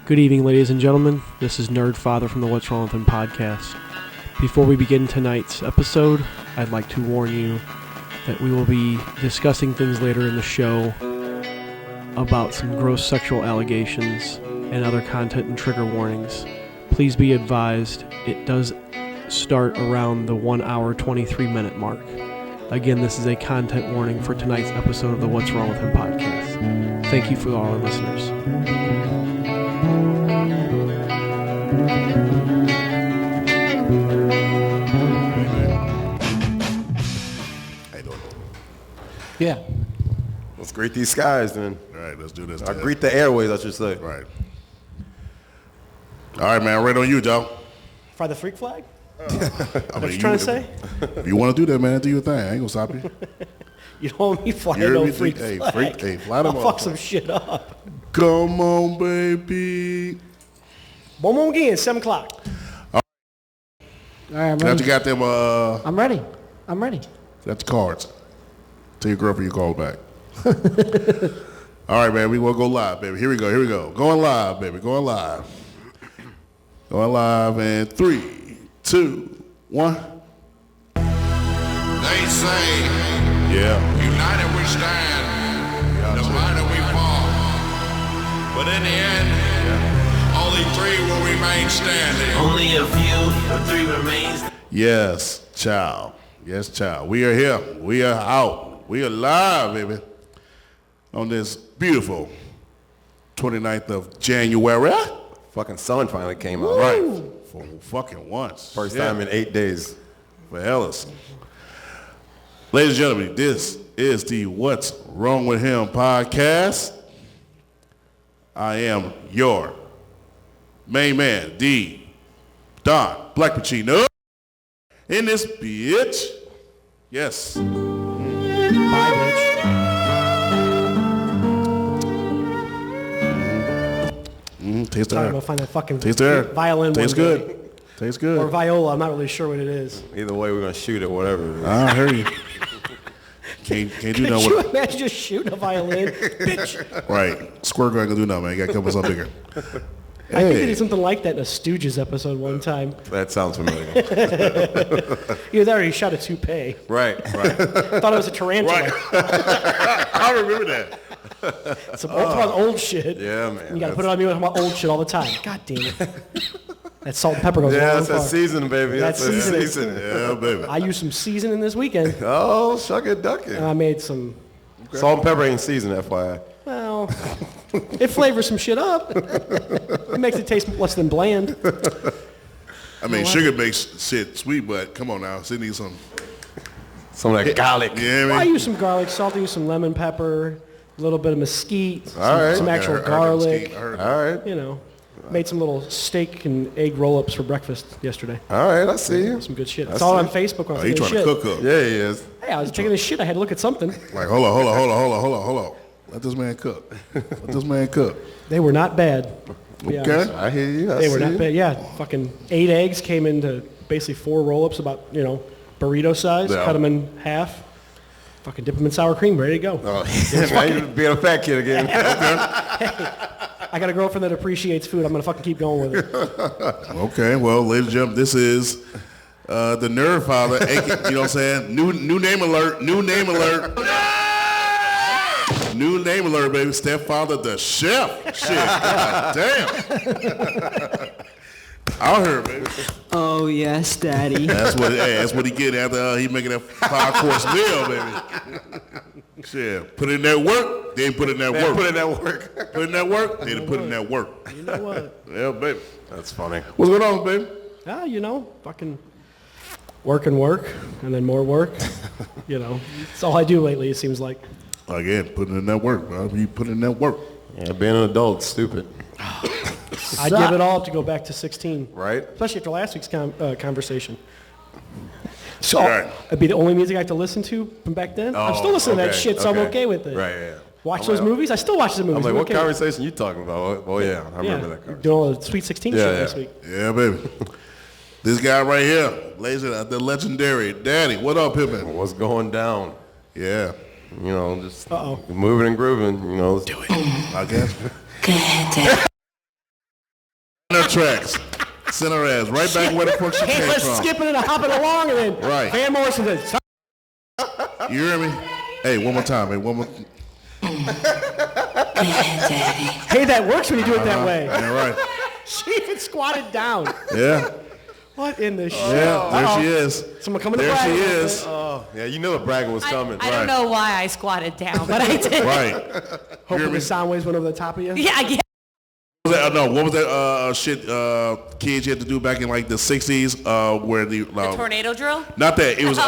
Good evening, ladies and gentlemen. This is Nerd Father from the What's Wrong With Him podcast. Before we begin tonight's episode, I'd like to warn you that we will be discussing things later in the show about some gross sexual allegations and other content and trigger warnings. Please be advised, it does start around the 1 hour 23 minute mark. Again, this is a content warning for tonight's episode of the What's Wrong With Him podcast. Thank you for all our listeners. Yeah. Let's greet these skies, then. All right, let's do this. I'll greet the airways, I should say. Right. All right, man. Right on you, Joe. Fly the freak flag? What you trying to say? If you want to do that, man, do your thing. I ain't gonna stop you. You don't want me flying no freak flag. Hey, fly them I'll fuck some shit up. Come on, baby. One more again, 7 o'clock. All right, I'm ready. ready. You got them, I'm ready. got the cards. Tell your girlfriend you call back. All right, man, we want to go live, baby. Here we go. Going live, baby. Going live. Going live in 3, 2, 1. They say, Yeah. united we stand, divided we fall. But in the end, only 3 will remain standing. Only a few, but 3 remains. Yes, child. Yes, child. We are here. We are out. We are live, baby. On this beautiful 29th of January. Fucking sun finally came out. Right. For fucking once. First time in 8 days. For Ellis. Ladies and gentlemen, this is the What's Wrong With Him podcast. I am your main man, D. Don Black Pacino. In this bitch. Yes. Bye, bitch. Taste the Sorry, air. I'll find that fucking Taste the air. violin Tastes one day. good. Tastes good. Or viola, I'm not really sure what it is. Either way, we're going to shoot it, whatever it is. I heard you. Can't do Could nothing you with it. imagine just shooting a violin? Bitch. Right. Squirt ain't gonna do nothing, man. You gotta come with something bigger. I think they did something like that in a Stooges episode one time. That sounds familiar. He was already shot a toupee. Right. Thought it was a tarantula. Right. I remember that. Some old shit. Yeah, man. You gotta put it on me with my old shit all the time. God damn it. That salt and pepper goes Yeah, wrong that's that far. seasoning, baby. That's seasoning. Yeah, baby. I used some seasoning this weekend, Oh, shuck it, duck it. and I made some. Salt and pepper ain't seasoned, FYI. Well, it flavors some shit up. It makes it taste less than bland. I mean, sugar makes shit sweet, but come on now. Send me some. Some of that garlic. Yeah, Well, I man. use some garlic salt. I use some lemon pepper, a little bit of mesquite, All right. some actual I heard garlic. I heard All right. You know, made some little steak and egg roll-ups for breakfast yesterday. All right, I see you. Some good shit. I It's all see. on Facebook. When I Oh, he was trying taking to a shit. cook. Yeah, he is. Hey, I was taking this shit. I had to look at something. Like, hold on. Let this man cook. Let this man cook. They were not bad. to be Okay. honest. I hear you. They were not bad. Yeah, fucking 8 eggs came into basically 4 roll-ups, about burrito size. Yeah. Cut them in half. Fucking dip them in sour cream. Ready to go. Now you're being a fat kid again. I got a girlfriend that appreciates food. I'm gonna fucking keep going with it. Okay, well, ladies and gentlemen, this is the Nerd Father. You know what I'm saying? New name alert. New name alert. New name alert, baby. Stepfather, the chef. Shit, god damn. Out here, baby. Oh, yes, Daddy. That's what he get after he making that 5-course meal, baby. Shit, put in that work. They ain't put in that work. Put in that work. Put in that work. They didn't put in that work. You know what? Yeah, baby. That's funny. What's going on, baby? Fucking work, and then more work. It's all I do lately, it seems like. Again, putting in that work, bro. You put in that work. Yeah, being an adult's stupid. I'd give it all up to go back to 16. Right? Especially after last week's conversation. So Right. it'd be the only music I have to listen to from back then. I'm still listening to that okay, shit, so I'm okay with it. Right, yeah. Watch those movies? I still watch the movies. I'm like, I'm what okay. conversation you talking about? Oh, yeah, I remember that conversation. Doing all the Sweet 16 shit Yeah, this yeah. week. Yeah, baby. This guy right here, ladies and gentlemen, the legendary Daddy. What up, Pippin? What's going down? Yeah. Just moving and grooving, let's I guess. Good. her tracks. Send her ass right back where the fuck she came Kaitlin from. skipping and hopping along, and then Right. Van Morrison says, You hear me? Hey, one more time. Hey, one more. hey, that works when you do it that way. Yeah, right. She even squatted down. Yeah. What in the shit? Yeah, there she is. Someone coming to There brag she a little is. bit. Oh, yeah, you knew the bragging was coming. I don't know why I squatted down, but I did. Right. Hoping the sound waves went over the top of you. Yeah, I get. What was that shit kids you had to do back in like the 60s where the Tornado drill? not that. It was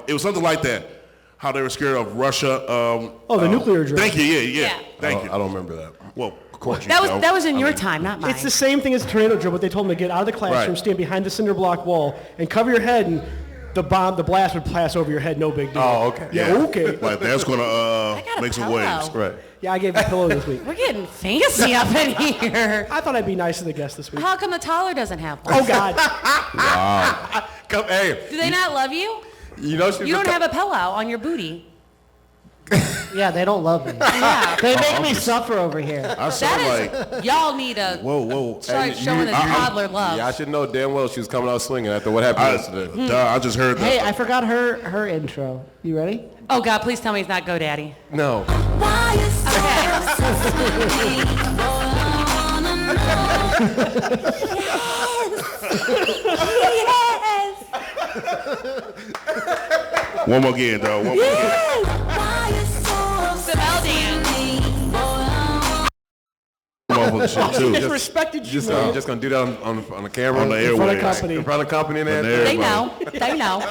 it was something like that. How they were scared of Russia. The nuclear drill. Thank you. Yeah. Yeah. Thank you. I don't remember that. Well, of course you That don't. was in your time, not mine. It's the same thing as a tornado drill, but they told them to get out of the classroom, Right. stand behind the cinder block wall, and cover your head, and the blast would pass over your head, no big deal. Oh, okay. Yeah, okay. Like that's gonna got a make some pillow. waves. Right. Yeah, I gave you a pillow this week. We're getting fancy up in here. I thought I'd be nice to the guest this week. How come the taller doesn't have one? Oh, God. Come, hey, Do they not love you? you know she's You don't have a pillow on your booty. Yeah, they don't love me. Yeah. They make me suffer over here. I sound like That is, y'all need to whoa. start showing the toddler love. Yeah, I should know damn well she was coming out swinging after what happened yesterday. I just heard that. Hey, I forgot her intro. You ready? Oh, God, please tell me he's not GoDaddy. No. Yes. One more again, dog. One more again. Bell dance. One more for the shit too. Disrespected you, Just man. just gonna do that on the camera. On the In front of airwaves. company. In front of company and On the everything. They airwaves. know. They know.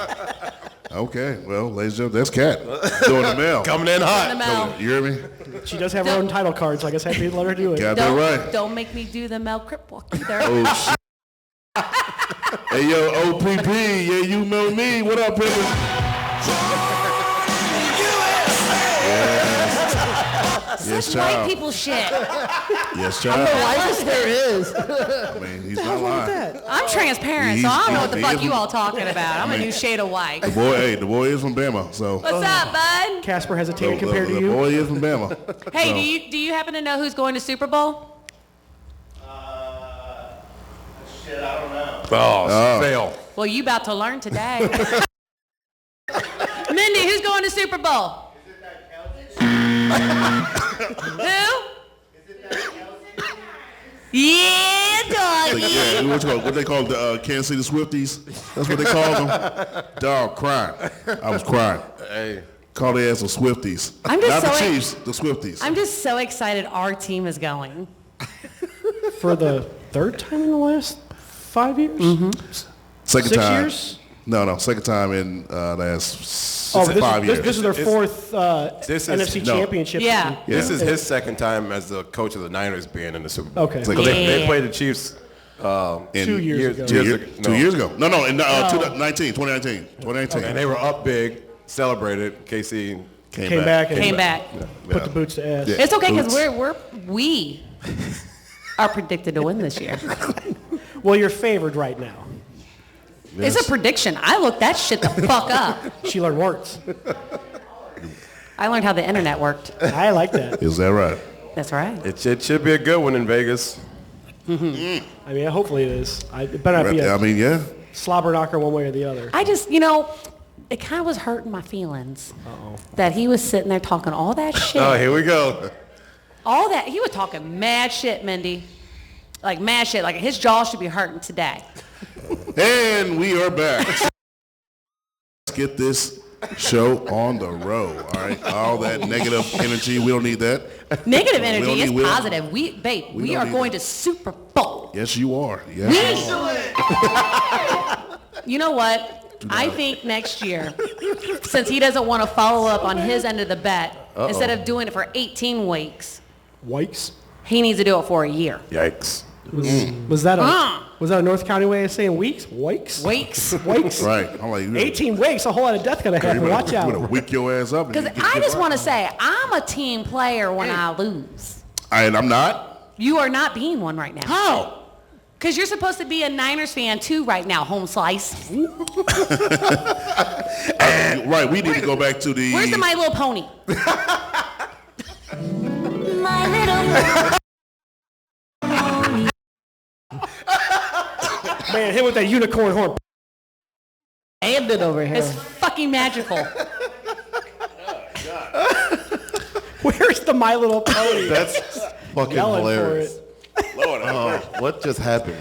Okay, well, ladies and gentlemen, that's Kat doing the mail. Coming in hot. The Mel. You hear me? She does have her own title card, so I guess I had to let her do it. Got that right. Don't make me do the Mel Crip walk either. Oh shit. Hey yo, OPP, yeah, you know me. What up, people? Yes, Such white child. people shit. Yes, child. Whitest there is. I mean, he's not lying. I'm transparent, so I don't know what the fuck you all talking about. I'm a new shade of white. The boy, the boy is from Bama, so. What's up, bud? Casper hesitated compared to The you. boy is from Bama. Hey, So, do you happen to know who's going to Super Bowl? Shit, I don't know. Oh, fail. Well, you about to learn today. Mindy, who's going to Super Bowl? Is it that Celtics? Who? Is it that Celtics? Yeah, doggy. what they call the Kansas City Swifties? That's what they call them. Dog, crying. I was crying. Hey. Call their ass the Swifties. I'm just Not the so Chiefs, the Swifties. I'm just so excited our team is going. For the third time in the last 5 years? Second 6 time. years? No, second time in last Oh, 5 years. this is their fourth this is- NFC no. championship. Yeah. This is his second time as the coach of the Niners being in the Super Bowl. Okay. It's like- Because Yeah. they played the Chiefs in 2 years ago. 2 years ago. No, in 2019. And they were up big, celebrated. KC Came back and Came back. put the boots to ass. Yeah. It's okay because Boots. we are predicted to win this year. Well, you're favored right now. It's a prediction. I looked that shit the fuck up. She learned words. I learned how the internet worked. I like that. Is that right? That's right. It should be a good one in Vegas. I mean, hopefully it is. It better not be I a mean, yeah. slobber knocker one way or the other. I just, it kind of was hurting my feelings that he was sitting there talking all that shit. Oh, here we go. All that. He was talking mad shit, Mindy. Like mad shit. Like his jaw should be hurting today. And we are back. Let's get this show on the road, all right? All that negative energy, we don't need that. Negative We energy don't is need- we don't- positive. We don't are need going that. to Super Bowl. Yes, you are. Yes. You know what? I think next year, since he doesn't want to follow up on his end of the bet, instead of doing it for 18 weeks, Wikes? he needs to do it for a year. Yikes. Was that a North County way of saying weeks? Wikes? Weeks. Wikes? Right. I'm like, 18 weeks, a whole lot of death gonna happen. Watch You better out. wake your ass up. Because I just want to say, I'm a team player when I lose. And I'm not. You are not being one right now. How? Because you're supposed to be a Niners fan too right now, home slice. Right. We need to go back to the. Where's the My Little Pony? Man, him with that unicorn horn. And it over here. It's fucking magical. Where's the My Little Pony? That's fucking Yelling hilarious. for it. Oh, what just happened?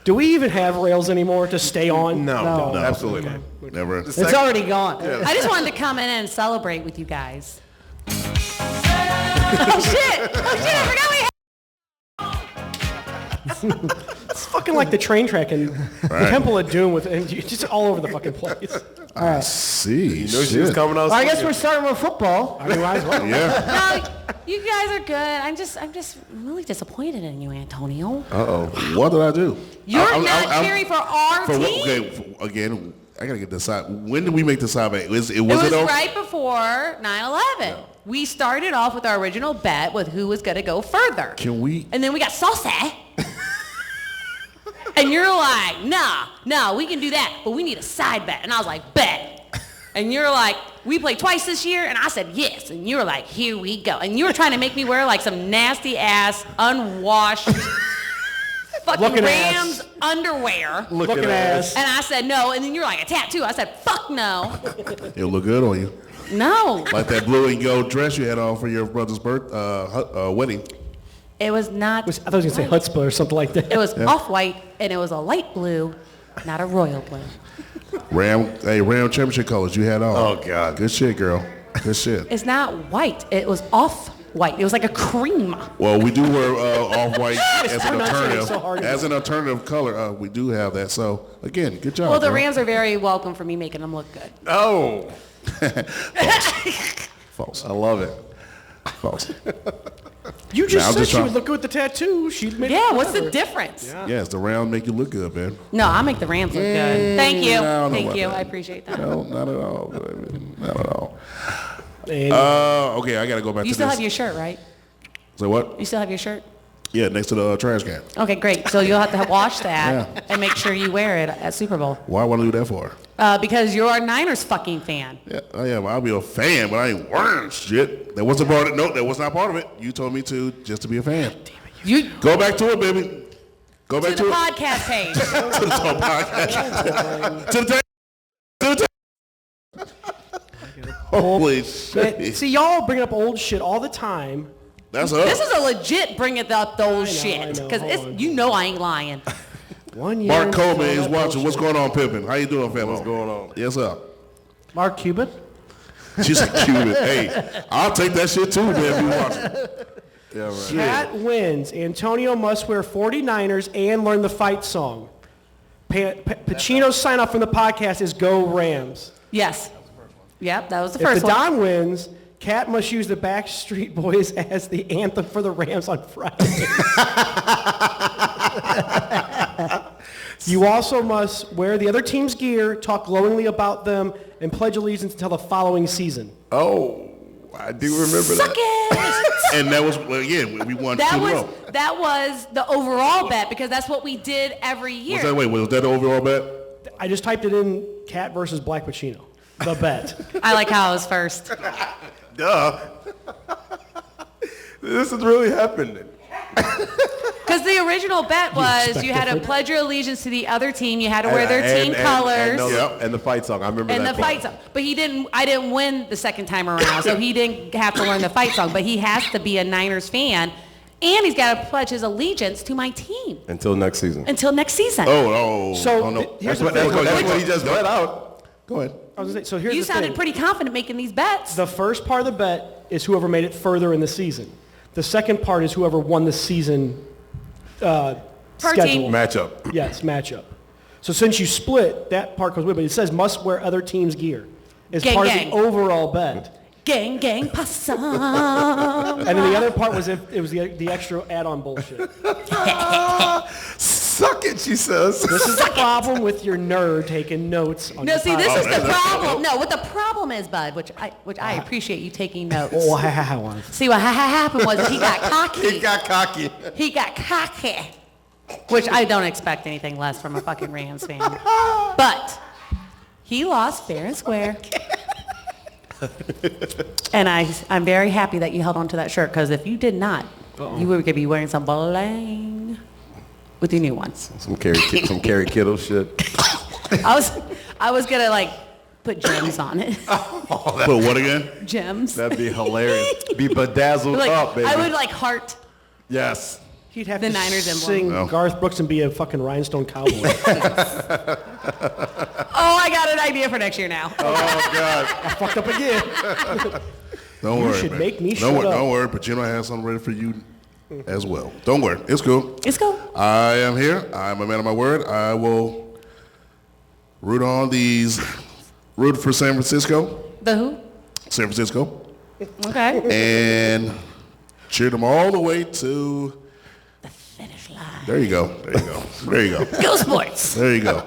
Do we even have rails anymore to stay on? No, No. absolutely not. Never. It's already gone. I just wanted to come in and celebrate with you guys. Oh shit! I forgot we had. It's fucking like the train track in Temple of Doom with and just all over the fucking place. All right. See. You know she was coming out. Well, I guess we're starting with football. I mean, might as well. Yeah. No, you guys are good. I'm just really disappointed in you, Antonio. Uh-oh. What did I do? You're I'm- not I'm- cheering for our For team. what, okay, again, I gotta get this out. When did we make this out? Was it It was on- right before 9/11. We started off with our original bet with who was going to go further. Can we? And then we got saucy. And you're like, nah, we can do that, but we need a side bet. And I was like, bet. And you're like, we played twice this year? And I said, yes. And you were like, here we go. And you were trying to make me wear like some nasty ass, unwashed, fucking Looking Rams ass. underwear. Looking ass. And I said, no. And then you're like, a tattoo. I said, fuck no. It'll look good on you. No. Like that blue and gold dress you had on for your brother's wedding. It was not. I thought I was going to say chutzpah or something like that. It was off-white, and it was a light blue, not a royal blue. Ram championship colors you had on. Oh, God. Good shit, girl. Good shit. It's not white. It was off-white. It was like a cream. Well, we do wear off-white as an pronunciating so hard. alternative. As an alternative color, we do have that. So, again, good job. Well, the girl. Rams are very welcome for me making them look good. Oh, False. I love it. False. You just Nah, I'm said just she trying- would look good with the tattoo. She'd make Yeah, it what's the clever. difference? Yes, the Rams make you look good, man. No, I make the Rams look good. Thank you. I don't know Thank about you. that. I appreciate that. No, not at all. Baby. Not at all. And Okay, I got to go back You to still this. have your shirt, right? Say what? You still have your shirt? Yeah, next to the trash can. Okay, great. So you'll have to wash that Yeah. and make sure you wear it at Super Bowl. Why want to do that for? Because you're a Niners fucking fan. Yeah, well, I'll be a fan, but I ain't wearing shit. That wasn't part of it. No, that was not part of it. You told me to just to be a fan. You Go back to it, baby. Go back to to, the it. podcast page. To the top podcast. To the Holy shit. see, y'all bring up old shit all the time. That's us. This is a legit bring it up those I shit. know. Because Hold on. you know I ain't lying. 1 year. Mark Coleman all is that watching. What's bullshit. going on, Pippin? How you doing, fam? What's going on? Yes, sir. Mark Cuban? She's a Cuban. Hey, I'll take that shit too, man, if you watching. yeah, right. Cat wins. Antonio must wear 49ers and learn the fight song. Pacino's sign off from the podcast is Go Rams. Yes. Yep, that was the If first the one. Don wins, Cat must use the Backstreet Boys as the anthem for the Rams on Friday. You also must wear the other team's gear, talk glowingly about them, and pledge allegiance until the following season. Oh, I do remember Suck that. it! And that was, well, again, we won 2 in a row. That was the overall bet because that's what we did every year. Was that the overall bet? I just typed it in Cat versus Black Pacino. The bet. I like how I was first. Duh. This is really happening. Because the original bet was you had to pledge your allegiance to the other team. You had to wear their team And colors. and the fight song. I remember And that the part. fight song. But I didn't win the second time around, so he didn't have to learn the fight song. But he has to be a Niners fan, and he's got to pledge his allegiance to my team Until next season. until next season. So no. here's That's the thing. what he just let out. Go ahead. I was gonna say, so here's You the sounded thing. pretty confident making these bets. The first part of the bet is whoever made it further in the season. The second part is whoever won the season schedule. team. Matchup. Yes, matchup. So since you split, that part goes with it. But it says must wear other teams' gear. It's Gang, part gang. of the overall bet. Gang, gang, possum. And then the other part was if it was the extra add-on bullshit. Suck it, she says. This is the problem with your nerd taking notes on No, your see, this is podcast. the problem. No, what the problem is, Bud, which I appreciate you taking notes. Oh, I want. See, what happened was he got cocky. He got cocky. He got cocky. Which I don't expect anything less from a fucking Rams fan. But he lost fair and square. And I'm very happy that you held on to that shirt, because if you did not, you were going to be wearing some bling. with your new ones. Some Carrie Kittle shit. I was gonna like put gems on it. Put what again? Gems. That'd be hilarious. Be bedazzled Like, up, baby. I would like heart. Yes. He'd have The to Niners emblem. sing No. Garth Brooks and be a fucking rhinestone cowboy. Oh, I got an idea for next year now. Oh God. I fucked up again. Don't worry, should man. make me don't shut worry, up. Don't worry, but Jim, I have something ready for you as well. Don't worry. It's cool. It's cool. I am here. I'm a man of my word. I will root for San Francisco. The who? San Francisco. Okay. And cheer them all the way to... Finish line. There you go. There you go. There you go. Go sports. There you go.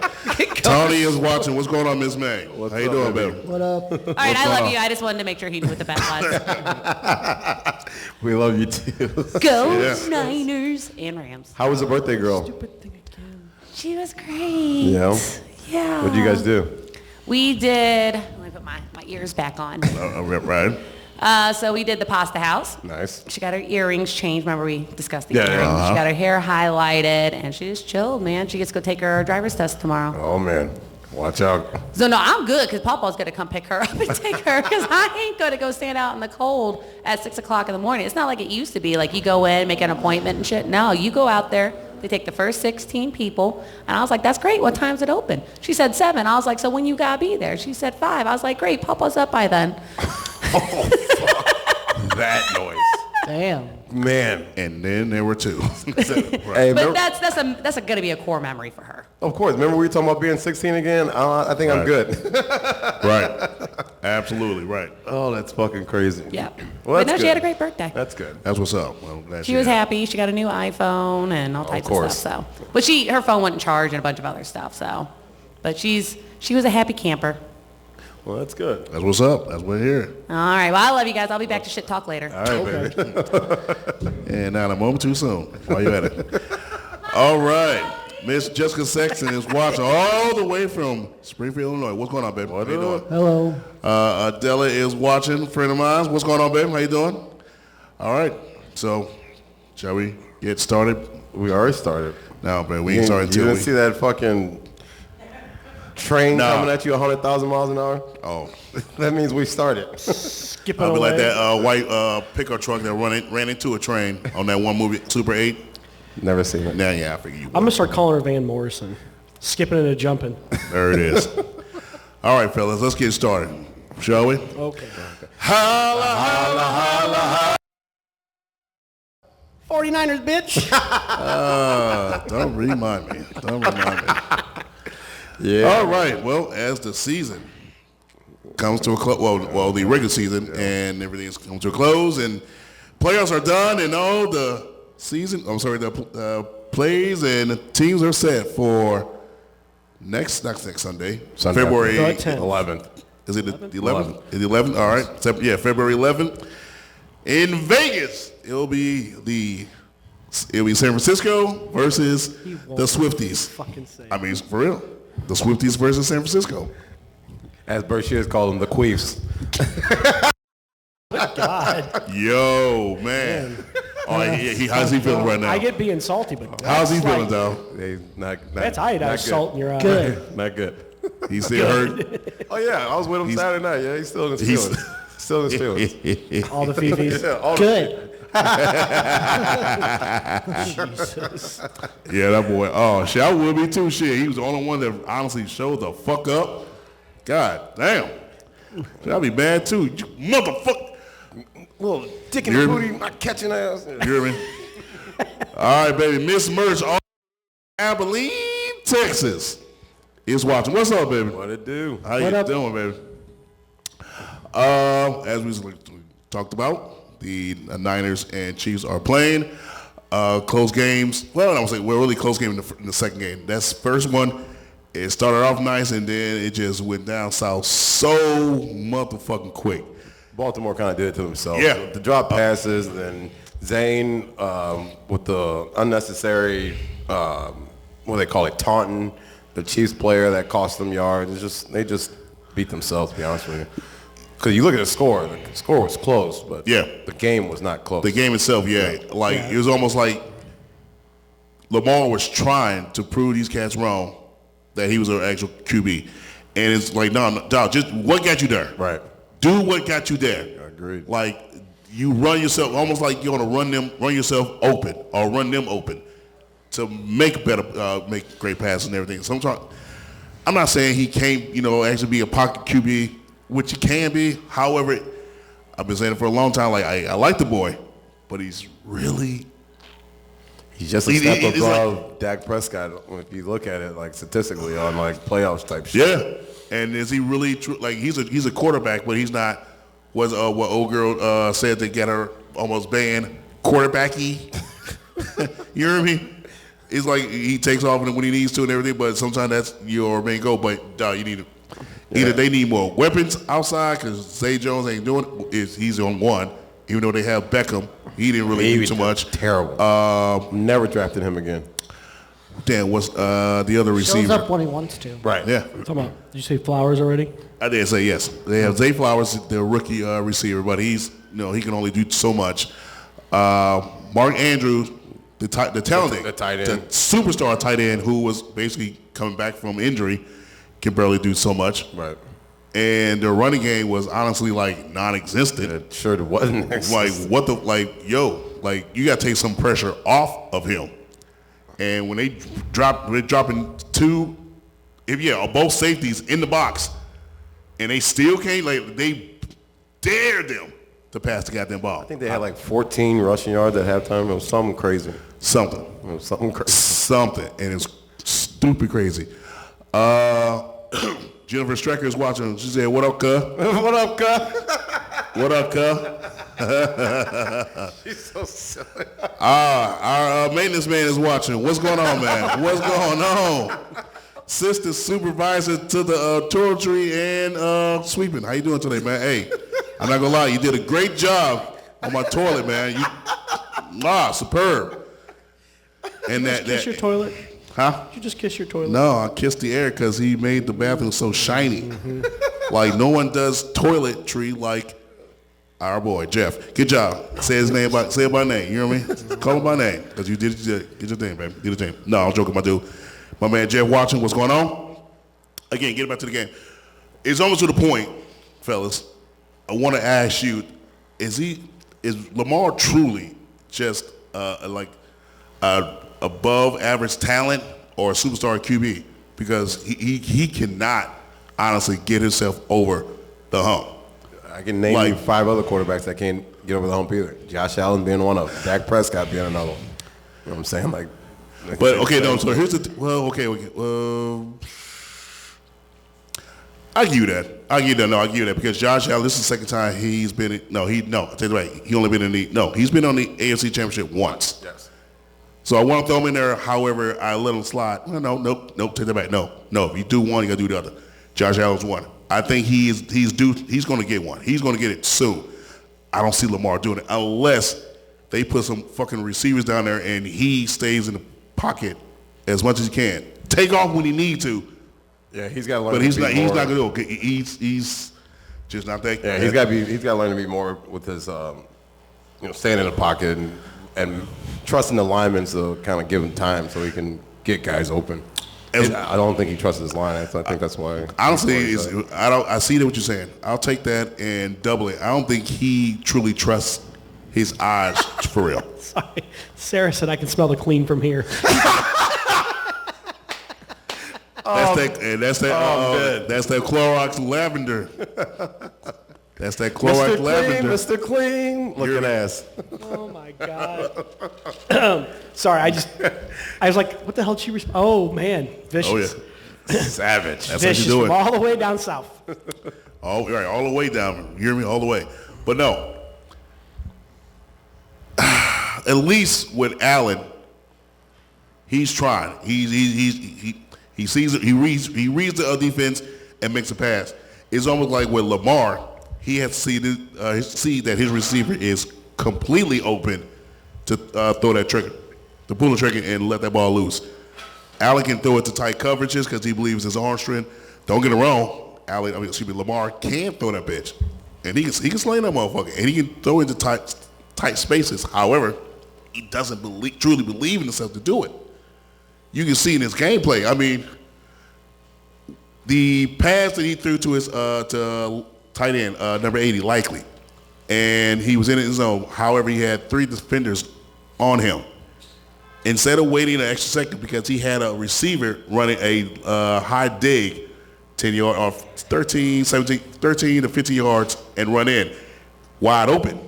Tony is watching. What's going on, Miss May? How you doing, baby? What up? All right, I love you. I just wanted to make sure he knew what the bet was. We love you too. Go Yeah. Niners and Rams. How was the birthday girl? She was great. Yeah. Yeah. What'd you guys do? We did. Let me put my ears back on. Right. So we did the pasta house. Nice. She got her earrings changed. Remember we discussed the Yeah, earrings. yeah. She got her hair highlighted, and she just chilled, man. She gets to go take her driver's test tomorrow. Oh man. Watch out. So no, I'm good because Papa's gonna come pick her up and take her because I ain't gonna go stand out in the cold at 6 o'clock in the morning. It's not like it used to be. Like you go in, make an appointment and shit. No, you go out there. They take the first 16 people, and I was like, "That's great. What time's it open?" She said 7. I was like, "So when you gotta be there?" She said 5. I was like, "Great. Papa's up by then." That noise. Damn. Man. And then there were 2. Hey, But remember, that's gonna be a core memory for her. of course. Remember we were talking about being 16 again? I think I'm Right. good. Right. Absolutely right. Oh, that's fucking crazy. Yeah. Well, But that's no, she good. had a great birthday. That's good. That's what's up. Well, I'm glad She was had it. happy. She got a new iPhone and all types of course. stuff. So, but her phone wouldn't charge and a bunch of other stuff. So, but she was a happy camper. Well, that's good. That's what's up. That's what here. All right. Well, I love you guys. I'll be back to shit talk later. All right, baby. And not a moment too soon. While you at it. All right. Miss Jessica Sexton is watching all the way from Springfield, Illinois. What's going on, baby? How you doing? Hello. Adela is watching, friend of mine. What's going on, baby? How you doing? All right. So, shall we get started? We already started. No, baby, we ain't started You until didn't see that fucking train Nah. coming at you 100,000 miles an hour? Oh, That means we started. Skipping I'll be away. like that white pickup truck that ran into a train on that one movie, Super 8. Never seen it. Nah, yeah, I figure you would. I'm going to start calling her Van Morrison. Skipping and jumping. There it is. All right, fellas, let's get started. Shall we? Okay. Holla, holla, holla, holla. 49ers, bitch. Don't remind me. Don't remind me. Yeah. All right. Well, as the season comes to a close, well, the regular season and everything is coming to a close, and playoffs are done, and all the plays and the teams are set for next Sunday, Sunday. February The 10th. 11th. Is it the 11th? Is it 11th? All right. Yeah, February 11th in Vegas. It'll be San Francisco versus the Swifties. Fucking say. I mean, for real. The Swifties versus San Francisco. As Berkshires call them, the Queefs. God. Yo, man. Oh, how's he feeling right now? I get being salty, but How's he that's feeling, like- though? They not That's not iodized good. salt in your eye. Good. Not good. He's still hurt. Oh yeah, I was with him He's- Saturday night. Yeah, he's still in his He's- feelings. Still in his feelings. All the fifis. Yeah, all Good. Jesus. Yeah, that boy. Oh, shit, I would be too. Shit, he was the only one that honestly showed the fuck up. God damn. Shit, I'd be bad too. You motherfucker. little dick in You the hear me? booty, not catching ass. You hear me? All right, baby. Miss Merch, Abilene, Texas, is watching. What's up, baby? What it do? How you doing, baby? As we talked about, the Niners and Chiefs are playing close games. Well, I would say we're really close game in the second game. That's first one. It started off nice, and then it just went down south so motherfucking quick. Baltimore kind of did it to themselves. Yeah. The drop passes, then Zane with the unnecessary, what do they call it, taunting the Chiefs player that cost them yards. They just beat themselves, to be honest with you. Because you look at the score was close, but Yeah. the game was not close. The game itself, yeah. Like, it was almost like Lamar was trying to prove these cats wrong that he was an actual QB. And it's like, no, just what got you there? Right. Do what got you there. I agree. Like, you run yourself, almost like you're going to run yourself open or run them open to make great passes and everything. Sometimes, I'm not saying he can't, actually be a pocket QB, which he can be. However, I've been saying it for a long time. Like, I like the boy, but he's just a step above Dak Prescott if you look at it, like, statistically on, like, playoffs type shit. Yeah. And is he really true? Like, he's a quarterback, but he's not, what old girl said to get her almost banned, quarterbacky. You hear me? It's like he takes off when he needs to and everything, but sometimes that's your main goal. But you need either they need more weapons outside because Zay Jones ain't doing it. He's on one, even though they have Beckham. He didn't really do too much. Terrible. Never drafted him again. Damn, what's the other receiver? Shows up when he wants to. Right. Yeah. Come on. Did you say Flowers already? I did say yes. They have Zay Flowers, the rookie receiver, but he's he can only do so much. Mark Andrews, the talented, the tight end, the superstar tight end who was basically coming back from injury, can barely do so much. Right. And their running game was honestly like non-existent. It sure wasn't. Like you got to take some pressure off of him. And when they're dropping two, both safeties in the box, and they still can't, like, they dared them to pass the goddamn ball. I think they had like 14 rushing yards at halftime. It was something crazy. Something. And it's stupid crazy. Jennifer Strecker is watching. She said, "What up, cuz? What up, cuz? What up, cuz?" She's so silly. Our maintenance man is watching. What's going on, man? What's going on? Assistant supervisor to the toiletry and sweeping. How you doing today, man? Hey, I'm not gonna lie, you did a great job on my toilet, man. Superb. And Kiss your toilet? Huh? Did you just kiss your toilet? No, I kissed the air because he made the bathroom so shiny. Mm-hmm. Like, no one does toiletry like our boy, Jeff. Good job. Say his name, say it by name. You know what I mean? Call him by name because you did your thing, baby. Did your thing. No, I'm joking, my dude. My man Jeff watching. What's going on? Again, get back to the game. It's almost to the point, fellas. I want to ask you: Is Lamar truly just above average talent or a superstar QB? Because he cannot honestly get himself over the hump. I can name you 5 other quarterbacks that can't get over the hump either. Josh Allen being one of them. Dak Prescott being another one. You know what I'm saying? But okay, no. So here's okay. I give you that. I give you that because Josh Allen. This is the second time he's been. I'll tell you right. He only been in the. No, he's been on the AFC Championship once. Yes. So I want to throw him in there. However, I let him slide. Nope. Take that back. No. If you do one, you got to do the other. Josh Allen's one. I think he's due. He's going to get one. He's going to get it soon. I don't see Lamar doing it unless they put some fucking receivers down there and he stays in the pocket as much as he can. Take off when he need to. Yeah, he's got to learn. But he's not going to do it. He's just not that. Yeah, he's got to learn to be more with his, staying in the pocket and trusting the linemen to kind of give him time so he can get guys open. I don't think he trusts his line. I think that's why. Honestly, I see what you're saying. I'll take that and double it. I don't think he truly trusts his eyes for real. Sorry. Sarah said I can smell the clean from here. That's that Clorox lavender. That's that Clorox lavender. Mr. Clean, looking ass. Oh my God. Sorry, I was like, what the hell did she oh man, vicious. Oh yeah. Savage. That's vicious how you do it. All the way down south. All the way down. You hear me? All the way. But no. At least with Allen, he's trying. He sees it. He reads the defense and makes a pass. It's almost like with Lamar, he has to see that his receiver is completely open to throw that trigger, to pull the trigger and let that ball loose. Allen can throw it to tight coverages because he believes his arm strength. Don't get it wrong. Lamar can throw that bitch, and he can sling that motherfucker, and he can throw into tight spaces. However, he doesn't truly believe in himself to do it. you can see in his gameplay. I mean, the pass that he threw to his to tight end, number 80, Likely, and he was in his zone. However, he had 3 defenders on him. Instead of waiting an extra second because he had a receiver running a high dig, 10 yard or 13 to 15 yards and run in wide open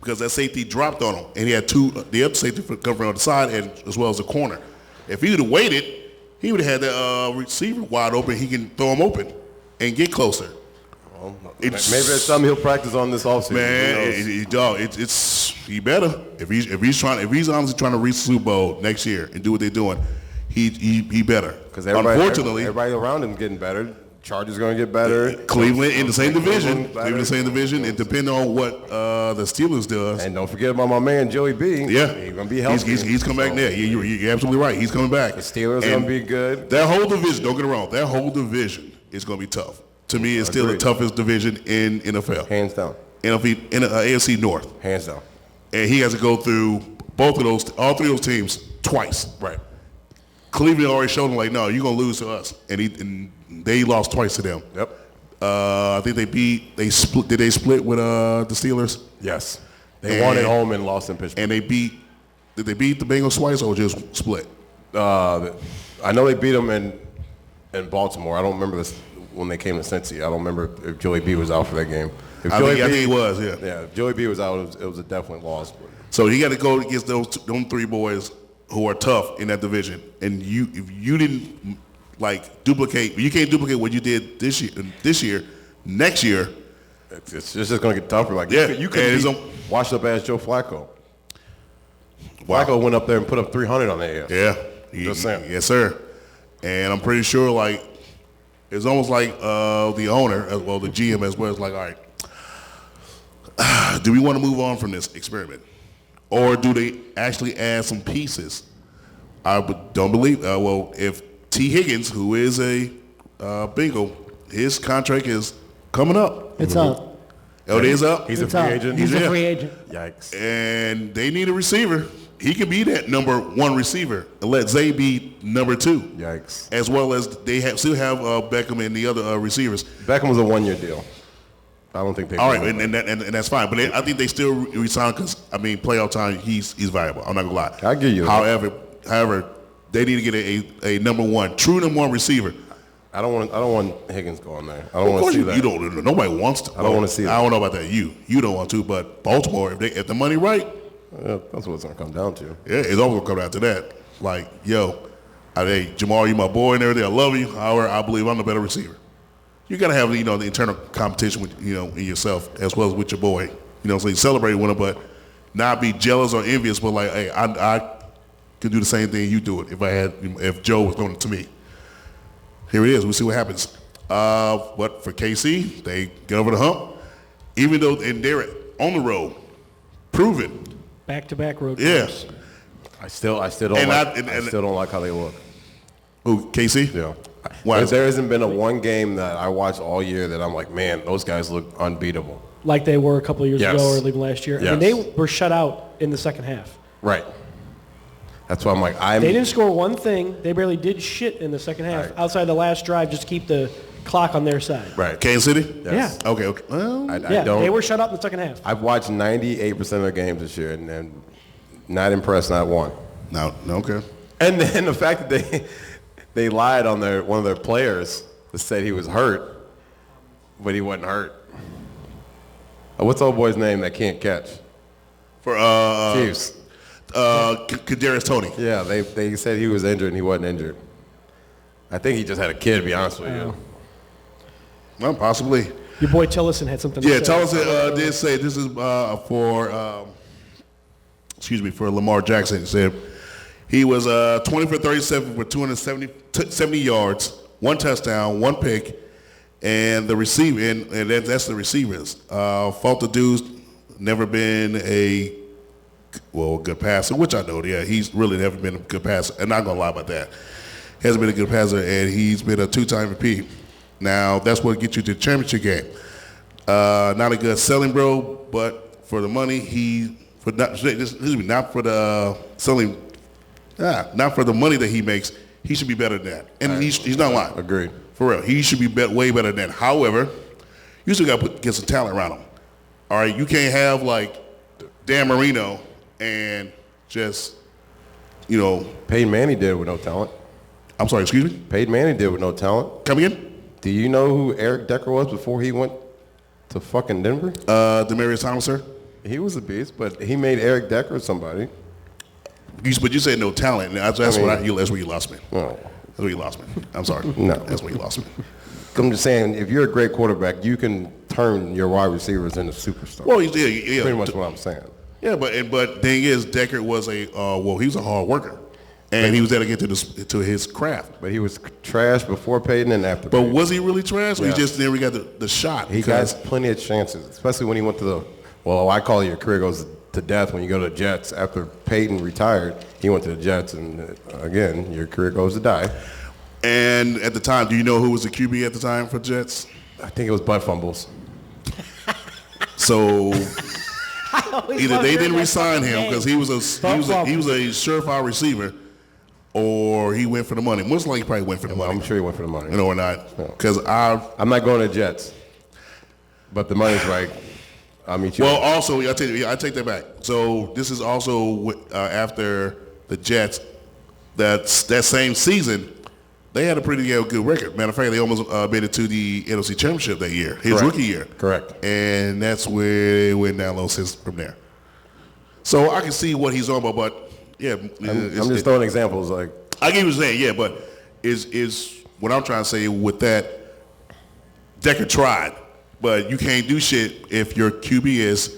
because that safety dropped on him and he had the other safety covering on the side and as well as the corner. If he would have waited, he would have had the receiver wide open. He can throw him open and get closer. Well, maybe it's something he'll practice on this offseason. Man, he better if he's honestly trying to reach the Super Bowl next year and do what they're doing. He better. Because unfortunately, everybody around him getting better. Chargers going to get better. Cleveland in the same division. Cleveland in the same division, and depending on what the Steelers does. And don't forget about my man Joey B. Yeah, he's going to be healthy. He's coming back there. You're absolutely right. He's coming back. The Steelers are going to be good. That whole division. Don't get it wrong. That whole division is going to be tough. To me, it's still the toughest division in NFL. Hands down. In AFC North. Hands down. And he has to go through all 3 of those teams twice. Right. Cleveland already showed him like, no, you're gonna lose to us, and they lost twice to them. Yep. I think they split. Did they split with the Steelers? Yes. They won at home and lost in Pittsburgh. And did they beat the Bengals twice or just split? I know they beat them in Baltimore. I don't remember this when they came to Cincy. I don't remember if Joey B was out for that game. I think he was. Yeah. Yeah. If Joey B was out, it was a definite loss. So he got to go against those 3 boys who are tough in that division, and if you didn't duplicate, you can't duplicate what you did this year. Next year, it's just going to get tougher. You could washed up ass Joe Flacco. Wow. Flacco went up there and put up 300 on the ass. Yeah, Just saying. Yes, sir. And I'm pretty sure it's almost like the owner as well, the GM as well. It's like, all right, do we want to move on from this experiment? Or do they actually add some pieces? I don't believe. If T. Higgins, who is a Bengal, his contract is coming up. It's up. Oh, it is up? He's It's a free up. agent. He's a free agent. Yikes. And they need a receiver. He could be that number 1 receiver and let Zay be number 2. Yikes. As well as they still have Beckham and the other receivers. Beckham was a 1-year deal. I don't think they. All right, and that's fine. But I think they still resign because playoff time. He's valuable. I'm not gonna lie. I give you that. However, they need to get a number 1, true number 1 receiver. I don't want Higgins going there. I don't want to see that. You don't. Nobody wants to. I don't want to see that. I don't know about that. You don't want to, but Baltimore, if the money right, that's what it's gonna come down to. yeah, it's always gonna come down to that. Like, hey, Jamal, you my boy and everything. I love you. However, I believe I'm the better receiver. You gotta have the internal competition with in yourself as well as with your boy. So you celebrate with him, but not be jealous or envious. But like, hey, I could do the same thing you do it if Joe was doing it to me. Here it is. We'll see what happens. But for KC, they get over the hump, even though they're on the road, proven. Back-to-back road Yeah. trips. I still don't like how they look. Who, KC? Yeah. Why? There hasn't been a one game that I watched all year that I'm like, man, those guys look unbeatable. Like they were a couple of years Yes. ago or even last year. I Yes. mean, they were shut out in the second half. Right. That's why I'm like, They didn't score one thing. They barely did shit in the second half Right. outside the last drive just to keep the clock on their side. Right. Kansas City? Yes. Yeah. Okay. Well, Yeah, they were shut out in the second half. I've watched 98% of their games this year and not impressed, not one. no, okay. And then the fact that they lied on one of their players that said he was hurt, but he wasn't hurt. What's old boy's name that can't catch? For Chiefs. Kadarius Toney. Yeah, they said he was injured and he wasn't injured. I think he just had a kid, to be honest with you. Well, possibly. Your boy Tillison had something to Yeah, say. Tellison did say this is for Lamar Jackson. He said he was 20 for 37 for 270 yards, 1 touchdown, 1 pick, and the receiver, and that's the receivers. Fault the dude's never been a good passer, which I know. Yeah, he's really never been a good passer. I'm not gonna lie about that. He hasn't been a good passer, and he's been a 2-time MVP. Now that's what gets you to the championship game. Not a good selling bro, but for the money, not for the selling. Not for the money that he makes. He should be better than that. And he's not lying. Agreed. For real. He should be way better than that. However, you still got to get some talent around him. All right, you can't have like Dan Marino and just, Peyton Manning did with no talent. I'm sorry, excuse me? Peyton Manning did with no talent. Come again? Do you know who Eric Decker was before he went to fucking Denver? Demaryius Thomas, sir? He was a beast, but he made Eric Decker somebody. But you said no talent. That's where you lost me. No. That's where you lost me. I'm sorry. No. That's where you lost me. I'm just saying, if you're a great quarterback, you can turn your wide receivers into superstars. Well, yeah. Pretty much what I'm saying. Yeah, but thing is, Decker was he was a hard worker, and he was dedicated to his craft. But he was trash before Peyton and after But Peyton. was he really trash? Or Yeah. he just never got the shot. He got plenty of chances, especially when he went to I call it your career goes to death when you go to the Jets. After Peyton retired, he went to the Jets, and again, your career goes to die. And at the time, do you know who was the QB at the time for Jets? I think it was butt fumbles. So either they didn't that re-sign him because he was a Butt surefire receiver, or he went for the money. Most likely, he probably went for the money. I'm sure he went for the money. Or not? Because I'm not going to Jets, but the money's right. I'll meet you. Well, also, I take that back. So this is also after the Jets. That same season, they had a pretty good record. Matter of fact, they almost made it to the NFC Championship that year, his rookie year. Correct. And that's where it went down low since from there. So I can see what he's on about, but yeah. I'm just throwing examples. Like I get what you're saying, yeah, but is what I'm trying to say with that, Decker tried, but you can't do shit if your QB is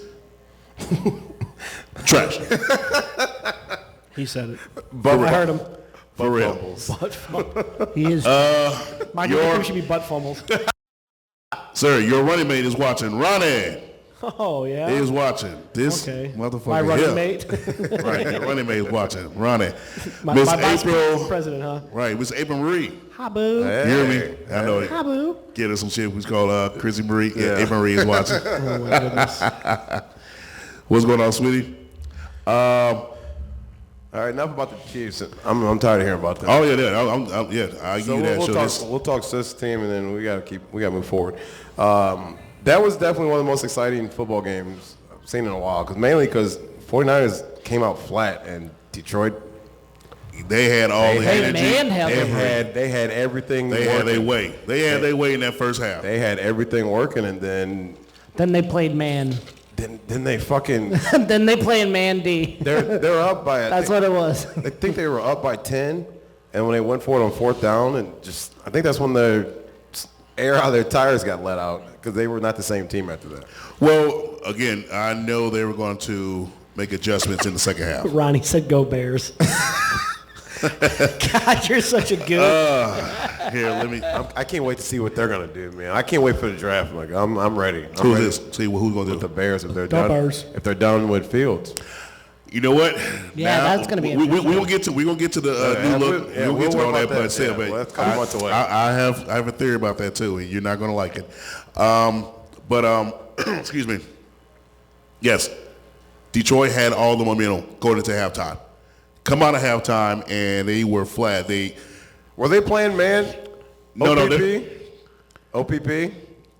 trash. He said it. But I heard him. For real. Butt fumbles. He is. Michael, you should be butt fumbles. Sir, your running mate is watching. Ronnie Oh, yeah? is watching. This Okay. motherfucker My running here. mate. Right, your running mate is watching. Ronnie. my Miss vice April. president, huh? Right, Miss April Marie. Hi, boo. You hear me? I know it. Hi, boo. Get her some shit. We call Chrissy Marie. Yeah. April Marie is watching. Oh, my goodness. What's going on, sweetie? all right, enough about the Chiefs. I'm tired of hearing about them. Oh yeah, I give So you that. we'll talk sis team, and then we gotta move forward. That was definitely one of the most exciting football games I've seen in a while, because 49ers came out flat, and Detroit they had all the energy. they had everything. They had their way. They had their way in that first half. They had everything working, and then Then they played man. they fucking Then they played man D. they're up by. That's what it was. I think they were up by 10, and when they went for it on fourth down, and I think that's when the air out of their tires got let out, because they were not the same team after that. Well, again, I know they were going to make adjustments in the second half. Ronnie said, "Go Bears." God, you're such a good. Here, let me. I can't wait to see what they're gonna do, man. I can't wait for the draft. Like I'm ready. Who's this? See who's going to do The it. Bears if they're The done. Bears. If they're done with Fields. You know what? Yeah, that's gonna be We interesting. will get to the Yeah, new look. we'll We'll get to worry all that, about that. but still, Yeah, but well, that's a couple months away. I have a theory about that too, and you're not going to like it. Excuse me. Yes, Detroit had all the momentum going into halftime. Come out of halftime and they were flat. Were they playing man? No, OPP?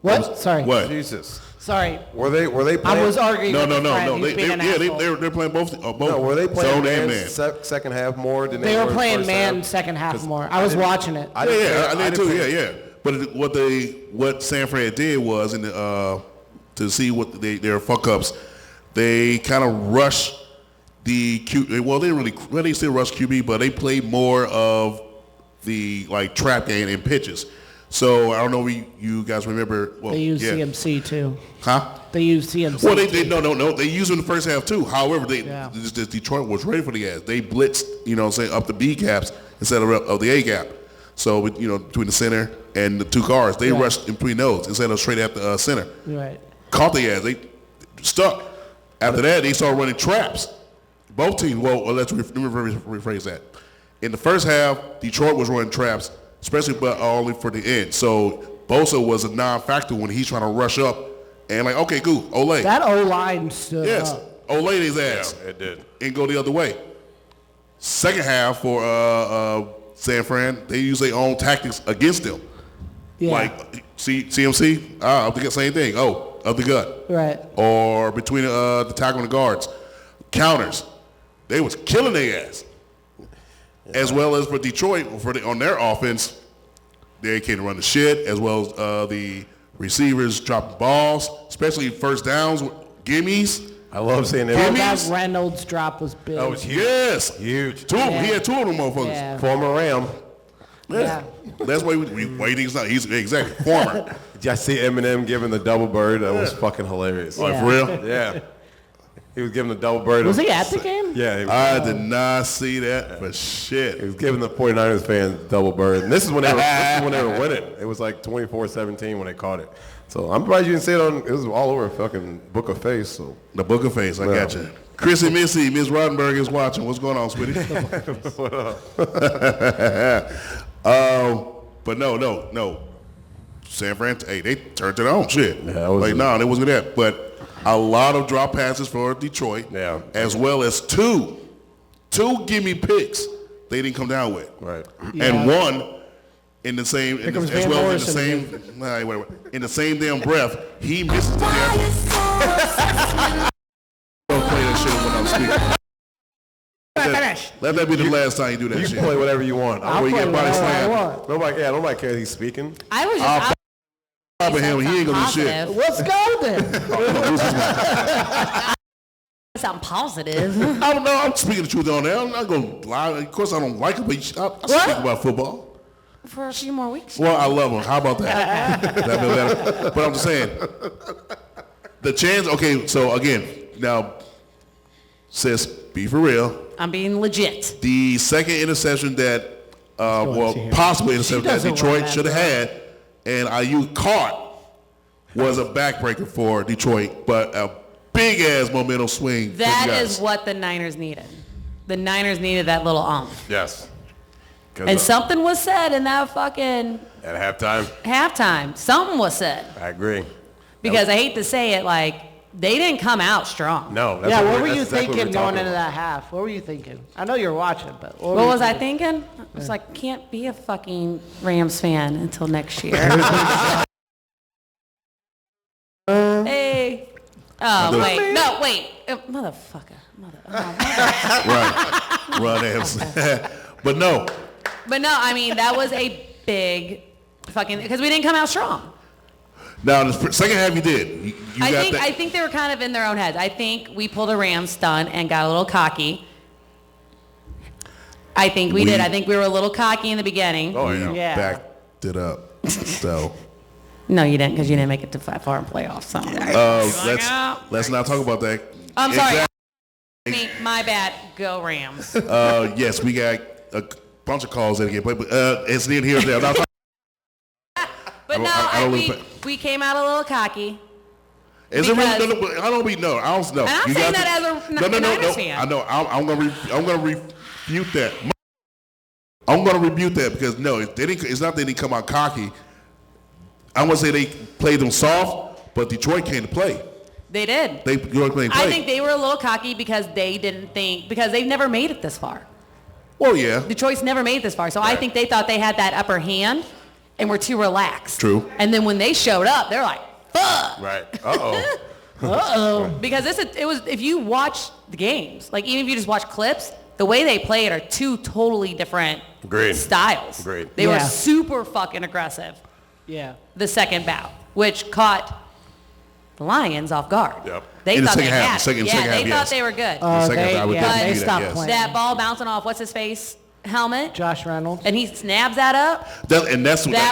What? Sorry. What? Jesus. Sorry. Were they playing? I was arguing. No. with a friend. He's being an asshole. They're playing both. No, were they playing zone man, and man? second half more than They were were in playing first man half? second half 'Cause more. I was watching it. I didn't I pay- did too. pay- Yeah. But what San Fran did was to see what their fuck ups, they kind of rushed the QB. Well, they still rushed QB, but they played more of the trap game and pitches. So I don't know if you guys remember. Well, They used yeah. CMC too. Huh? They used CMC. Well, they too. no. They used it in the first half too. However, Yeah. Detroit was ready for the ass. They blitzed, up the B gaps instead of the A gap. So, between the center and the two cars, they Right. rushed in between those instead of straight at the center. Right. Caught the ass. They stuck. After that, they started running traps. Both teams. Well, let me rephrase that. In the first half, Detroit was running traps, especially but only for the end. So Bosa was a non-factor when he's trying to rush up and okay, cool, Olay. That O line stood Yes, up. Olay his ass It did. and go the other way. Second half for San Fran, they use their own tactics against them. Yeah. Like CMC, up the same thing. Oh, up the gut. Right. Or between the tackle and the guards. Counters. They was killing their ass. Yeah. As well as for Detroit, on their offense, they can't run the shit, as well as the receivers dropping balls, especially first downs, gimmies. I love seeing it. That Reynolds drop was big. That was huge. Yes. Huge. Two of them. He had 2 of them motherfuckers. Yeah. Former Ram. Yeah. That's why he's not. He's exactly former. Did I see Eminem giving the double bird? That was fucking hilarious. Like, for real? Yeah. He was giving the double bird. Was he at the game? Yeah. He was, I did not see that for shit. He was giving the 49ers fans double bird. And this is when they were winning. It was like 24-17 when they caught it. So I'm surprised you didn't see it on. It was all over fucking Book of Face. So the Book of Face, I got you. Chris and Missy, Ms. Roddenberry is watching. What's going on, sweetie? What up? But no. San Fran, hey, they turned it on. Shit. Yeah, they wasn't that. But a lot of drop passes for Detroit. Yeah. As well as two gimme picks they didn't come down with. Right. Yeah. And one in the same, Here comes as Van well Morrison in the same damn breath, he misses the damn. Don't play that shit when I'm speaking. Let that be the last time you do that You shit. can play whatever you want. I'll play whatever I want. Nobody cares he's speaking. I was just Him, he ain't gonna do shit. positive. Let's go then. Something positive. I don't know. I'm speaking the truth on there. I'm not gonna lie. Of course, I don't like it, but I speak about football. For a few more weeks. Well, I love him. How about that? That feel better? But I'm just saying, the chance. Okay, so again, now, sis, be for real. I'm being legit. The second interception that, possible interception that doesn't Detroit run should have had, and IU caught, was a backbreaker for Detroit, but a big ass momentum swing. for That you guys. is what the Niners needed. The Niners needed that little Yes. And something was said in that fucking at halftime. halftime. Something was said. I agree. Because I hate to say it, like, they didn't come out strong. No. That's Yeah, what we're- were that's you exactly what thinking we're going talking into about. that half? What were you thinking? I know you're watching, but what What was I thinking? I was like, can't be a fucking Rams fan until next year. Hey. Oh, wait. No, wait. Motherfucker. Run ass. But no. But no, I mean, that was a big fucking, because we didn't come out strong. Now, the second half you did. You I got think that. I think they were kind of in their own heads. I think we pulled a Rams stunt and got a little cocky. I think we did. I think we were a little cocky in the beginning. Oh, yeah. Yeah. Backed it up. So No, you didn't, because you didn't make it to far in playoffs. So. let's not talk about that. I'm sorry. Exactly. My bad. Go Rams. Yes, we got a bunch of calls that get played, but it's neither here nor there. But we came out a little cocky. Is it really? No, I don't know. I don't know. And I'm saying that as a Niners fan. I know. I'm gonna refute that. I'm gonna rebuke that because no, it's not that they didn't come out cocky. I want to say they played them soft, but Detroit came to play. They did. Detroit came to play. I think they were a little cocky because they didn't think, because they've never made it this far. Well, yeah. Detroit's never made it this far, so I think they thought they had that upper hand and were too relaxed. True. And then when they showed up, they're like, fuck. Right. Uh-oh. Uh-oh. Because it was, if you watch the games, like even if you just watch clips, the way they played are two totally different styles. Agreed. They were super fucking aggressive. Yeah. The second bout, which caught the Lions off guard. Yep. They In the thought they second half, had the second it. half, They yes. thought they were good. The second half, I would they definitely do stopped that, yes. playing. That ball bouncing off what's his face helmet, Josh Reynolds. and he snaps that up. That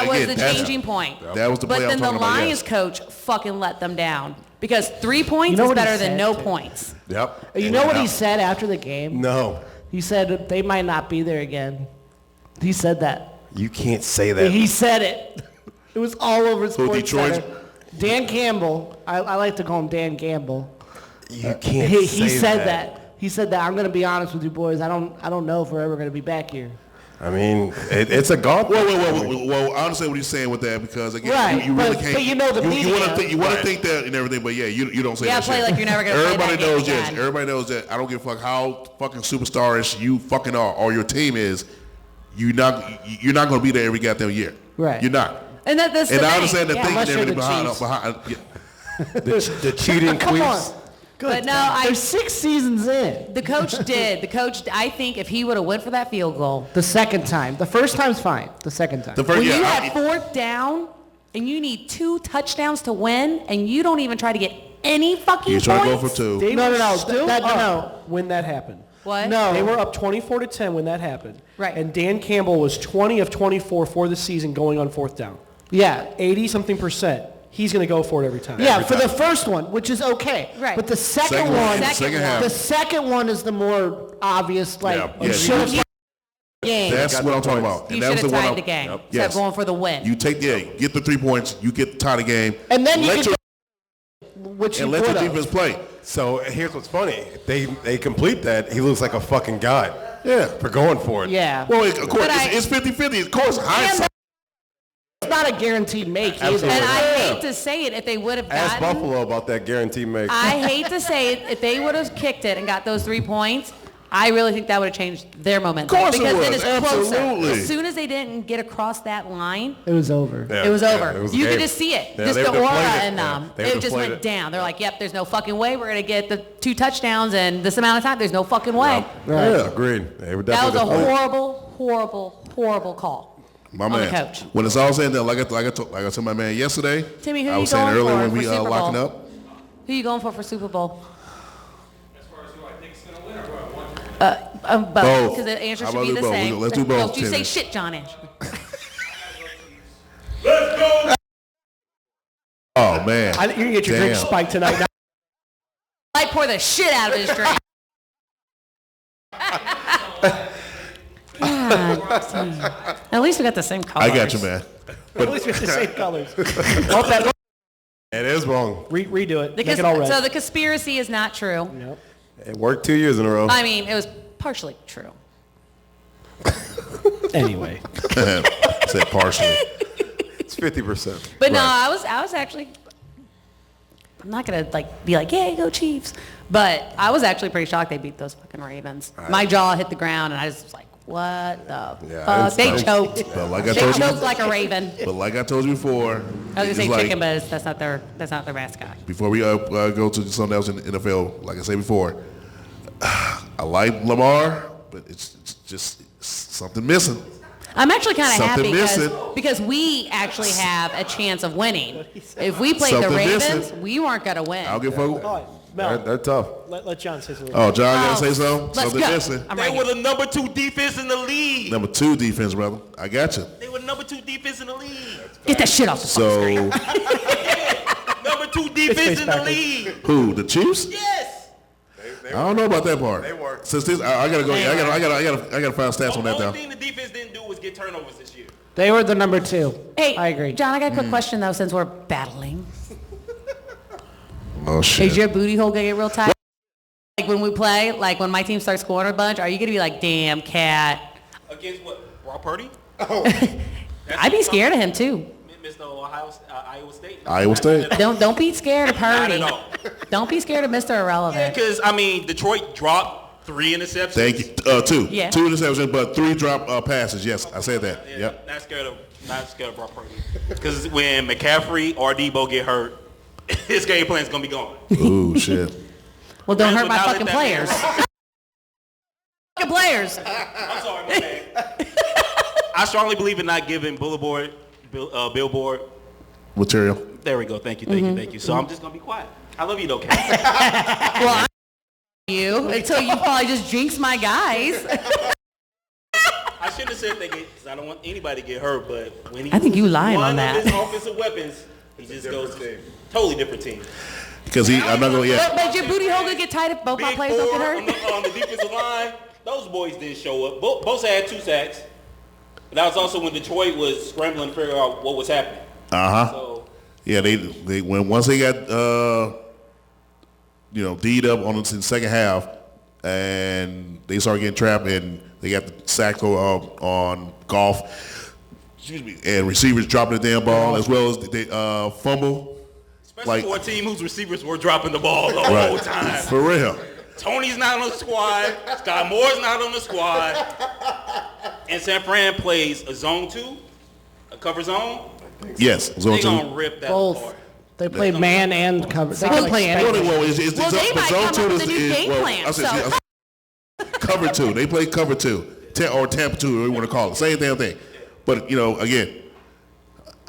Was the changing point. That was the play But I'm then the talking about, Lions yes. coach fucking let them down because 3 points know is what he better than said, no too? points. Yep. You know what he said after the game? No. He said they might not be there again. He said that. You can't say that. He said it. It was all over Sports Detroit's- Center. Dan Campbell, I like to call him Dan Gamble. You can't He say said that. He said that. I'm going to be honest with you boys. I don't know if we're ever going to be back here. I mean, it's a gauntlet. Well, I understand what he's saying with that because again, Right, you really but- can't. but you know the you want media. to think that and everything, but yeah, you don't say Yeah, that play shit. like you're never gonna play Everybody that game knows this. again. Everybody knows that. I don't give a fuck how fucking superstarish you fucking are or your team is. You're not going to be there every goddamn year. Right. You're not. And that's the And I thing. understand the Yeah, thinking and unless you're everything the behind. Chiefs. The cheating Come on. queefs. But no, There's 6 seasons in. the coach did. The coach, I think, if he would have went for that field goal, The second time. The first time's fine. The second time. The first, when you yeah, have fourth down and you need 2 touchdowns to win, and you don't even try to get any fucking you points. try to go for 2. They No, were no, no, still that- up no. when that happened. What? No. They were up 24-10 when that happened. Right. And Dan Campbell was 20 of 24 for the season going on fourth down. Yeah. 80-something%. He's going to go for it every time. Yeah, for the first one, which is okay. Right. But the second Second one, one, second half. the second one is the more obvious, like, Yeah, you yeah, should have game. That's what I'm talking about. You And that should was have the one tied I'm- the game Yep. instead of Yes. going for the win. You get the 3 points, you get tie the game, And then you let can your, which you and let your would have. defense play. So here's what's funny. They complete that. He looks like a fucking god Yeah. for going for it. Yeah. Well, of course, But it's 50-50. Of course, hindsight. It's not a guaranteed make either. And I Yeah. hate to say it, if they would have Ask gotten, Buffalo about that guarantee make. I hate to say it, if they would have kicked it and got those 3 points, I really think that would have changed their momentum. Of course it because then would. it's closer. Absolutely. As soon as they didn't get across that line, It was over. Yeah, it was yeah, over. it was a you game. could just see it. Yeah, just they the aura deflated. in them. Yeah, they It just deflated. went down. They're like, yep, there's no fucking way we're going to get the 2 touchdowns in this amount of time. There's no fucking way. Yeah, agreed. They were That was definitely a deflated. horrible call. My on the man. coach. When it's all said and done, like I told my man yesterday, Timmy, who I you was saying going earlier for when we Super Bowl? locking up. Who you going for Super Bowl? As far as who I think is going to win or who I want. Both. Both. Because the answer How should about be we the both? same. Let's do both, Don't you say Timmy. shit, John Ashley. Let's go! Oh man, You're going to get your drink Damn. spiked tonight. I pour the shit out of his drink. God. At least we got the same colors. I got you, man. At least we have the same colors. Oh, that, It is wrong. redo it. The Make it all red. so the conspiracy is not true. Yep. It worked 2 years in a row. I mean, it was partially true. Anyway. Said partially. It's 50%. But no, Right. I was actually. I'm not gonna be like, yeah, go Chiefs. But I was actually pretty shocked they beat those fucking Ravens. My jaw hit the ground, and I just was like, what the Yeah, fuck? it's They tough. choked. But like I They told you, choked like a raven. but like I told you before, I was gonna it's say like, chicken, but that's not their mascot. before we go to something else in the NFL, like I said before, I like Lamar, but it's just something missing. I'm actually kind of Something happy missing. because we actually have a chance of winning. If we played the Something Ravens, missing. we weren't gonna win. I'll give fuck. All right, Mel, They're tough. let John say something. Oh, John, gotta Oh, say something? let's Something go. missing. I'm They ready. were the number 2 defense in the league. Number 2 defense, brother. I got you. They were number 2 defense in the league. Get that shit off the fucking screen. So Number 2 defense in the backwards. league. who? The Chiefs? Yes. I don't know about that part. They were. Since this, I gotta go. I gotta find stats on The that only though. thing the defense didn't do was get turnovers this year. They were the number 2. Hey, I agree. John, I got a quick question though, since we're battling. Oh shit. Is your booty hole gonna get real tight? Like when we play, like when my team starts scoring a bunch, are you gonna be like, damn, cat? Against what? Brock Purdy? I'd be scared of him too. Mr. Iowa State. Iowa State. Don't be scared of Not Purdy. at all. Don't be scared of Mr. Irrelevant. Because, I mean, Detroit dropped 3 interceptions. Thank you. 2. Yeah. 2 interceptions, but 3 drop passes. Yes, I said that. Yeah, Yep. Not scared of Brock Purdy. Because when McCaffrey or Debo get hurt, his game plan's going to be gone. Ooh shit. Well, don't hurt Rams would my not let fucking that players. man- Fucking players. I'm sorry, my man. I strongly believe in not giving billboard Material. There we go. Thank you. So I'm just gonna be quiet. I love you though, Kat. Well, I'm you until you probably just jinx my guys. I shouldn't have said that because I don't want anybody to get hurt. But when he I think you lying one on that. of his offensive weapons, he just goes totally different team. Because I'm not gonna. Yeah. But your booty hole gonna get tight if both my Big players don't four get hurt. on the defensive line. Those boys didn't show up. Both had 2 sacks. But that was also when Detroit was scrambling to figure out what was happening. So Yeah. They once they got D'd up on the second half, and they started getting trapped, and They got the sacks on golf. Excuse me. And receivers dropping the damn ball as well as they fumble. Especially for a team whose receivers were dropping the ball the whole time. For real. Tony's not on the squad. Scott Moore's not on the squad. And San Fran plays a zone 2, a cover zone. Yes, zone 2. They're going to rip that apart. They play man and cover. They Well, can play anything. Well, they might come up with a new game plan. So. Cover 2. They play cover 2. Or Tampa 2, whatever you want to call it. Same damn thing. But, again,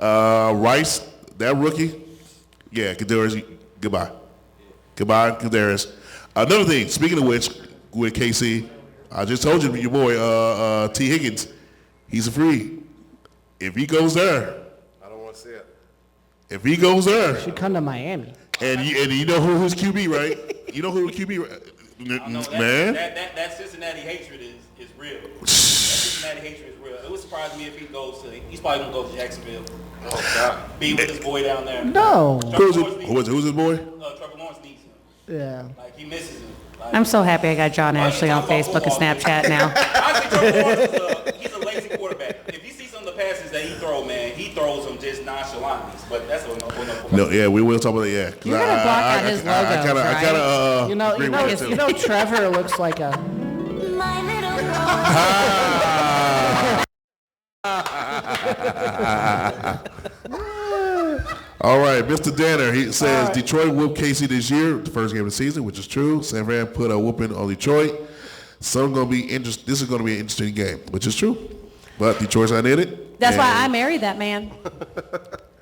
Rice, that rookie, yeah, Kadarius, goodbye. Goodbye, Kadarius. Another thing, speaking of which, with KC, I just told you, your boy, T. Higgins, he's a free. If he goes there. I don't want to see it. If he goes there. Should come to Miami. And you know who his QB, right? You know who the QB, man? That Cincinnati hatred is real. That Cincinnati hatred is real. It would surprise me if he goes to, he's probably going to go to Jacksonville. Oh, God. Be with his boy down there. No. Who's his boy? Trevor Lawrence needs him. Yeah. Like, he misses him. Like, I'm so happy I got John Ashley on Facebook and Snapchat now. Honestly, Trevor Lawrence he's a lazy quarterback. If you see some of the passes that he throws, man, he throws them just nonchalantly. But that's what No, yeah, we will talk about that, yeah. You're going to block out his logo, right? You know, Trevor looks like a... My little All right, Mr. Danner, he says Detroit whooped KC this year, the first game of the season, which is true. San Fran put a whooping on Detroit. This is going to be an interesting game, which is true. But Detroit's not in it. That's why I married that man.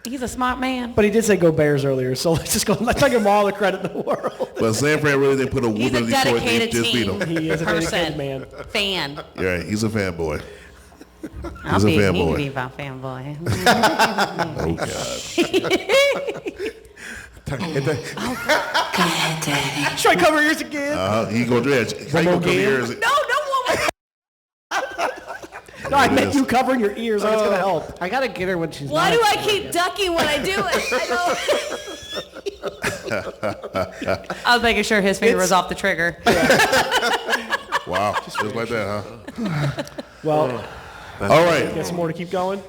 He's a smart man. But he did say go Bears earlier, so let's give him all the credit in the world. But San Fran really didn't put a He's whooping a on Detroit. They dedicated just beat them. He is a dedicated man. Fan. Yeah, he's a fanboy. I'll be a fanboy. Oh, God. Go ahead, Daddy. Should I cover ears again? He going to do that. How you gonna cover yours? No, no, I meant you covering your ears. That's going to help. I got to get her when she's Why not. do I keep ducking when I do it? I was making sure his finger was off the trigger. Wow, just like that, huh? Well, all right. Got some more to keep going?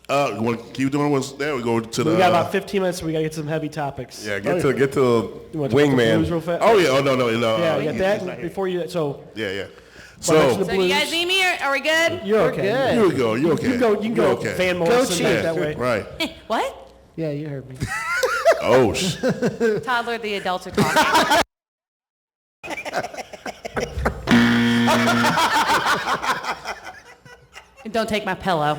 You want to keep doing what's there? We go to the. We got about 15 minutes, so we got to get some heavy topics. Yeah, get to Wingman. Wingman. Oh yeah, no. Yeah, you got that before you. So. Yeah. So you guys need me? Are we good? You're okay. You can go. You okay? You can go. Okay. Fan mode. Go Chief Chiefs. that way. Right. What? Yeah, you heard me. Oh. Toddler, the adults are talking. And don't take my pillow.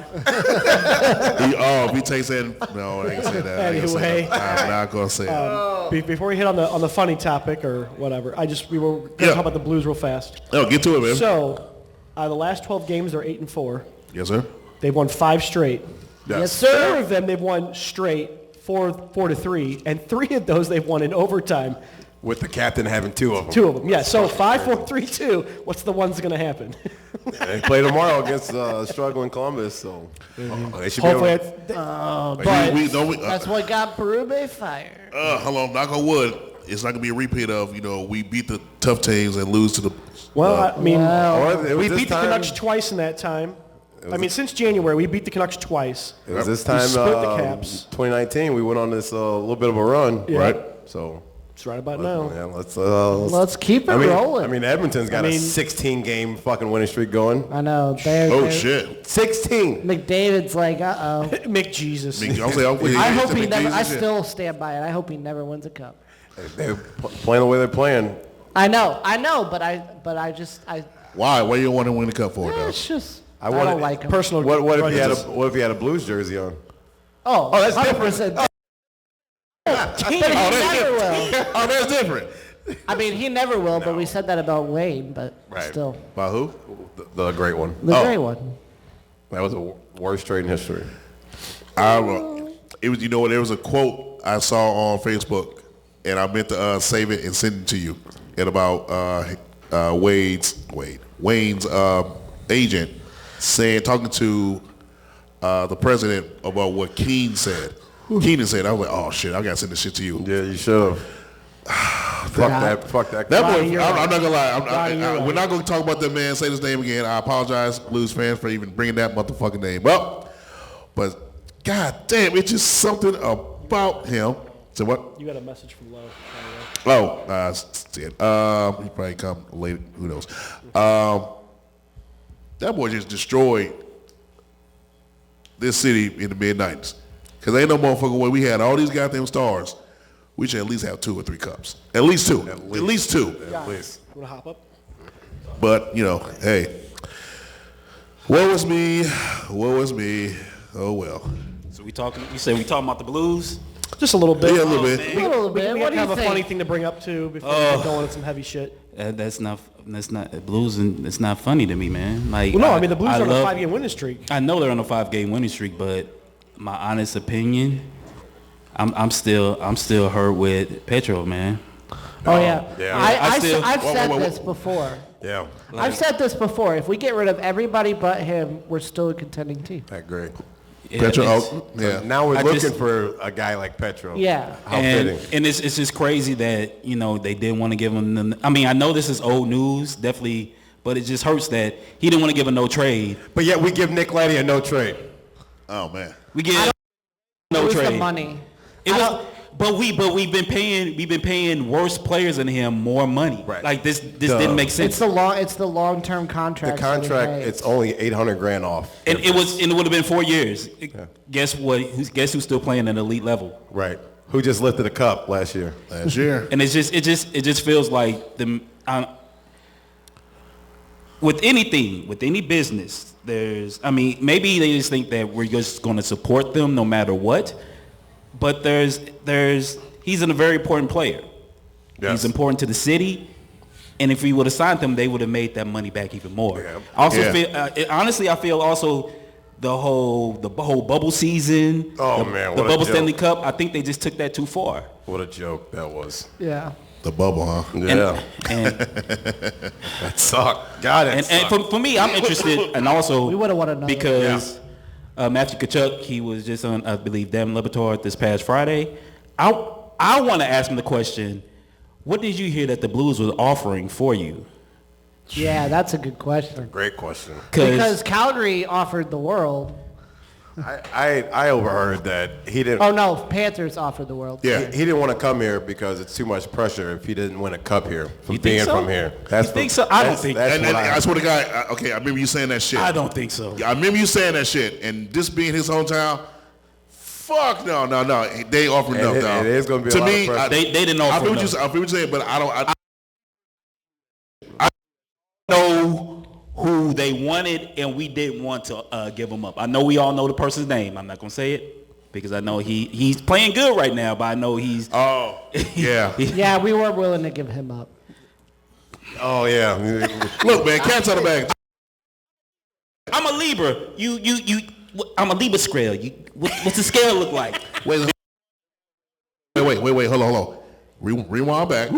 He takes that. No, I ain't gonna say that. Anyway. I'm not gonna say it. Before we hit on the funny topic or whatever, we were going to talk about the Blues real fast. Oh, get to it, man. So, the last 12 games, they're 8-4. Yes, sir. They've won 5 straight. Yes, sir. 4 of them they've won straight, 4-3, and 3 of those they've won in overtime. With the captain having 2 of them. 2 of them, yeah. So 5-4-3-2. What's the one's going to happen? They play tomorrow against struggling Columbus, so they should Hopefully, be but that's what got Berube fired. Hold on, knock on wood. It's not gonna be a repeat of we beat the tough teams and lose to the. Well, I mean, we this beat the Canucks twice in that time. Since January, we beat the Canucks twice. It was this time, we split the Caps. 2019, we went on this little bit of a run, right? So. It's right about now. Yeah, let's keep it rolling. I mean, Edmonton's got a 16-game fucking winning streak going. I know. Shit. 16. McDavid's like, uh-oh. McJesus. I hope he never. I still stand by it. I hope he never wins a cup. They're playing the way they're playing. I know, but I Why? What do you want to win the cup for, though? It's just I don't like him. Personal. What if he had a Blues jersey on? Oh, that's 100%. But he never will. Oh, that's different. I mean, he never will, but we said that about Wayne, but still. About who? The great one. The great one. That was the worst trade in history. It was, there was a quote I saw on Facebook, and I meant to save it and send it to you. And about Wayne's agent talking to the president about what Keenan said. I was like, oh shit, I gotta send this shit to you. Yeah, you should have. Fuck that. That Donnie, boy, you're I'm right. not gonna lie. Donnie, you're We're right. not gonna talk about that man. Say his name again. I apologize, Blues fans, for even bringing that motherfucking name up. But god damn, it's just something about him. So what? You got a message from Lowe. See it. He probably come later. Who knows? That boy just destroyed this city in the mid-90s. Because ain't no motherfucking way we had all these goddamn stars. We should at least have 2 or 3 cups. At least two. At least two. At least. Want to hop up? But, hey. Woe is me. Woe is me. Oh, well. So you say we talking about the Blues? Just a little bit. Yeah, a little bit. A little bit. We What do you have a think? funny thing to bring up too before we get going on some heavy shit. That's not Blues, and it's not funny to me, man. Like, Well, no, I mean the Blues are on a love- 5-game winning streak. I know they're on a 5-game winning streak, but my honest opinion, I'm still hurt with Petro, man. Oh yeah. Yeah. I've Whoa, said whoa, whoa. this before. Yeah. I've said this before. If we get rid of everybody but him, we're still a contending team. I agree. Petro, It's- yeah. Now we're I looking just- for a guy like Petro. Yeah. How fitting. And it's just crazy that they didn't want to give him. I mean, I know this is old news, definitely, but it just hurts that he didn't want to give a no trade. But yet we give Nick Leddy a no trade. Oh, man. We get no Lose trade. the money. It was, but we've been paying worse players than him more money. Right. Like this didn't make sense. It's the long-term The contract. contract, it's only $800,000 off. And it would have been 4 years. Guess what? Guess who's still playing at elite level? Right. Who just lifted a cup last year? Last year. And it just feels like with any business, maybe they just think that we're just going to support them no matter what. But he's a very important player. Yes. He's important to the city. And if we would have signed him, they would have made that money back even more. Yeah. I also Yeah. feel, honestly, I feel also the whole bubble season, Oh, the man, what a bubble joke. Stanley Cup. I think they just took that too far. What a joke that was. Yeah. The bubble, huh? Yeah. And That sucked. Got it. and for me, I'm interested, and also We would've won another. because Matthew Tkachuk, he was just on, I believe, Dan Lebatard this past Friday. I want to ask him the question: what did you hear that the Blues was offering for you? Yeah, that's a good question. Great question. Because Calgary offered the world. I overheard that he didn't. Oh no, Panthers offered the world. Yeah. He didn't want to come here because it's too much pressure if he didn't win a cup here from You think being so? from here. That's You think so? I don't think- That's And what I swear to God, I remember you saying that shit. I don't think so. I remember you saying that shit. And this being his hometown, fuck no. They offered And enough, it- dog. it is gonna be a to lot of me, pressure. They didn't offer I feel what enough. you're saying, but I don't know who they wanted, and we didn't want to give him up. I know we all know the person's name. I'm not gonna say it because I know he's playing good right now, but I know he's. Oh, yeah. Yeah, we weren't willing to give him up. Oh yeah. Look, man, cats on the bag. I'm a Libra. I'm a Libra scale. What's the scale look like? Wait, hold on. Rewind back.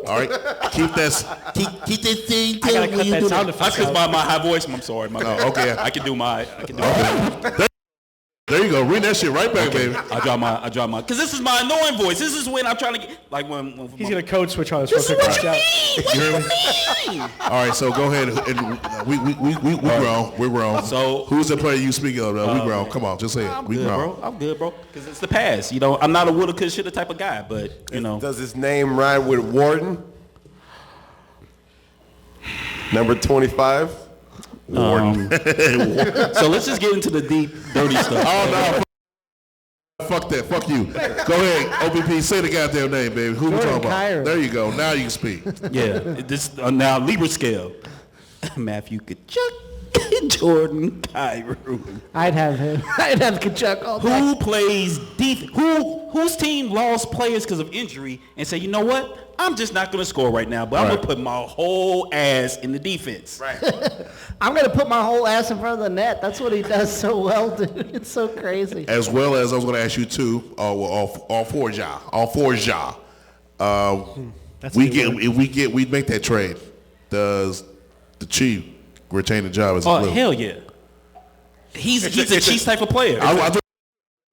All right, keep this thing. I gotta cut that sound That's effect because out. my high voice. I'm sorry. My bad. okay. I can do my. There you go. Read that shit right back, baby. I drop my. Because this is my annoying voice. This is when I'm trying to get like when He's gonna code switch on us. This is real quick. what you Watch out. mean. What You do hear you me? mean? All right, so go ahead. And we grown. We're grown. So- who's the player you speak of? We grown. Come on, just say it. I'm We good, grown. bro. I'm good, bro. Because it's the past. I'm not a woulda, coulda, shoulda type of guy, but Does his name rhyme with Warden? Number 25. Warden. So let's just get into the deep, dirty stuff. Oh no. Fuck that. Fuck you. Go ahead. OBP, say the goddamn name, baby. Who we Jordan talking about? Kyrie. There you go. Now you can speak. Yeah, this now Libra scale. Matthew Tkachuk, Jordan Kyrie. I'd have him. I'd have Kachuk all day. Who plays defense? Whose team lost players because of injury and say, you know what? I'm just not going to score right now, but I'm going to put my whole ass in the defense. Right. I'm gonna put my whole ass in front of the net. That's what he does so well, dude. It's so crazy. As well as I was going to ask you too. All four of y'all. That's We a get good one. if we make that trade. Does the Chief retain the job as a Oh, Blue? hell yeah. He's a Chiefs type of player. I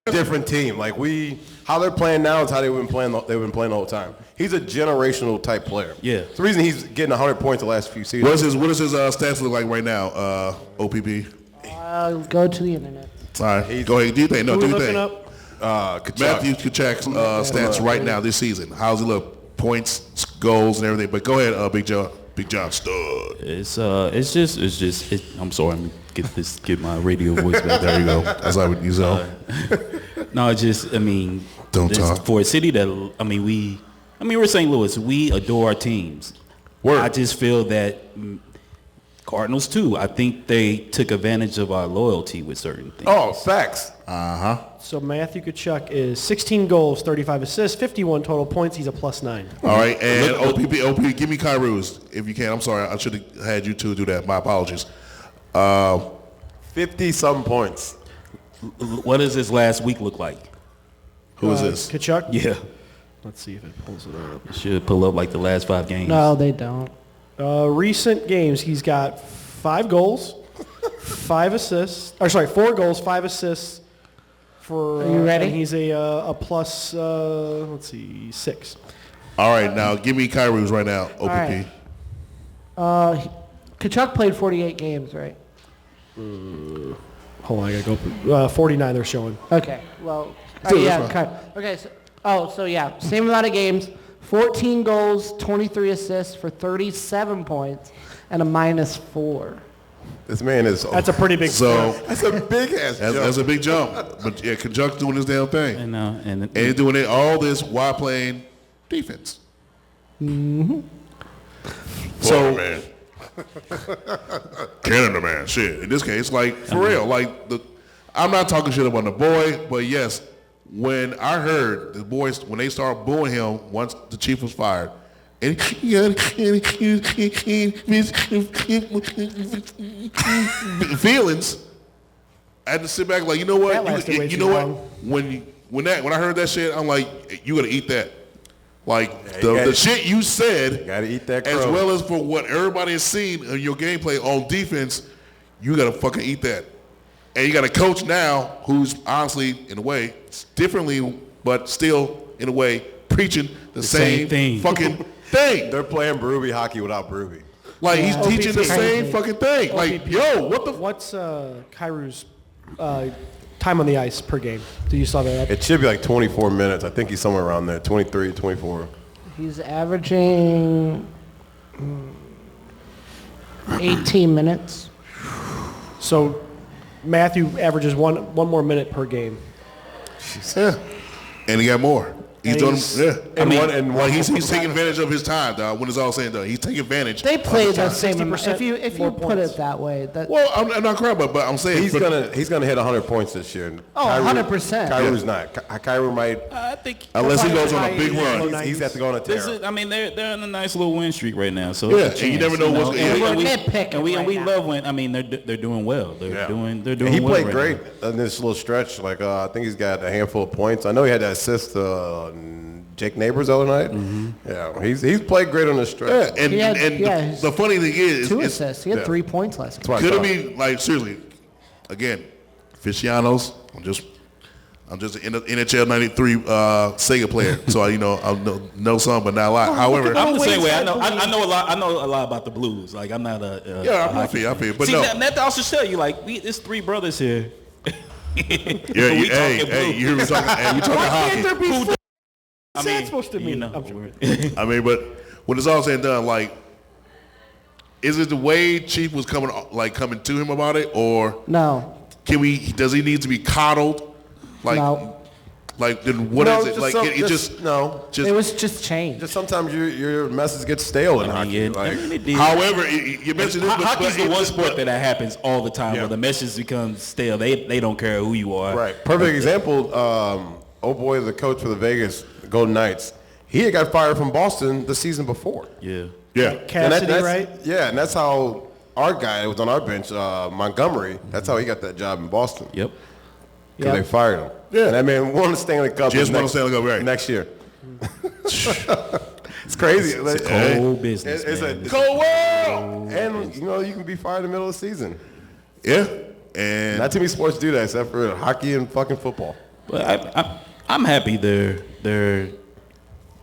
different team. Like how they're playing now is how they've been playing the whole time. He's a generational type player. Yeah. It's the reason he's getting 100 points the last few seasons. What does his stats look like right now, OPP? Go to the internet. All right, go ahead. Do you think? No, Who do we you looking think? up? Matthew Kachuk's stats right now this season. How's he look? Points, goals, and everything. But go ahead, Big John. Big John Stud. It's just. I'm sorry. I'm get my radio voice back. There you go. That's how you know. No, it's just. I mean, Don't talk. For a city that we're St. Louis. We adore our teams. Word. I just feel that Cardinals too. I think they took advantage of our loyalty with certain things. Oh, facts. So Matthew Tkachuk is 16 goals, 35 assists, 51 total points. He's a +9. All right, and OP, give me Kairu's if you can. I'm sorry, I should have had you two do that. My apologies. 50-something points. What does this last week look like? Who is this? Tkachuk? Yeah, Let's see if it pulls it up. it should pull up like the last 5 games. No, they don't. Recent games, he's got 5 goals, 5 assists. 4 goals, 5 assists. For, Are you ready? And he's a plus, let's see, 6. All right, now give me Kairu's right now, OPP. All right. Tkachuk played 48 games, right? Hold on, I gotta go. 49 they're showing. Okay. Well, Dude, yeah. that's fine. Okay. So yeah, same amount of games, 14 goals, 23 assists for 37 points, and a -4. This man is. That's a pretty big So That's a big ass jump. that's a big jump. But yeah, Kachuk's doing his damn thing. And he's doing it all this while playing defense. Mm-hmm. So, man. Canada man, shit. In this case, like for real, like I'm not talking shit about the boy, but yes, when I heard the boys when they started booing him once the chief was fired, and feelings, I had to sit back like, you know what, That lasted way you too know long. what, when I heard that shit, I'm like, you gotta eat that. Like the shit you said, gotta eat that as crow. well as for what everybody has seen in your gameplay on defense, you gotta fucking eat that. And you got a coach now who's honestly, in a way, differently, but still, in a way, preaching the same thing. fucking thing. They're playing Berube hockey without Berube. Like he's teaching the OPP. same fucking thing. Like, yo, what the? What's Kairu's time on the ice per game? Do you saw that? It should be like 24 minutes. I think he's somewhere around there, 23, 24. He's averaging 18 minutes. So Matthew averages one more minute per game. Yeah. And he got more. He's doing, he's taking advantage of his time, dog. When it's all said and done, he's taking advantage. They play of the his time. same amount. If you more put points. it that way, that Well, I'm not crying about, but I'm saying He's gonna hit 100 points this year. Oh, 100%. Kairu's not. Kairu might. I think unless he goes on a big run. He's got to go on a this tear. is, I mean, they're on a nice little win streak right now. So Yeah, it's a and you chance, never know what's and gonna- we- We're and nitpicking we, and we right love when I mean they're doing well. They're doing He well played right great now. in this little stretch. Like I think he's got a handful of points. I know he had that assist Jake Neighbors the other night. Yeah, he's played great on this stretch. Yeah, and the funny thing is, 2 assists. He had 3 points last That's why I could it thought- be like seriously? Again, aficionados. I'm just an NHL '93 Sega player, so I know some, but not a lot. However, I'm the same way. I know a lot. I know a lot about the Blues. Like I'm not a I feel. But see, no, that also show you like it's 3 brothers here. yeah, we hey, talking blue. you hear me talking? Hey, we talking hockey. What's that supposed to mean? You know, I'm sure. I mean, but when it's all said and done, like, is it the way Chief was coming to him about it, or No. does he need to be coddled? Like, No. like then what is it? Like, it just It was just changed. Just sometimes your message gets stale in hockey. yeah, Like, it did. However, you mentioned this, Hockey's the but one sport that happens all the time Yeah. where the message becomes stale. They don't care who you are. right. Perfect example. Oh boy, the coach for the Vegas Golden Knights. He had got fired from Boston the season before. Yeah. Yeah. Cassidy, that's, right? Yeah, and that's how our guy that was on our bench, Montgomery. That's how he got that job in Boston. Yep. Because they fired him. Yeah. And that man won the Stanley Cup. Just won the Stanley Cup, right. Next year. It's crazy. It's cold business, It's man. a cold world. And you can be fired in the middle of the season. Yeah. And Not too many sports do that except for hockey and fucking football. But I'm happy they're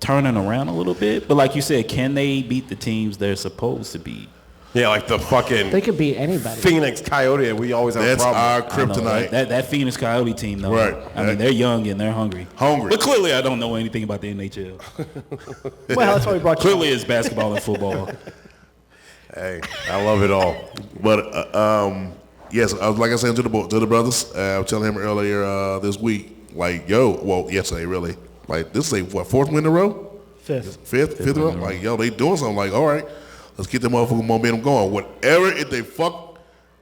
turning around a little bit. But like you said, can they beat the teams they're supposed to beat? Yeah, like the fucking They could beat anybody. Phoenix Coyote, and we always have That's a problem. our I know, kryptonite. that Phoenix Coyote team, though. Right. I mean, they're young and they're hungry. Hungry. But clearly, I don't know anything about the NHL. Well, that's why we brought you. Clearly, it's basketball and football. Hey, I love it all. But yes, like I said to the brothers, I was telling him earlier this week, like, yesterday really, like this is fourth win in a row, fifth in a row. Like, they doing something. Like, all right, let's get the motherfucking momentum going. Whatever if they fuck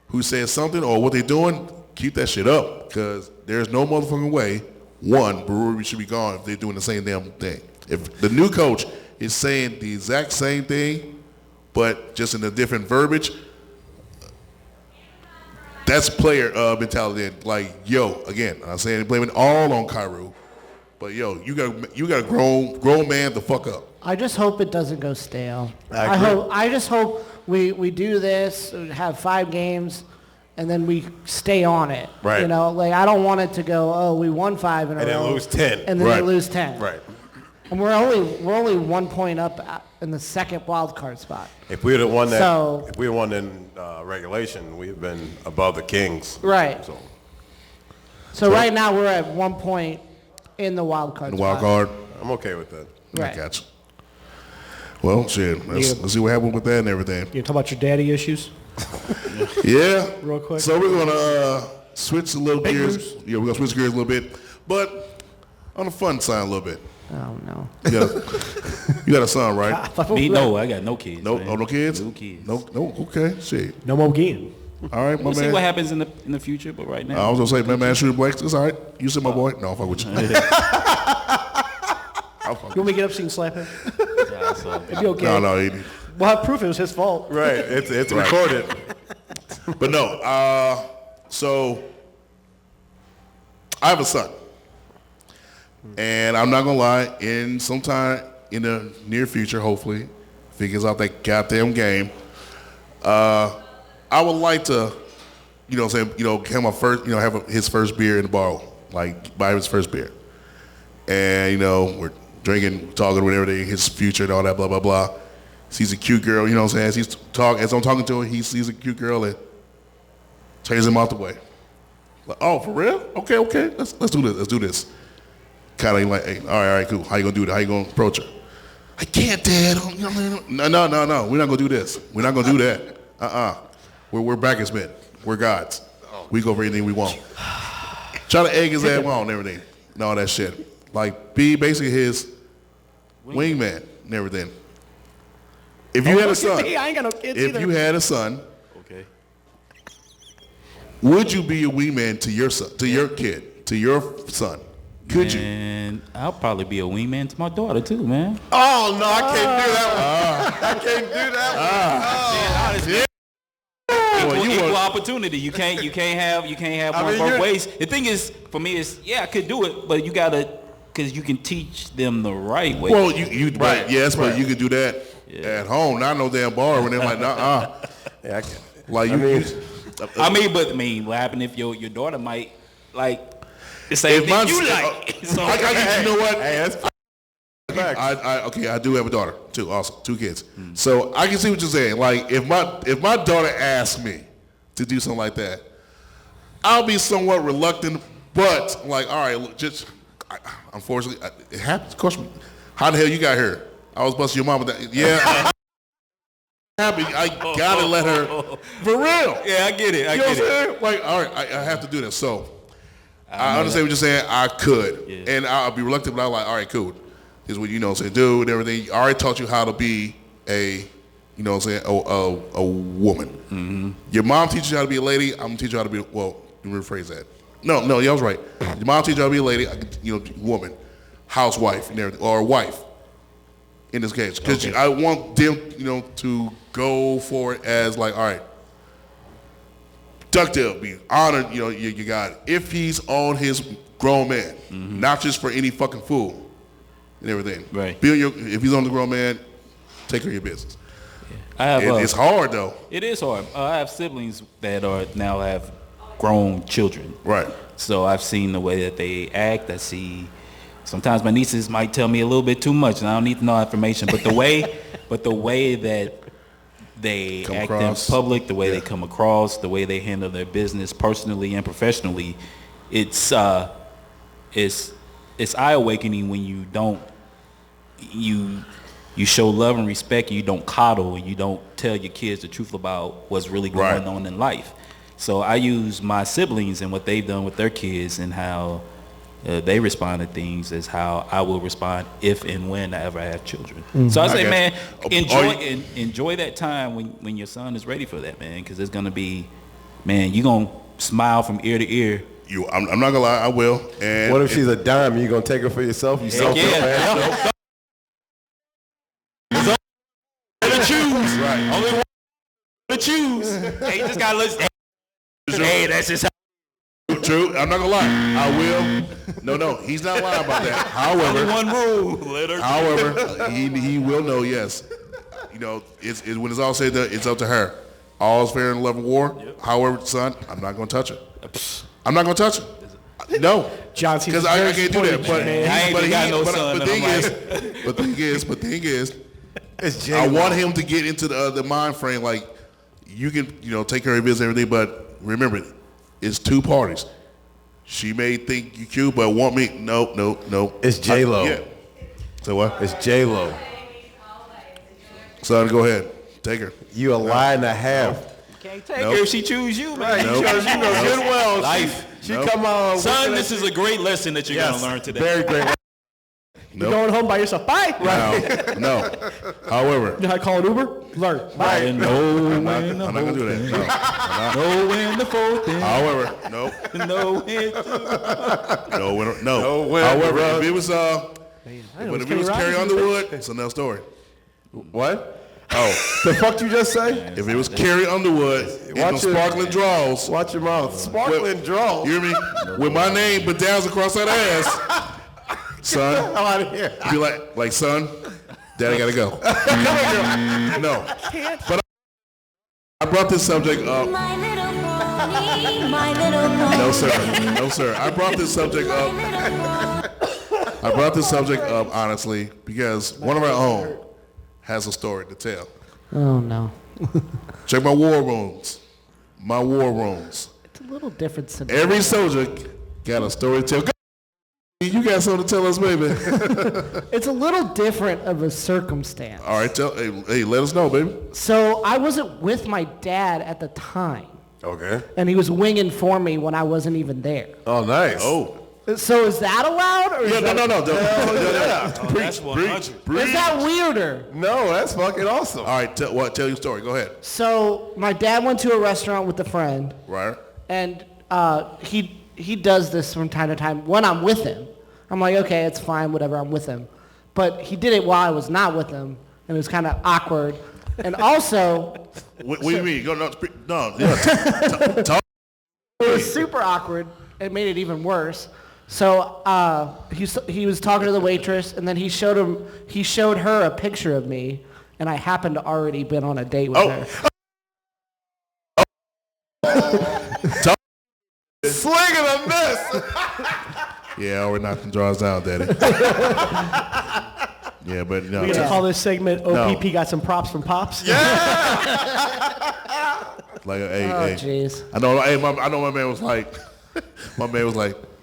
who says something or what they doing, keep that shit up because there's no motherfucking way brewery should be gone if they're doing the same damn thing. If the new coach is saying the exact same thing, but just in a different verbiage, that's player mentality. Like, again, I'm saying blaming all on Cairo, but you got a grown man to fuck up. I just hope it doesn't go stale. I agree. I just hope we do this, have 5 games, and then we stay on it. Right. You know, like I don't want it to go, we won 5 in a row. And then lose 10. And then Right. they lose 10. Right. And we're only 1 point up in the second wild card spot. If we would have won that, So- if we had won in regulation, we'd have been above the Kings. Right. So So right now we're at 1 point in the wild card The wild spot. card. I'm okay with that. Right. I got you. Well, shit. Let's see what happened with that and everything. You talk about your daddy issues? Yeah. Real quick. So we're gonna switch a little gears. news. Yeah, we're gonna switch gears a little bit, but on the fun side a little bit. Oh no. You got a son, right? Me, no, I got no kids. No, man. no kids. No kids. No. Okay. Shit. No more game. All right, my We'll see man. what happens in the future, but right now. I was gonna say, man, Shooter Blake. It's all right. You said my boy. No, I'll fuck with you. I'll fuck You with want me to get up so you can slap him? Yeah, so- It'd be okay. No, he, We'll have proof it was his fault. Right. It's Right. recorded. but no. So I have a son, and I'm not gonna lie. In sometime in the near future, hopefully, figures out that goddamn game. I would like to, have my first, have his first beer in the bar, like buy his first beer, and we're drinking, talking, whatever, his future and all that, blah blah blah. Sees a cute girl, as as I'm talking to her, he sees a cute girl and turns him out the way. Like, oh, for real? Okay, let's do this. Kind of like, hey, all right, cool. How you gonna do that? How you gonna approach her? I can't, Dad. No. We're not gonna do this. We're not gonna do that. We're backers, we're gods. We go for anything we want. Try to egg his ass on and everything, and all that shit. Like, be basically his wingman and everything. If you had a son, I ain't got no kids if either. you had a son, Okay. would you be a wingman to your son, to your kid, to your son? Could you? And I'll probably be a wingman to my daughter too, man. Oh no, I can't do that one. I can't do that Equal opportunity. You can't have I one mean, both you're- ways. The thing is, for me, is I could do it, but you gotta, because you can teach them the right way. Well, you right, yes, but right. you could do that at home, not no damn bar when they're like, one. Yeah, I can. like what happened if your daughter might like the same If my- thing you like? So, you know what? Hey, that's facts. I do have a daughter too, also 2 kids. So I can see what you're saying. Like if my daughter asks me to do something like that, I'll be somewhat reluctant. But like, all right, look, unfortunately, it happens. Of course, how the hell you got here? I was busting your mama. Yeah. I gotta let her for real. yeah, I get it. You know what I'm saying? Like, all right, I have to do this. So I understand what you're saying. I could, and I'll be reluctant, but I'm like, all right, cool. This is what say, do and everything. I already taught you how to be a, a woman. Mm-hmm. Your mom teaches you how to be a lady. I'm gonna teach you how to be. Well, let me rephrase that. No, I was right. Your mom teaches you how to be a lady. Woman, housewife, and everything, or wife. In this case, because I want them, to go for it as like, all right, productive, be honored. You got it. If he's on his grown man, not just for any fucking fool and everything. Right. If he's on the grown man, take care of your business. I have. It's hard though. It is hard. I have siblings that now have grown children. Right. So I've seen the way that they act. I see sometimes my nieces might tell me a little bit too much, and I don't need to know information. But the way that they Come act across. in public, the way they come across, the way they handle their business personally and professionally, it's eye-awakening when you don't you show love and respect, and you don't coddle, and you don't tell your kids the truth about what's really going on in life. So I use my siblings and what they've done with their kids and how they respond to things as how I will respond if and when I ever have children. So I say, man, enjoy that time when your son is ready for that, man, because it's gonna be, man, you gonna smile from ear to ear. I'm not gonna lie, I will. And What if she's a dime? You gonna take her for yourself? You selfish, man. To choose, right? Only one to choose. Hey, you just gotta listen. Hey, that's just how. True. I'm not gonna lie. I will. No, he's not lying about that. However, only one rule. However, he will know. Yes, you know, it's when it's all said, it's up to her. All's fair in love and war. Yep. However, son, I'm not gonna touch her. I'm not gonna touch her. No, because I can't do that. But thing is, I want him to get into the mind frame like you can, take care of business and everything. But remember, it's two parties. She may think you cute, but want me? No. It's J-Lo. Yeah. So what? It's J-Lo. Son, go ahead. Take her. You a lie and a half. Can't take her if she choose you, man. Right. Because you know good well. Life. She come on. Son, this is a great lesson that you're going to learn today. Very great. You're going home by yourself. Bye. Right. No. However. You know how to call an Uber? Learn. Bye. I'm not going to do that. No when the fourth in. However, no. No when to. No. However, if it was Carrie Underwood, it's another story. What? Oh. The fuck you just say? If it was Carrie Underwood in them sparkling draws. Watch your mouth. Sparkling draws. You hear me? With my name bedazzled across that ass. Son. I'm out of here. Be like, son, daddy gotta go. No. But I brought this subject up. My little pony, my little pony. No, sir. I brought this subject up honestly because one of our own has a story to tell. Oh no. Check my war wounds. My war wounds. It's a little different than Every soldier got a story to tell. You got something to tell us, baby. It's a little different of a circumstance. All right, hey, let us know, baby. So I wasn't with my dad at the time. Okay. And he was winging for me when I wasn't even there. Oh, nice. Oh. So is that allowed? Or Yeah, no. That's 100. Is that weirder? No, that's fucking awesome. All right, tell your story. Go ahead. So my dad went to a restaurant with a friend. Right. And he does this from time to time when I'm with him. I'm like, okay, it's fine, whatever, I'm with him. But he did it while I was not with him, and it was kind of awkward. And also... What do you mean? No. Talk. It was super awkward. It made it even worse. So he was talking to the waitress, and then he showed her a picture of me, and I happened to already been on a date with her. Swing and a miss. Yeah, we're knocking draws down, daddy. Yeah, but no. We're gonna call this segment OPP got some props from Pops. Yeah. Like, hey. Jeez. I know my man was like,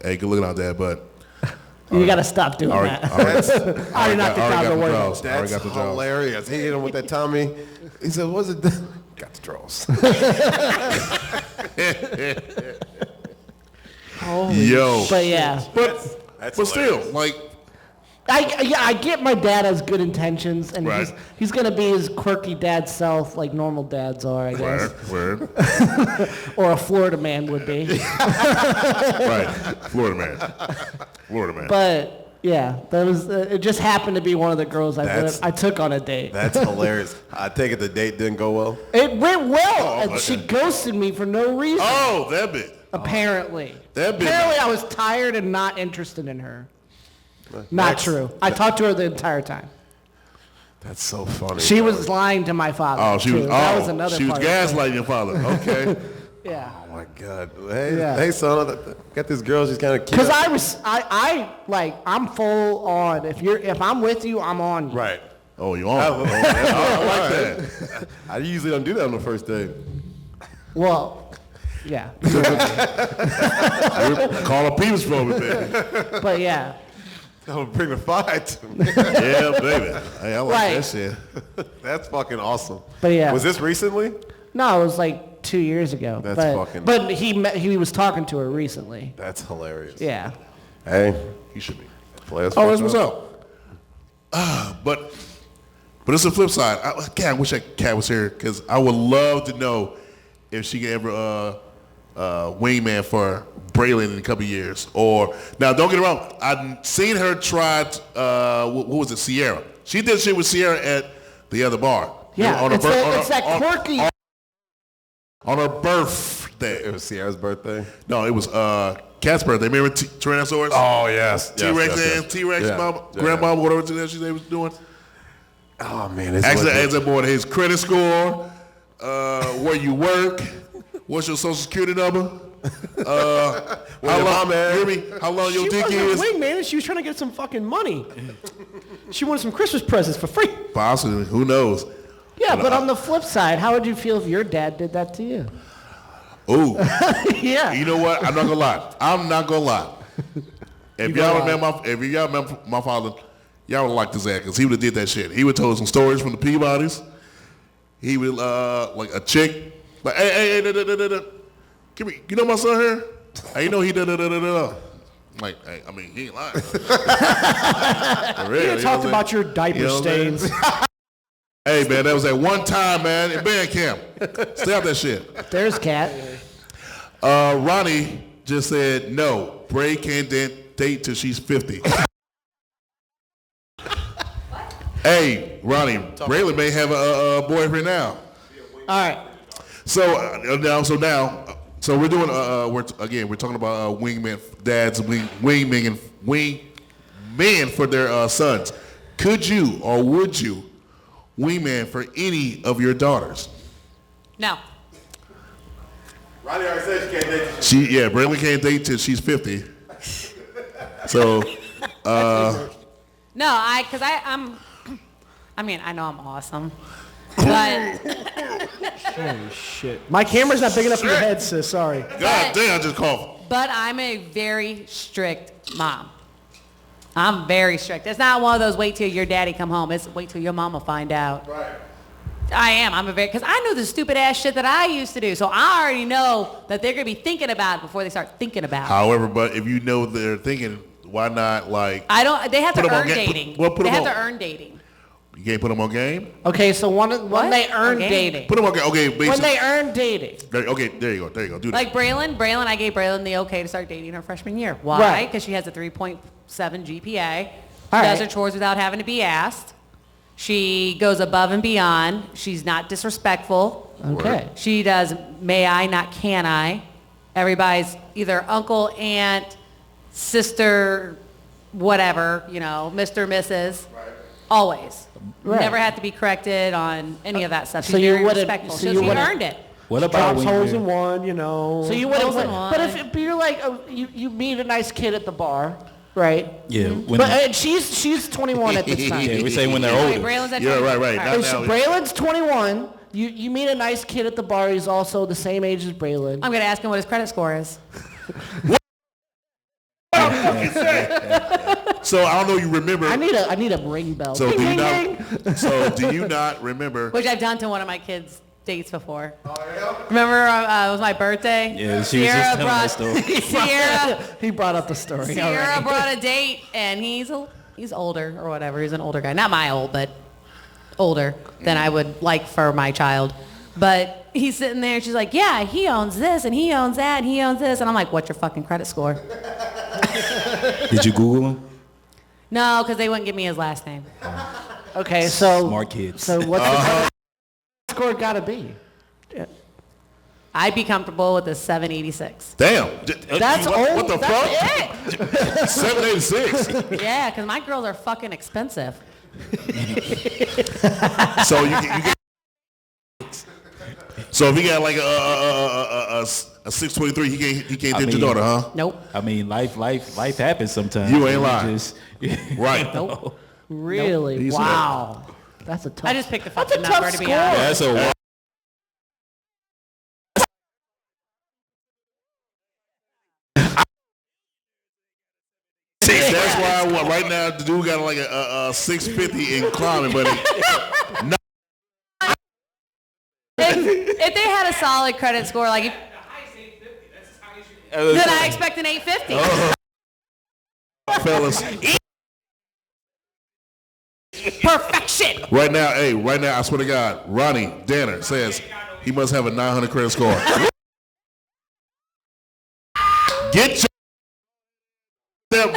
hey, good looking out there, but. You got to stop doing that. I already knocked it down the way. That's hilarious. He hit him with that Tommy. He said, what's it? Got the draws. Yo. But yeah. But still, like. I get my dad has good intentions, and right. he's going to be his quirky dad self like normal dads are, I guess. Word. Or a Florida man would be. Right. Florida man. But yeah, that was it. Just happened to be one of the girls I took on a date. That's hilarious. I take it the date didn't go well. It went well, and she ghosted me for no reason. Oh, that bit. Apparently. That bit. Apparently, I was tired and not interested in her. Not true. I talked to her the entire time. That's so funny. She was lying to my father. Oh, she was. That was another she was part gaslighting your father. Okay. Yeah. Oh my God. Hey, Yeah. hey, son, I got this girl. She's kind of cute. Because I'm full on. If I'm with you, I'm on you. Right. Oh, you on? I I like that. I usually don't do that on the first date. Well, yeah. Call a penis for me, baby. But yeah. I'll bring the fight. Yeah, baby. Hey, I like Right. that shit. That's fucking awesome. But yeah. Was this recently? No, it was like 2 years ago. That's but, fucking- But he was talking to her recently. That's hilarious. Yeah. Hey, You should be. play us. Oh, that's what's up. But it's the flip side. I wish Kat was here because I would love to know if she could ever wingman for Braylon in a couple of years. Or now, don't get me wrong. I've seen her try. What was it? Sierra. She did shit with Sierra at the other bar. Yeah. On her It's that quirky. on her birthday. It was Sierra's birthday. No, it was Kat's birthday. Remember Tyrannosaurus? Oh yes. T-Rex and T-Rex mama, grandma, whatever she was doing. Oh man, it's Actually, legit. adds up on his credit score, where you work, what's your social security number, how long, hear me? How long your dick is. Wait, man, she was trying to get some fucking money. She wanted some Christmas presents for free. Possibly, who knows? Yeah, but on the flip side, how would you feel if your dad did that to you? Ooh, Yeah. you know what? I'm not gonna lie. If y'all remember my father, y'all would like this act because he would have did that shit. He would tell some stories from the Peabodys. He would like a chick, like hey, give me, you know my son here? Hey, you know he da. Like, hey, I mean, he ain't lying. For real, You talked about your diaper You know what I'm stains. Hey, man, that was that one time, man, in band camp. Stay out that shit. There's Kat. Ronnie just said, no, Bray can't date till she's 50. Hey, Ronnie, Braylon may have a boyfriend now. All right. So we're doing, we're talking about wingmen, dads, wingmen for their sons. Could you or would you wingman for any of your daughters? No. Ronnie already said she can't date. Braylon can't date till she's 50. So, No, I know I'm awesome. But Holy shit. My camera's not big enough for your head, sis. Sorry. God damn, I just coughed. But I'm a very strict mom. I'm very strict. It's not one of those wait till your daddy come home. It's wait till your mama find out. Right. I am. Because I know the stupid ass shit that I used to do. So I already know that they're going to be thinking about it before they start thinking about it. However, but if you know they're thinking, why not like? They have Put to 'em on earn game. dating. Put 'em They have on. to earn dating. You can't put them on game. Okay, so when they earn Okay. dating. Put them on game. Okay, When basically. they earn dating. Okay, there you go. Do that. Like Braylon, I gave Braylon the okay to start dating her freshman year. Why? Right. Because she has a 3.7 GPA. She All does right. her chores without having to be asked. She goes above and beyond. She's not disrespectful. Okay. She does may I, not can I. Everybody's either uncle, aunt, sister, whatever, Mr., Mrs. Right. Always. Right. Never had to be corrected on any of that stuff. She's So you very wouldn't- respectful. so So you she wouldn't- earned it. What about Drops when holes you're- in one, you know. So you wouldn't. Holes in But one. if you're like you meet a nice kid at the bar, right? Yeah. When, But she's 21 at this time. yeah, we say when they're Wait, older. Braylon's at Yeah, 21. right. All Not So now. Braylon's 21. You meet a nice kid at the bar. He's also the same age as Braylon. I'm going to ask him what his credit score is. So I don't know. You remember? I need a ring bell. So Ding, do you ding, not? ding. So do you not remember? Which I've done to one of my kids' dates before. Oh, yeah? Remember it was my birthday? Yeah, she was just telling that story. He brought up the story. Sierra already. brought a date, and he's older or whatever. He's an older guy. Not my old, but older than I would like for my child. But he's sitting there, she's like, yeah, he owns this, and he owns that, and he owns this. And I'm like, what's your fucking credit score? Did you Google them? No, because they wouldn't give me his last name. Okay, so Smart kids. So what's the score got to be? I'd be comfortable with a 786. Damn. That's what, old. What the That's fuck? 786. Yeah, because my girls are fucking expensive. So you get. So if he got like a 623, he can't date your daughter, huh? Nope. I mean, life happens sometimes. You ain't lying. Right. Nope. Really? Nope. Wow. That's a tough. I just picked a That's a fucking tough number to be score. honest. That's a That's why I want right now. The dude got like a 650 in climbing, but If they had a solid credit score, like, then I expect an 850. fellas, Perfection. right now, I swear to God, Ronnie Danner says he must have a 900 credit score. Get your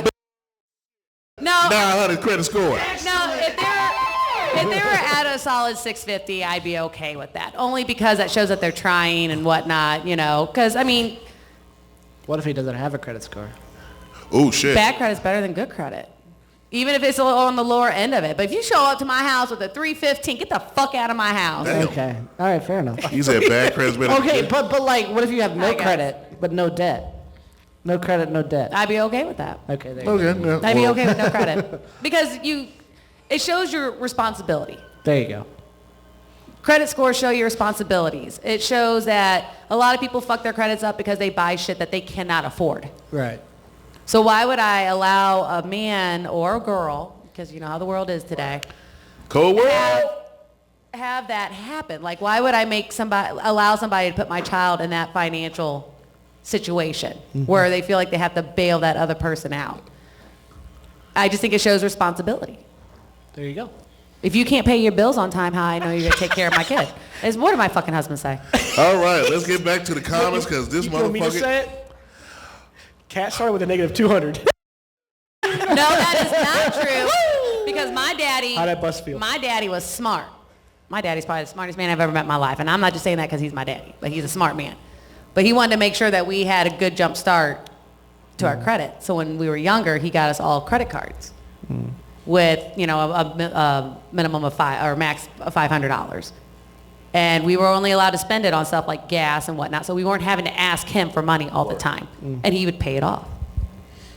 No, 900 credit score. no. If they were at a solid 650, I'd be okay with that. Only because that shows that they're trying and whatnot, you know. Because I mean, What if he doesn't have a credit score? Oh shit. bad credit's better than good credit, even if it's on the lower end of it. But if you show up to my house with a 315, get the fuck out of my house. Damn. Okay. All right. Fair enough. He said bad credit's better. Okay, but like, what if you have no I got it. credit but no debt? No credit, no debt. I'd be okay with that. Okay. There you go. Okay. Yeah, I'd be well, okay with no credit because it shows your responsibility. There you go. Credit scores show your responsibilities. It shows that a lot of people fuck their credits up because they buy shit that they cannot afford. Right. So why would I allow a man or a girl, because you know how the world is today, Cold world. have that happen? Like, why would I allow somebody to put my child in that financial situation where they feel like they have to bail that other person out? I just think it shows responsibility. There you go. If you can't pay your bills on time, how I know you're going to take care of my kid? What did my fucking husband say? All right, let's get back to the comments because this You want me to motherfucker. say it? Cat started with a negative 200. No, that is not true. Because my daddy, How'd that bus feel? my daddy was smart. My daddy's probably the smartest man I've ever met in my life. And I'm not just saying that because he's my daddy, but he's a smart man. But he wanted to make sure that we had a good jump start to our credit. So when we were younger, he got us all credit cards with, you know, a minimum of max of $500. And we were only allowed to spend it on stuff like gas and whatnot. So we weren't having to ask him for money all the time. And he would pay it off.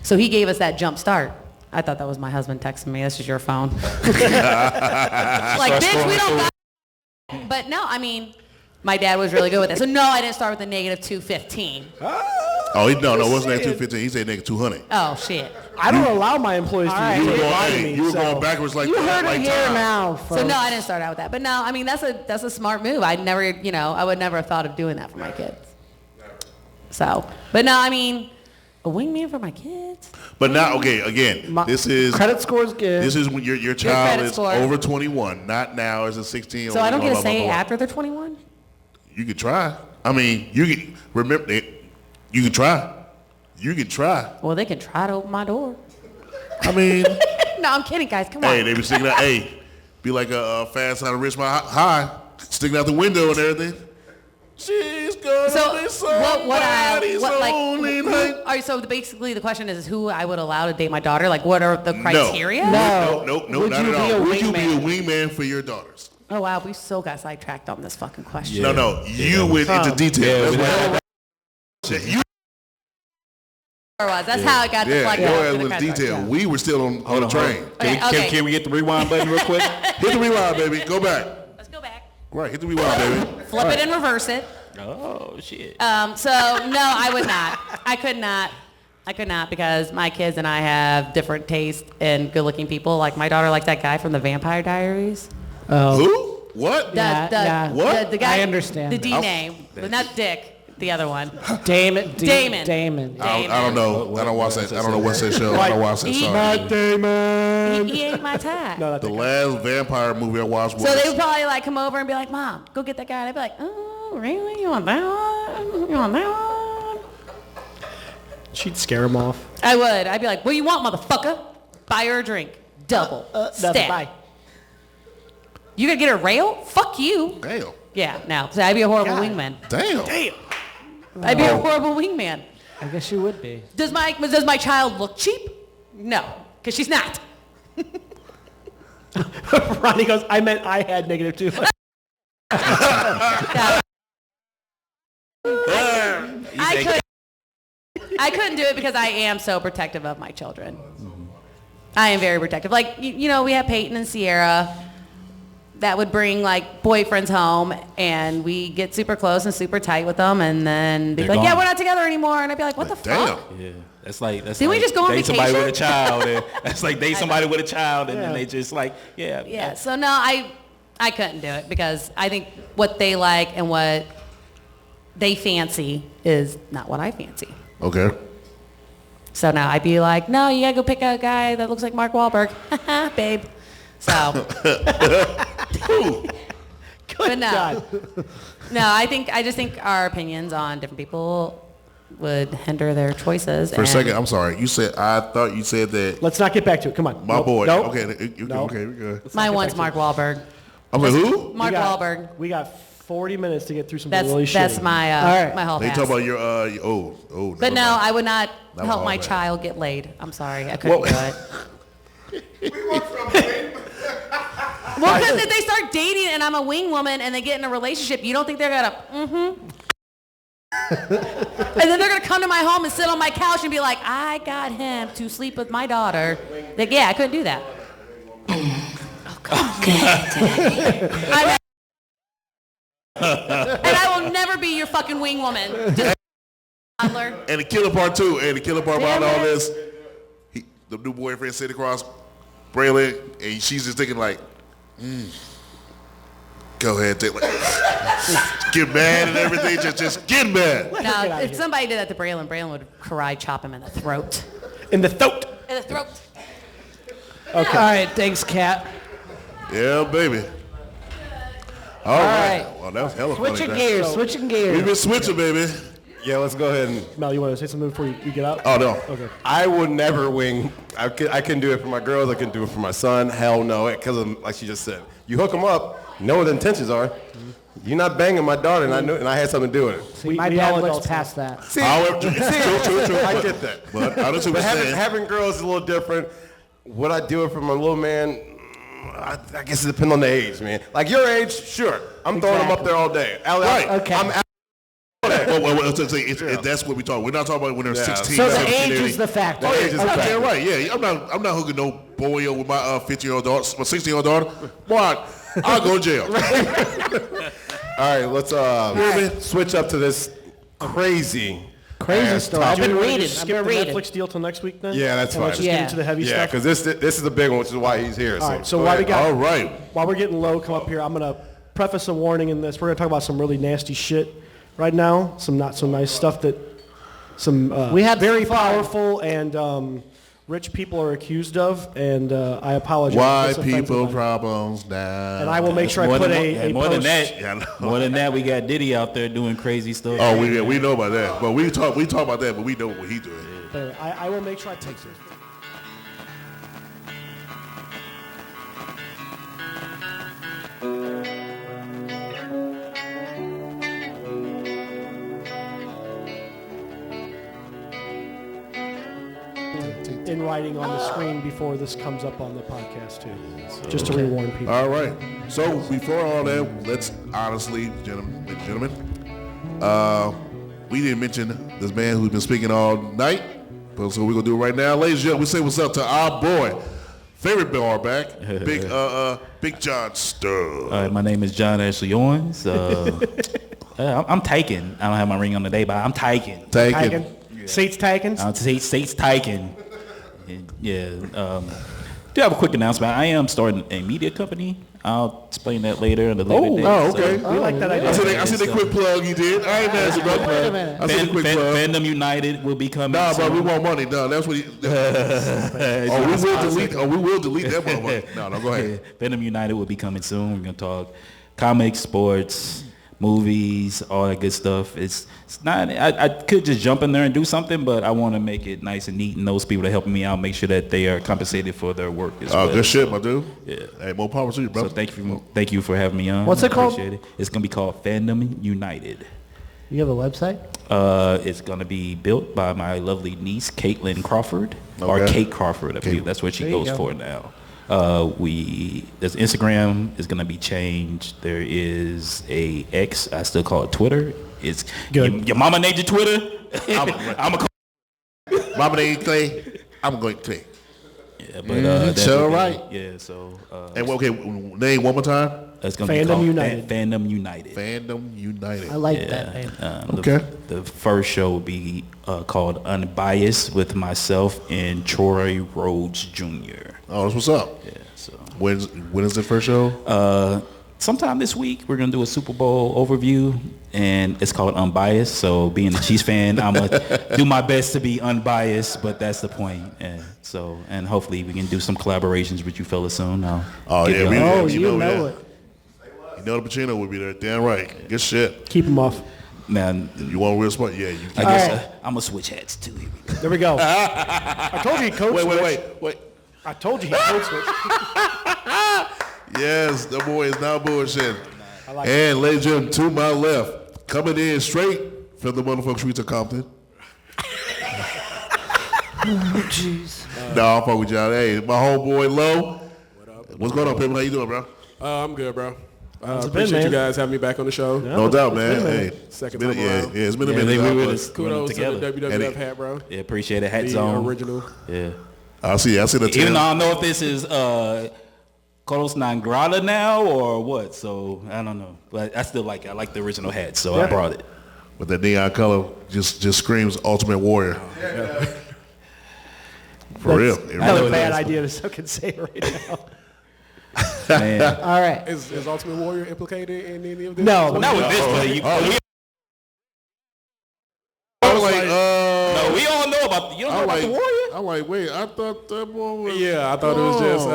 So he gave us that jump start. I thought that was my husband texting me. This is your phone. Like, bitch, we don't got. But no, I mean, my dad was really good with it. So no, I didn't start with a negative 215. Oh, it wasn't that 215. He said negative 200. Oh, shit. I don't allow my employees to right. lie to me. You were so- going backwards like You heard it like here time. now, folks. So no, I didn't start out with that. But no, I mean, that's a smart move. I never, you know, I would never have thought of doing that for my kids. So, but no, I mean, a wingman for my kids? But now, okay, again, this is credit score's good. This is when your child credit is score. over 21, not now as a 16. So I don't get to say after they're 21? You could try. I mean, you can remember it. You can try. You can try. Well, they can try to open my door. I mean, No, I'm kidding, guys. Come on. hey, they be sticking out. Hey, be like a fast out of Richmond High, sticking out the window and everything. She's gonna So be somebody's only night. all right, so basically the question is who I would allow to date my daughter? Like, what are the criteria? No, Would not you at be all. a Would you be a wingman? wingman for your daughters? Oh, wow, we so got sidetracked on this fucking question. No, you went into detail. You, That's how it got yeah, deflected. your to ass the was credit card. detailed. We were still on the train. Okay. Can we hit the rewind button real quick? Hit the rewind, baby. Go back. Let's go back. Right, hit the rewind, baby. Flip it and reverse it. Oh, shit. So, no, I would not. I could not because my kids and I have different tastes in good-looking people. Like, my daughter likes that guy from the Vampire Diaries. Who? What? Yeah. What? The guy, I understand. The D name. But not Dick, the other one. Damon. Damon. I don't know. I don't watch that. I don't know what's that show. I don't watch that. He- Sorry. Damon. He ain't my type. The last vampire movie I watched was. So they would probably like come over and be like, "Mom, go get that guy." And I'd be like, "Oh, really? You want that one? You want that one?" She'd scare him off. I would. I'd be like, "What do you want, motherfucker? Buy her a drink. Double. Nothing, Stat. bye. You gonna get a rail? Fuck you." Damn. Yeah, no. So I'd be a horrible God. wingman. Damn. I'd be a horrible wingman. I guess you would be. Does my child look cheap? No, because she's not. Ronnie goes, I meant I had negative 200. I couldn't do it because I am so protective of my children. I am very protective. Like, you know, we have Peyton and Sierra that would bring like boyfriends home, and we get super close and super tight with them, and then they'd be like, yeah, we're not together anymore. And I'd be like, what the fuck? Yeah, that's like Did we just go on date somebody vacation? with a child. And that's like date somebody with a child, and then they just like, Yeah. So no, I couldn't do it because I think what they like and what they fancy is not what I fancy. Okay. So now I'd be like, no, you gotta go pick a guy that looks like Mark Wahlberg, babe. So. But no. No, I just think our opinions on different people would hinder their choices. For a second, I'm sorry. I thought you said that. Let's not get back to it. Come on. My boy. Nope. Okay, okay, we're good. My one's Mark Wahlberg. I'm like, who? Mark Wahlberg. We got 40 minutes to get through some That's really shitty. that's my All right. my whole They pass. talk about your But no, I would not That was help all my bad. child get laid. I'm sorry, I couldn't do it. Well, because if they start dating and I'm a wing woman and they get in a relationship, you don't think they're gonna and then they're gonna come to my home and sit on my couch and be like, I got him to sleep with my daughter. Like, yeah, I couldn't do that. Okay. And I will never be your fucking wing woman. Just toddler. And the killer part too. And the killer part about all this, the new boyfriend sitting across Braylon, and she's just thinking like, go ahead, take get mad and everything. Just get mad. Now, if somebody did that to Braylon would karate chop him in the throat. In the throat. In the throat. Okay. All right, thanks, Kat. Yeah, baby. All right. Well, that was hella funny. Switching gears. We've been switching, baby. Yeah, let's go ahead and. Mel, you want to say something before you get out? Oh no. Okay. I would never wing. I can do it for my girls. I can do it for my son. Hell no, because like she just said, you hook them up. Know what the intentions are. You're not banging my daughter, and I knew, and I had something to do with it. See, my dad looks past that. See, However, true. I get that. But I don't see what you're saying. Having girls is a little different. Would I do it for my little man? I guess it depends on the age, man. Like your age, sure. I'm throwing them up there all day. Right. Okay. That's what we talk. We're not talking about when they're 16. So the 17, age 18. is the factor. Oh, yeah, age is the okay, factor. right. Yeah, I'm not hooking no boy up with my 15-year-old daughter, my 16-year-old daughter. Boy, I'll go to jail. All right, let's switch up to this crazy story. I've been reading. Skip the Netflix deal till next week then? Yeah, that's And let's fine. just get into the heavy Yeah, stuff. because this is a big one, which is why he's here. All right, so go while we ahead. got, All right. while we're getting low, come up here. I'm gonna preface a warning in this. We're gonna talk about some really nasty shit right now. Some not so nice stuff that some We had very some fun. powerful and rich people are accused of, and I apologize. Why It's offensive. people problems now? And I will make sure I put a more post. than that. Yeah, I know. More than that, we got Diddy out there doing crazy stuff. Oh, we know about that. But we talk about that, but we know what he doing. But I will make sure I take this. In writing on the screen before this comes up on the podcast too, just to rewarn people. All right. So before all that, let's honestly, gentlemen, we didn't mention this man who's been speaking all night, but so we're gonna do it right now, ladies and gentlemen. We say what's up to our boy, favorite bar back, Big John Stubb. My name is John Ashley Owens. I'm taken. I don't have my ring on today, but I'm taken. Taken. Seats taken. States taken. Yeah. Do have a quick announcement. I am starting a media company. I'll explain that later in a little bit. Okay. We like that idea. I see the quick plug you did. I ain't mad at you, brother. Wait a minute. I see the quick plug. Fandom United will be coming. Nah, soon. bro, we want money. No, that's what he. we will delete that motherfucker. No, go ahead. Fandom United will be coming soon. We're gonna talk comics, sports, movies, all that good stuff. It's not. I could just jump in there and do something, but I want to make it nice and neat, and those people that helping me out, make sure that they are compensated for their work as well. Good shit, my dude. Yeah. Hey, more power to you, brother. So thank you for having me on. What's it called? Appreciate it. It's gonna be called Fandom United. You have a website? It's gonna be built by my lovely niece Kaitlin Crawford, or Okay. Kate Crawford. I believe that's what she There you goes go. for now. There's Instagram is gonna be changed. There is a X. I still call it Twitter. It's Good. Your mama named your Twitter. I'm a. Mama named Clay. I'm going to Clay. Yeah, but that's So okay. right. Yeah, so And okay, name one more time. it's gonna Fandom be called United. Fandom United. Fandom United. I like that name. Okay. The first show will be called Unbiased with myself and Troy Rhodes Jr. Oh, that's what's up. Yeah, so When is the first show? sometime this week we're gonna do a Super Bowl overview, and it's called Unbiased. So being a Chiefs fan, I'm gonna do my best to be unbiased, but that's the point. And so, and hopefully we can do some collaborations with you fellas soon. Oh Give yeah, you we a- Oh, you you know know that. it. You know the Pacino will be there. Damn right. Good shit. Keep them off. Man, You want real smart? Yeah. I guess right. I'm gonna switch hats too. Here we go. There we go. I told you he code switch. Wait. I told you he code switch. Yes, the boy is now bullshitting. I like And ladies and gentlemen, to my left, coming in straight from the motherfucking streets of Compton. Jeez. No, I'll fuck with y'all. Hey, my homeboy Low. What up? What's going on, Pimp? How you doing, bro? I'm good, bro. How's it been, Appreciate you man? guys having me back on the show. No doubt, man. Hey, Second it's been, time around. it's been a Yeah, minute. they now, were with but us. Kudos to together. the WWF And it- hat, bro. Yeah, appreciate it. Hat The zone. original. Yeah. I see the Even 10. though I don't know if this is Colos non grata now or what, so I don't know. But I still like it. I like the original hat, so I brought it. With that neon color, just screams Ultimate Warrior. For real. It Another really bad is. idea to fucking say right now. Man. All right. Is Ultimate Warrior implicated in any of this? No, Not with this, but we all know about you don't know about the Warrior? I'm like, wait, I thought that boy was... Yeah, I thought it was just. I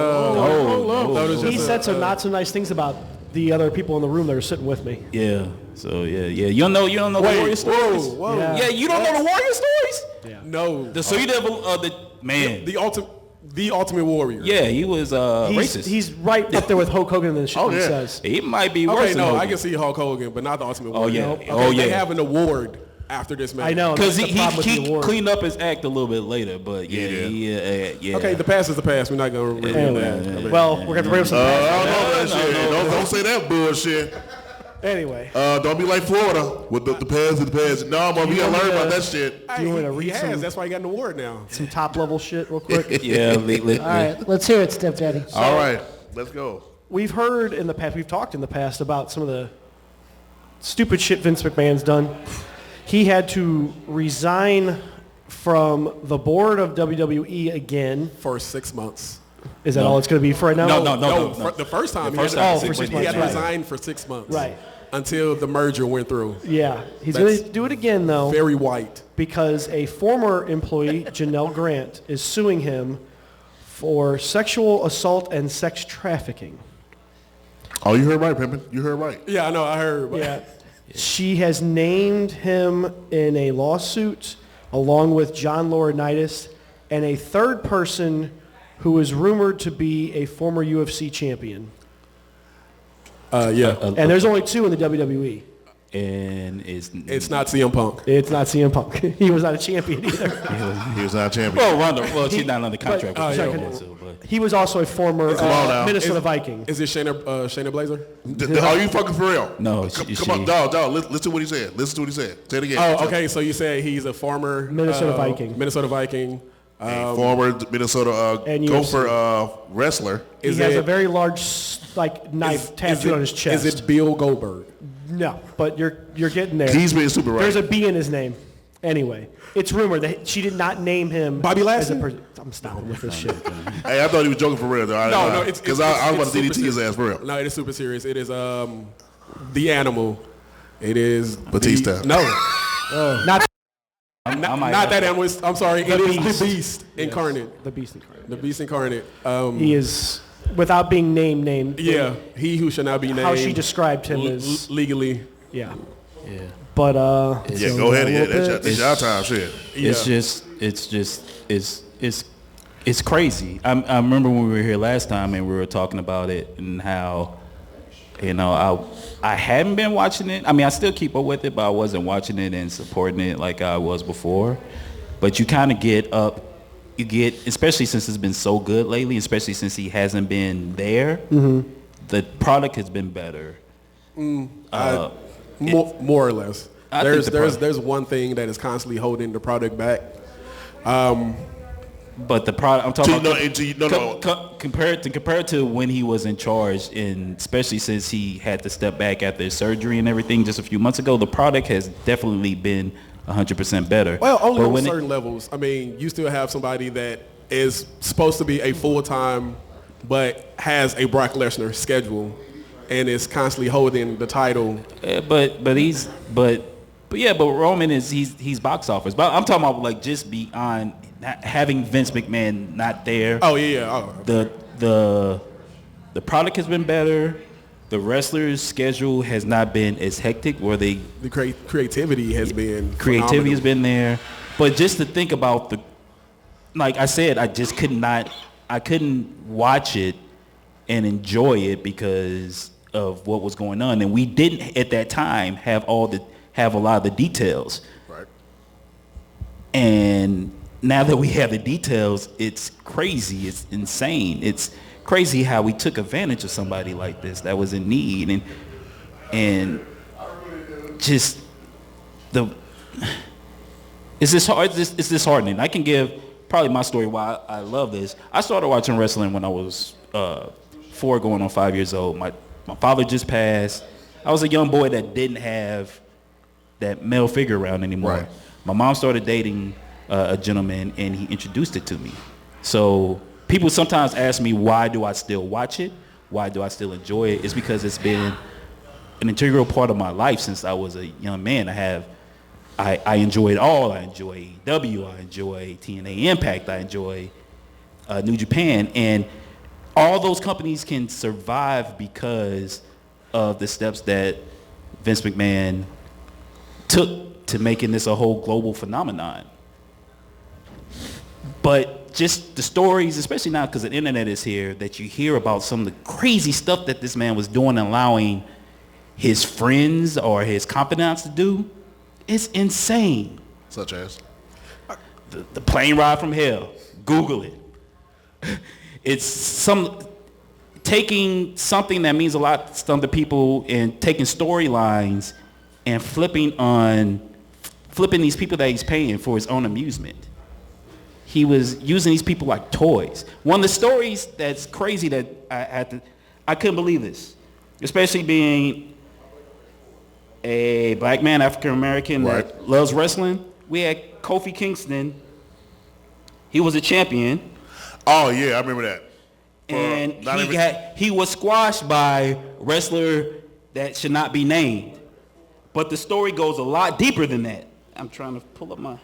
thought it was He just said some not so nice things about the other people in the room that were sitting with me. Yeah. So yeah. You don't know the Warrior stories? Whoa. Yeah. You don't know the Warrior stories? No. So you never the man. The Ultimate Warrior. Yeah, he was racist. He's right up there with Hulk Hogan in the shit he yeah. says. He might be worse Okay, than no, Hogan. I can see Hulk Hogan, but not the Ultimate Warrior. yeah. Okay, Oh, They yeah. have an award after this match. I know. Because that's the problem with the he award. cleaned up his act a little bit later, but yeah. Okay, the past is the past. We're not going to review Anyway, that. I mean, well, we're going to bring up some I don't know that shit. Don't say that bullshit. Anyway. Don't be like Florida with the past and the past. No, but we gotta learn about that shit. Hey, Do you wanna he read has. some- That's why he got an award now. Some top level shit real quick. Yeah. All right. Let's hear it, Step Daddy. All right, let's go. We've heard in the past, we've talked in the past about some of the stupid shit Vince McMahon's done. He had to resign from the board of WWE again. For 6 months. Is that all it's going to be for right now? No. For the first time. The first he time. had, Oh, for 6 he months, had right. resigned for 6 months. Right. Until the merger went through. Yeah. He's going to do it again, though, Very white. because a former employee, Janelle Grant, is suing him for sexual assault and sex trafficking. Oh, you heard right, Pimpin'. You heard right. Yeah, I know. I heard. But Yeah. She has named him in a lawsuit along with John Laurinaitis and a third person who is rumored to be a former UFC champion. Yeah. And there's only two in the WWE. And It's not CM Punk. It's not CM Punk. He was not a champion either. He was not champion. well, Ronda. Well, she's not under contract. But- with sorry, the so, but He was also a former on now. Minnesota Viking. Is it Shayna Blazer? Are you fucking for real? No, Come on, dog. Listen to what he said. Listen to what he said. Say it again. Oh, okay. So you said he's a former Minnesota Viking. Minnesota Viking. A former Minnesota and Gopher wrestler. He Is has it- a very large knife tattooed on his chest. Is it Bill Goldberg? No, but you're getting there. He's being super right. There's a B in his name. Anyway, it's rumored that she did not name him Bobby as a Lashley? person. I'm stopping with this shit. Hey, I thought he was joking for real, though. No, it's because I was about to super DDT his serious. ass for real. No, it is super serious. It is the animal. It is Batista. No, Not not that animal. I'm sorry. It is Beast. the Beast incarnate. the Beast incarnate. The Beast incarnate. He is, without being named. Yeah, he who shall not be named. How she described him is, legally. yeah. But Yeah, go ahead. Yeah, that's y'all time. Shit. It's crazy. I remember when we were here last time and we were talking about it and how, I hadn't been watching it. I mean, I still keep up with it, but I wasn't watching it and supporting it like I was before. But you kind of especially since it's been so good lately, especially since he hasn't been there, the product has been better. More or less. There's one thing that is constantly holding the product back. But the product I'm talking about compared to when he was in charge, and especially since he had to step back after his surgery and everything just a few months ago, the product has definitely been 100% better. Well, only on certain levels. I mean, you still have somebody that is supposed to be a full-time, but has a Brock Lesnar schedule, and is constantly holding the title. But Roman he's box office. But I'm talking about like just beyond having Vince McMahon not there. Oh yeah. Oh. The product has been better. The wrestlers' schedule has not been as hectic. The creativity has been phenomenal. Has been there. But just to think about like I said, I couldn't watch it and enjoy it because of what was going on, and we didn't at that time have a lot of the details. Right. And now that we have the details, it's crazy. It's insane. It's crazy how we took advantage of somebody like this that was in need, and just it's disheartening. I can give probably my story why I love this. I started watching wrestling when I was 4 going on 5 years old. My father just passed. I was a young boy that didn't have that male figure around anymore. Right. My mom started dating a gentleman, and he introduced it to me. So people sometimes ask me, why do I still watch it? Why do I still enjoy it? It's because it's been an integral part of my life since I was a young man. I enjoy it all. I enjoy AEW. I enjoy TNA Impact. I enjoy New Japan. And all those companies can survive because of the steps that Vince McMahon took to making this a whole global phenomenon. But just the stories, especially now because the internet is here, that you hear about some of the crazy stuff that this man was doing and allowing his friends or his confidants to do, it's insane. Such as? The plane ride from hell. Google it. It's taking something that means a lot to other people and taking storylines and flipping these people that he's paying for his own amusement. He was using these people like toys. One of the stories that's crazy that I couldn't believe this, especially being a black man, African American that loves wrestling. We had Kofi Kingston. He was a champion. Oh yeah, I remember that. And he was squashed by a wrestler that should not be named. But the story goes a lot deeper than that. I'm trying to pull up my.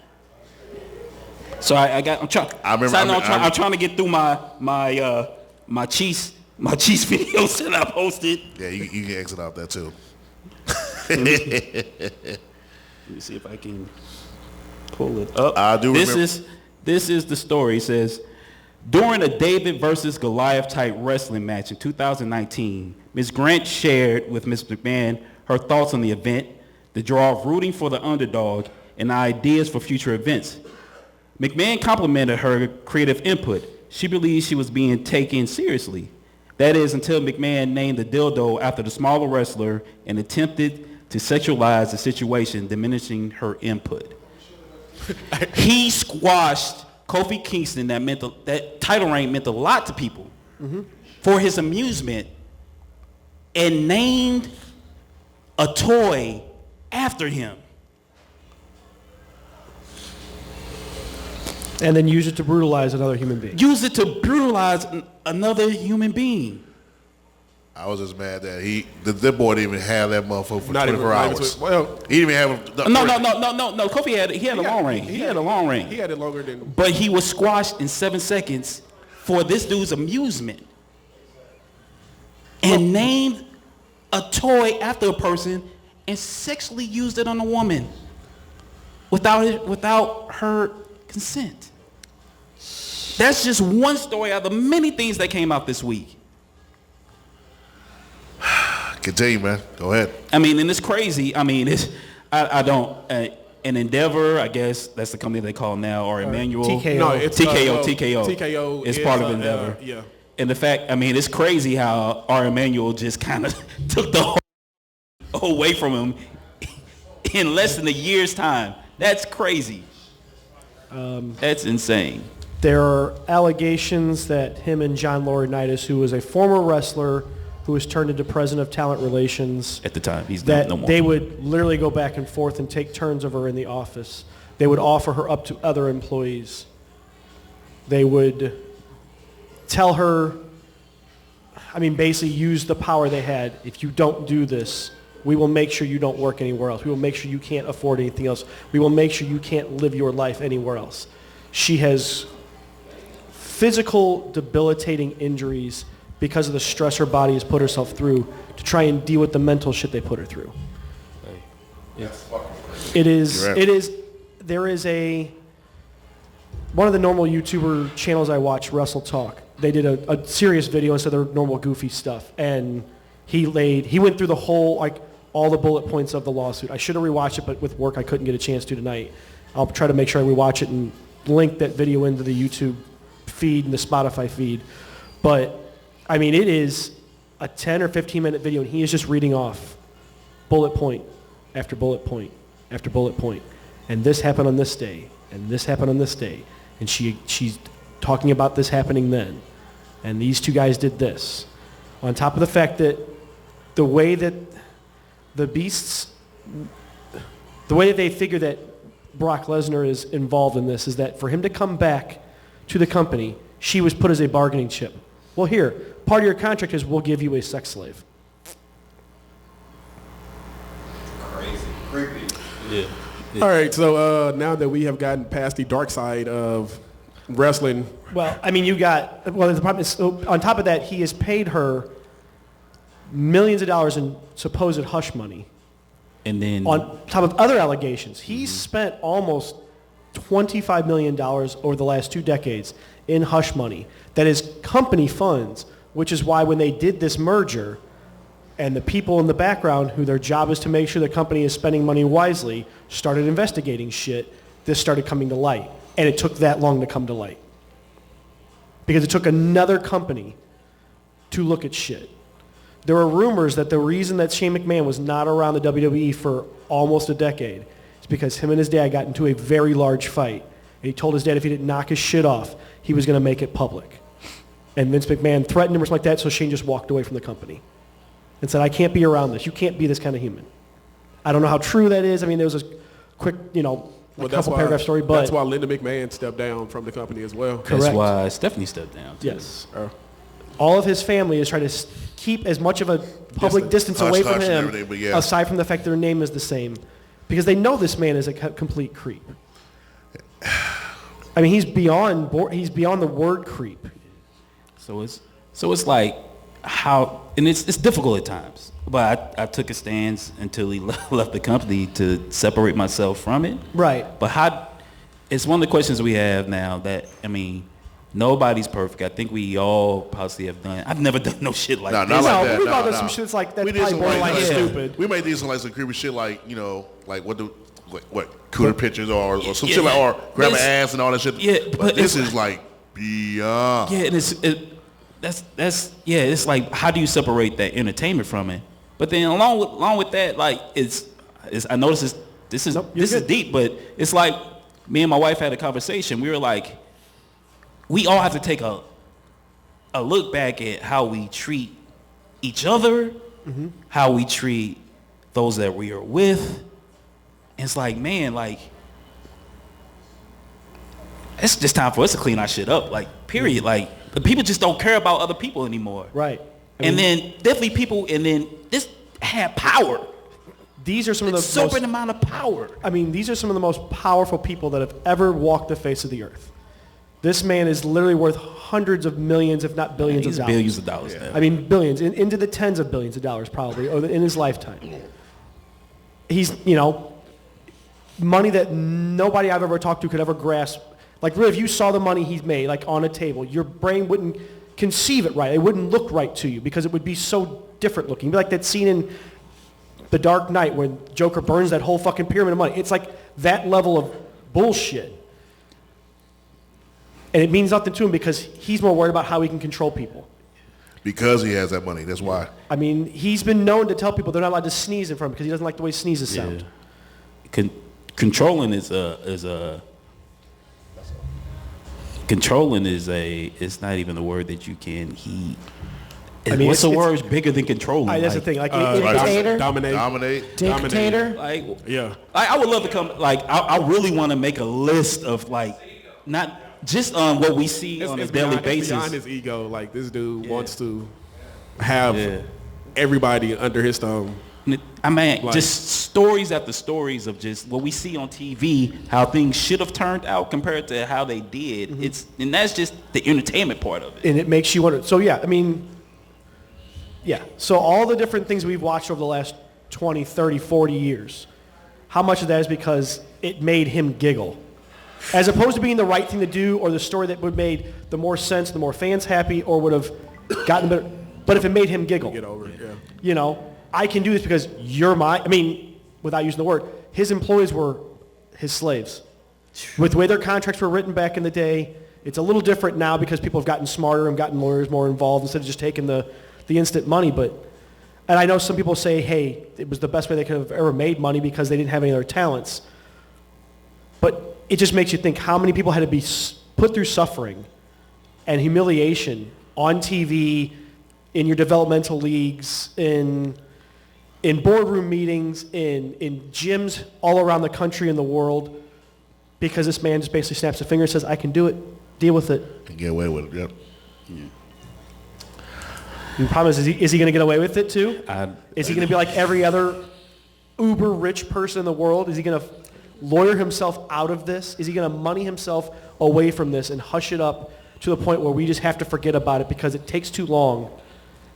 So I'm trying to get through my Chiefs videos that I posted. Yeah, you can exit out that too. Let me see if I can pull it up. I do remember. This is the story. It says, during a David versus Goliath type wrestling match in 2019, Ms. Grant shared with Ms. McMahon her thoughts on the event, the draw of rooting for the underdog, and ideas for future events. McMahon complimented her creative input. She believes she was being taken seriously. That is, until McMahon named the dildo after the smaller wrestler and attempted to sexualize the situation, diminishing her input. He squashed Kofi Kingston. That title reign meant a lot to people for his amusement, and named a toy after him. And then use it to brutalize another human being. Use it to brutalize another human being. I was just mad that the boy didn't even have that motherfucker for 24 hours. Well, he didn't even have No. Kofi had a long reign. He had a long reign. He had it longer than. But he was squashed in 7 seconds for this dude's amusement, and named a toy after a person and sexually used it on a woman without her consent. That's just one story out of the many things that came out this week. Continue, man. Go ahead. I mean, and it's crazy. I mean, an Endeavor, I guess that's the company they call now, or Emmanuel. TKO. No, it's TKO. TKO is part of Endeavor. Yeah. And the fact, I mean, it's crazy how our Emmanuel just kind of took the whole away from him. in less than a year's time. That's crazy. That's insane. There are allegations that him and John Laurinaitis, who was a former wrestler who was turned into president of talent relations, At the time, he's that no more. they would literally go back and forth and take turns of her in the office. They would offer her up to other employees. They would tell her, basically use the power they had. If you don't do this, we will make sure you don't work anywhere else. We will make sure you can't afford anything else. We will make sure you can't live your life anywhere else. She has physical debilitating injuries because of the stress her body has put herself through to try and deal with the mental shit they put her through. There is one of the normal YouTuber channels I watch, Wrestle Talk. They did a serious video instead of their normal goofy stuff. And he went through the whole, all the bullet points of the lawsuit. I should have rewatched it, but with work I couldn't get a chance to tonight. I'll try to make sure I rewatch it and link that video into the YouTube feed and the Spotify feed. But, it is a 10 or 15 minute video, and he is just reading off bullet point after bullet point after bullet point. And this happened on this day, and this happened on this day. And she's talking about this happening then. And these two guys did this. On top of the fact that the way that the way that they figure that Brock Lesnar is involved in this is that for him to come back to the company, she was put as a bargaining chip. Well, here, part of your contract is we'll give you a sex slave. Crazy. Creepy. Yeah. All right, so now that we have gotten past the dark side of wrestling. Well, the problem is, on top of that, he has paid her millions of dollars in supposed hush money. And then On top of other allegations, he's spent almost $25 million over the last 2 decades in hush money. That is company funds, which is why when they did this merger, and the people in the background who their job is to make sure the company is spending money wisely started investigating shit, this started coming to light. And it took that long to come to light. Because it took another company to look at shit. There were rumors that the reason that Shane McMahon was not around the WWE for almost a decade is because him and his dad got into a very large fight. And he told his dad if he didn't knock his shit off, he was going to make it public. And Vince McMahon threatened him or something like that, so Shane just walked away from the company and said, I can't be around this. You can't be this kind of human. I don't know how true that is. There was a quick, couple paragraph story, but that's why Linda McMahon stepped down from the company as well. Correct. That's why Stephanie stepped down, too. Yes. All of his family is trying to keep as much of a public distance Hush, away from hush and him, everything, but yeah. aside from the fact their name is the same, because they know this man is a complete creep. He's beyond the word creep. So it's like how, and it's difficult at times. But I took a stance until he left the company to separate myself from it. Right. But it's one of the questions we have now that, nobody's perfect. I think we all possibly have done. I've never done no shit like No, this. not like that. We've No, all done no. some shit that's like, that's We did probably some borderline like stupid. We made these some creepy shit like cooter pictures or some shit like, or grabbing ass and all that shit. Yeah, but this is like beyond. Yeah, and it's like, how do you separate that entertainment from it? But then along with that, like it's I noticed this is deep, but it's like me and my wife had a conversation. We were like, we all have to take a look back at how we treat each other, how we treat those that we are with. And it's like, man, like it's just time for us to clean our shit up. Like, period. Like, the people just don't care about other people anymore. Right. Then definitely people, and then this had power. These are some of the certain amount of power. These are some of the most powerful people that have ever walked the face of the earth. This man is literally worth hundreds of millions, if not billions of dollars. Billions of dollars now. Billions, into the tens of billions of dollars probably, in his lifetime. He's, money that nobody I've ever talked to could ever grasp. Like, really, if you saw the money he's made, like, on a table, your brain wouldn't conceive it right. It wouldn't look right to you because it would be so different looking. It'd be like that scene in The Dark Knight when Joker burns that whole fucking pyramid of money. It's like that level of bullshit. And it means nothing to him because he's more worried about how he can control people. Because he has that money, that's why. He's been known to tell people they're not allowed to sneeze in front of him because he doesn't like the way sneezes sound. controlling is a controlling is it's not even a word that you can heed. I mean, what's the word bigger than controlling? That's the thing. Like dictator, Dominate. dictator. Like, Yeah. I would love to come. Like, I really want to make a list of like, not just on what we see on a daily basis. It's beyond his ego. Like, this dude wants to have everybody under his thumb. I mean, Like- just stories after stories of just what we see on TV, how things should have turned out compared to how they did. And that's just the entertainment part of it. And it makes you wonder. So yeah, I mean, yeah. So all the different things we've watched over the last 20, 30, 40 years, how much of that is because it made him giggle? As opposed to being the right thing to do or the story that would have made the more sense, the more fans happy, or would have gotten better. But if it made him giggle, Get over it. Yeah. you know, I can do this because you're I mean, without using the word, his employees were his slaves. With the way their contracts were written back in the day, it's a little different now because people have gotten smarter and gotten lawyers more involved instead of just taking the instant money. And I know some people say, hey, it was the best way they could have ever made money because they didn't have any other talents. But it just makes you think how many people had to be put through suffering and humiliation on TV, in your developmental leagues, in boardroom meetings, in gyms all around the country and the world, because this man just basically snaps a finger and says, I can do it, deal with it. And get away with it, yep. And the problem is he going to get away with it too? Is he going to be like every other uber rich person in the world? Is he going to lawyer himself out of this? Is he going to money himself away from this and hush it up to the point where we just have to forget about it because it takes too long,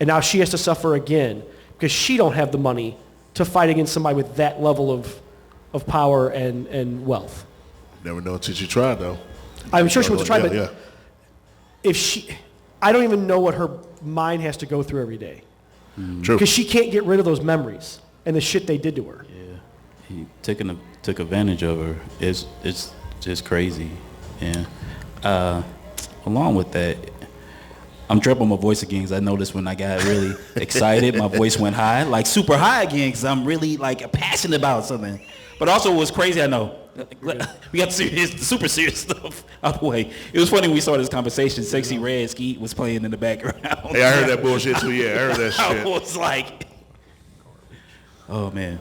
and now she has to suffer again because she don't have the money to fight against somebody with that level of power and wealth? Never know until you try, though. I'm sure she wants to try, but yeah. if I don't even know what her mind has to go through every day. True. Because she can't get rid of those memories and the shit they did to her. Yeah, he took advantage of her. It's just crazy. Yeah. Along with that, I'm dropping my voice again because I noticed when I got really excited, my voice went high, like super high again because I'm really like passionate about something. But also it was crazy, I know. We got the super serious stuff out the way. It was funny when we started this conversation. Sexy Red Skeet was playing in the background. Hey, I heard that bullshit too, yeah. I heard that shit. I was like, oh, man.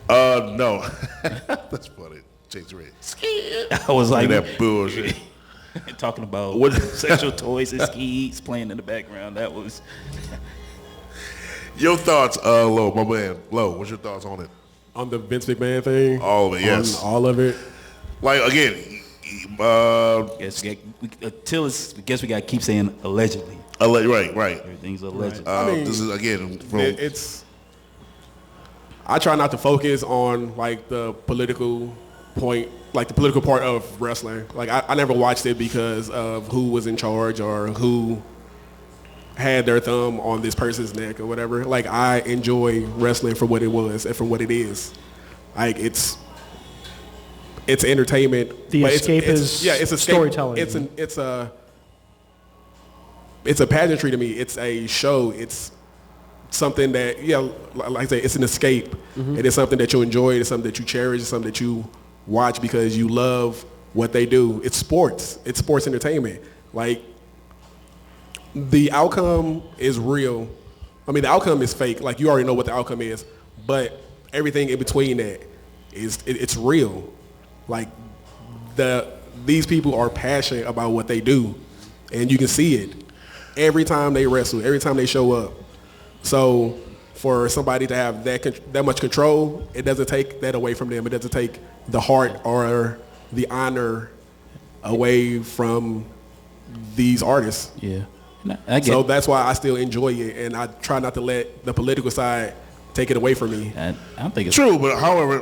No. That's funny. Chase Red. I was like, that bullshit. Talking about sexual toys and Skeets playing in the background. That was... Your thoughts, Lo, my man. Lo, what's your thoughts on it? On the Vince McMahon thing? All of it, yes. On all of it? Like, again, guess we got to keep saying allegedly. Right. Everything's alleged. I mean, this is, again, from... I try not to focus on, like, the political point, like the political part of wrestling. Like, I never watched it because of who was in charge or who had their thumb on this person's neck or whatever. Like, I enjoy wrestling for what it was and for what it is. Like, it's entertainment. The escape is storytelling. It's a pageantry to me. It's a show. It's something that, like I say, it's an escape. Mm-hmm. It is something that you enjoy. It's something that you cherish. It's something that you watch because you love what they do. It's sports. It's sports entertainment. Like, the outcome is real. I mean, the outcome is fake. Like, you already know what the outcome is. But everything in between that it's real. Like, these people are passionate about what they do. And you can see it every time they wrestle, every time they show up. So for somebody to have that much control, it doesn't take that away from them. It doesn't take the heart or the honor away from these artists. Yeah. So that's why I still enjoy it, and I try not to let the political side take it away from me. I don't think it's true, but however,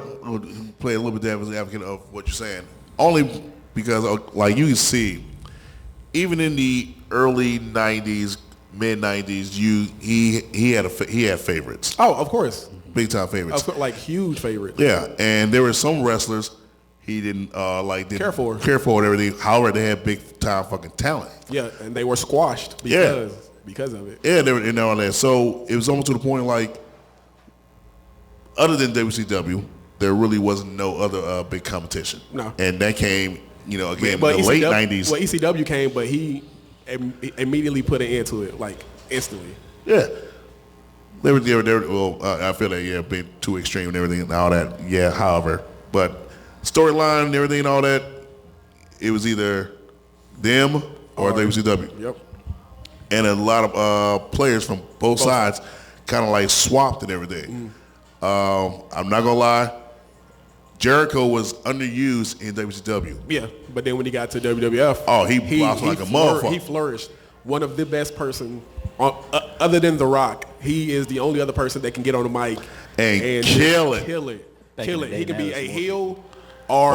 play a little bit devil's advocate of what you're saying. Only because, like, you can see, even in the early '90s, mid '90s, he had favorites. Oh, of course, big time favorites. Of course, like huge favorites. Yeah, and there were some wrestlers he didn't care for and everything. However, they had big time fucking talent. Yeah, and they were squashed because of it. Yeah, they were in all that. So it was almost to the point, like, other than WCW, there really wasn't no other big competition. No. And that came, again, But in the late 90s. Well, ECW came, but he immediately put an end to it, like instantly. Yeah. They were well, I feel that, yeah, being too extreme and everything and all that. Yeah, however. But storyline and everything and all that, it was either them or WCW. Yep. And a lot of players from both sides kind of like swapped and everything. I'm not going to lie. Jericho was underused in WCW. Yeah, but then when he got to WWF, he blossomed like a motherfucker. He flourished. One of the best person, other than The Rock, he is the only other person that can get on the mic and kill it. Kill it. He can be a was heel or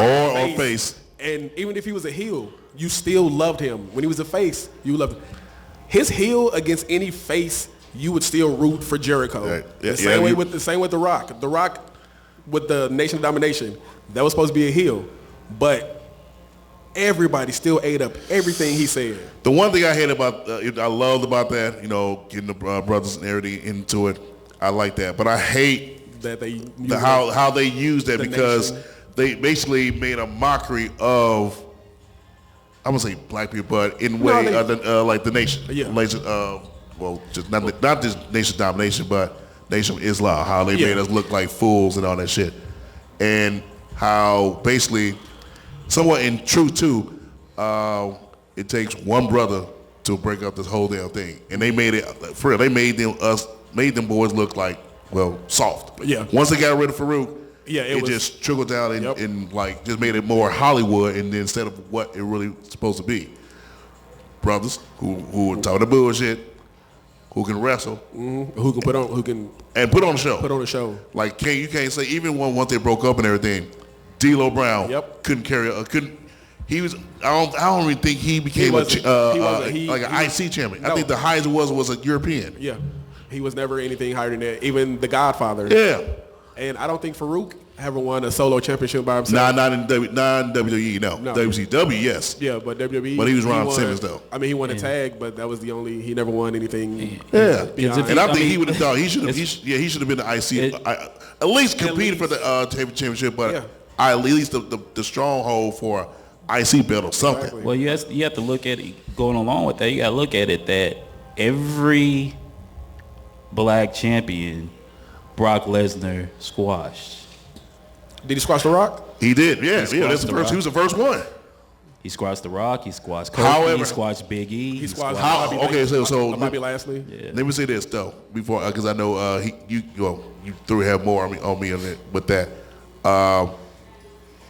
face. And even if he was a heel, you still loved him. When he was a face, you loved him. His heel against any face, you would still root for Jericho. Right. The same with The Rock. The Rock with the Nation of Domination, that was supposed to be a heel, but everybody still ate up everything he said. The one thing I hate about, I loved about that, getting the brothers and everything into it. I like that, but I hate that they how they used that because nation. They basically made a mockery of, I won't say black people, but in a way like the nation. Yeah. Well, just not just Nation Domination, but Nation of Islam. How they made us look like fools and all that shit, and how basically, somewhat in truth too, it takes one brother to break up this whole damn thing, and they made it for real. They made them boys look like soft. Yeah. Once they got rid of Farouk, it just trickled down and like just made it more Hollywood, and then instead of what it really was supposed to be, brothers who talk the bullshit, who can wrestle, who can put on the show. Put on the show. Like you can't say even once they broke up and everything, D'Lo Brown couldn't carry He was. I don't even think he became like an IC champion. I think the highest was a European. Yeah, he was never anything higher than that. Even the Godfather. Yeah, and I don't think Farouk ever won a solo championship by himself. Not in WWE. No. WCW, yes. Yeah, but WWE. But he was Ron Simmons though. I mean, he won a tag, but that was the only. He never won anything. Yeah, and I think he would have done. He should have been the IC. At least competed for the championship, but at least the stronghold for IC belt or something. Exactly. Well, you have to look at it, going along with that, you got to look at it that every black champion Brock Lesnar squashed. Did he squash The Rock? He did, yeah. He was the first one. He squashed The Rock, he squashed Kofi, However, he squashed Big E. He squashed Bobby Lashley. Yeah. Let me say this though, before because I know you have more on me on it with that.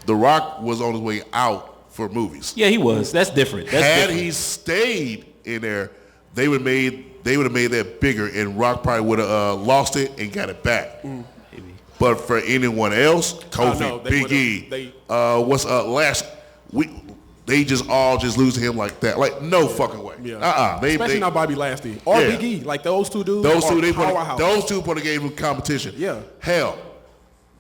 The Rock was on his way out for movies. Yeah, he was. That's different. Had he stayed in there, they would have made that bigger, and Rock probably would have lost it and got it back. Maybe. But for anyone else, Kofi, Big E, they just all lose to him like that. Like no fucking way. Yeah. Especially not Bobby Lashley or Big E. Like those two dudes. Those two put a game of competition. Yeah. Hell,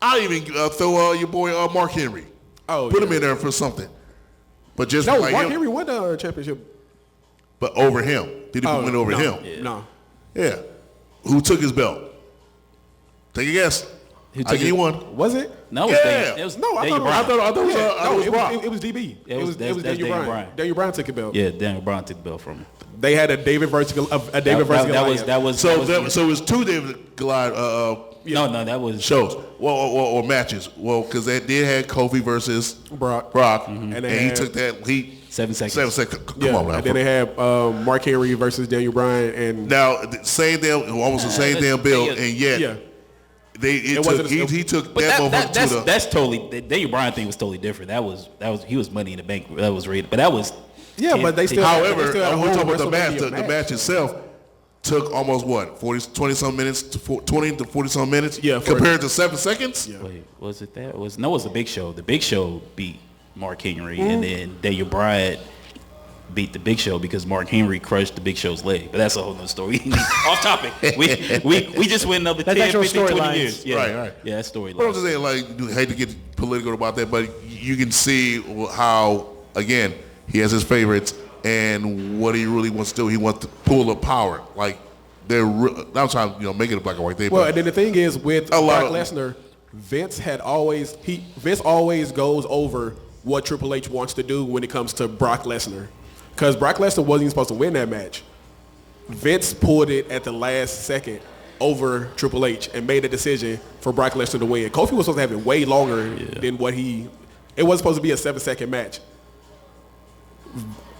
I'd even throw your boy Mark Henry. Put him in there for something. But just Mark him. Henry won the championship. But over him. Did he win over him? Yeah. No. Yeah. Who took his belt? Take a guess. He won. Was it? No, it was no. I thought it was DB. It was Daniel Bryan. Daniel Bryan took the belt. Yeah, Daniel Bryan took the belt from him. They had a David versus Goliath. So it was two David Goliath. No, that was shows. Or matches. Well, because they did have Kofi versus Brock, and he took that. 7 seconds. 7 seconds. Come on, now. And then they had Mark Henry versus Daniel Bryan, and now same damn, almost the same damn bill, and yet he took that motherfucker to the. That's totally. The Daniel Bryan thing was totally different. That was he was Money in the Bank. That was rated, but that was. Yeah, but they still. However, I'm talking about the match. The match itself took almost 20 some minutes, 20 to 40 some minutes. Yeah, compared to 7 seconds. Yeah. Wait, was it that? It was the Big Show. The Big Show beat Mark Henry, and then Daniel Bryan beat the Big Show because Mark Henry crushed the Big Show's leg. But that's a whole nother story. Off topic. We just went another 10, 15, 20 years. Yeah, right. Yeah, that story. But I'm just saying, like, I hate to get political about that, but you can see how, again, he has his favorites, and what he really wants to do, he wants to pull the power. Like, I'm trying to make it a black and white thing. Well, and then the thing is with Brock Lesnar, Vince always goes over what Triple H wants to do when it comes to Brock Lesnar. Because Brock Lesnar wasn't even supposed to win that match. Vince pulled it at the last second over Triple H and made a decision for Brock Lesnar to win. Kofi was supposed to have it way longer than what it wasn't supposed to be a 7-second match.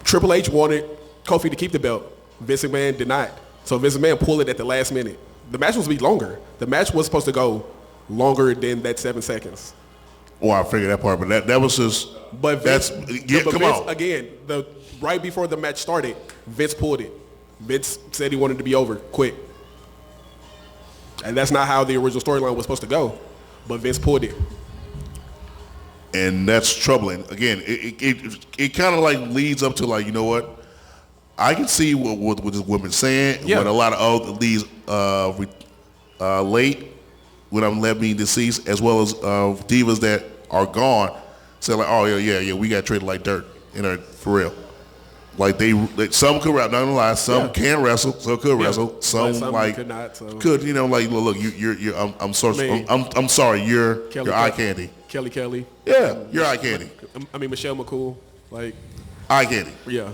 Triple H wanted Kofi to keep the belt. Vince McMahon did not. So Vince McMahon pulled it at the last minute. The match was supposed to be longer. The match was supposed to go longer than that 7 seconds. Oh, I figured that part, but that was just. But Vince, come Vince, on. Again, right before the match started, Vince pulled it. Vince said he wanted to be over quick. And that's not how the original storyline was supposed to go. But Vince pulled it. And that's troubling. Again, it kind of like leads up to like, you know what? I can see what this woman's saying. Yeah. What a lot of these late, when I'm left being deceased, as well as divas that are gone, say like, oh yeah, we got treated like dirt, for real. Like some could wrestle, not gonna lie, some can wrestle, some could wrestle, some like could not. So. Could like look, you're I'm sorry, I'm sorry, you're eye candy. Kelly. Yeah, you're eye candy. Michelle McCool, like eye candy. Yeah.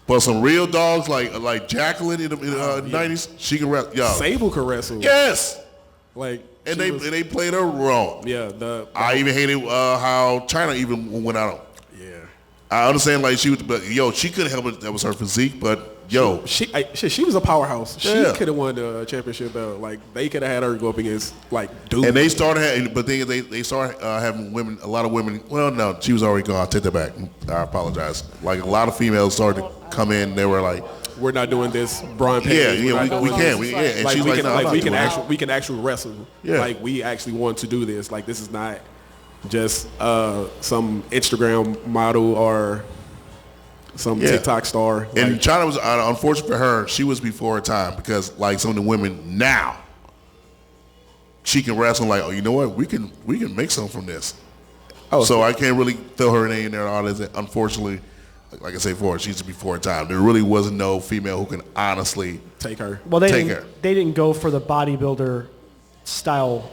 But some real dogs like Jacqueline in the 90s, she can wrestle. Yo. Sable can wrestle. Yes. Like and they played her wrong. Yeah. I even hated how China even went out. Yeah. I understand like she was, but she couldn't help it. That was her physique, but she was a powerhouse. Yeah. She could have won the championship belt. Like they could have had her go up against like dudes. And they started, but they started having women. A lot of women. Well, no, she was already gone. I take that back. I apologize. Like a lot of females started to come in. They were like, "We're not doing this, Brian Page. We can. And like, she's we can actually wrestle. Yeah. Like we actually want to do this. Like this is not just some Instagram model or some TikTok star. And like, China was unfortunate for her. She was before her time because like some of the women now, she can wrestle. Like, oh, you know what? We can make something from this. Oh, so I can't really throw her name in there. All that. Unfortunately, like I say before, she's before her time. There really wasn't no female who can honestly take her. Well, they didn't go for the bodybuilder style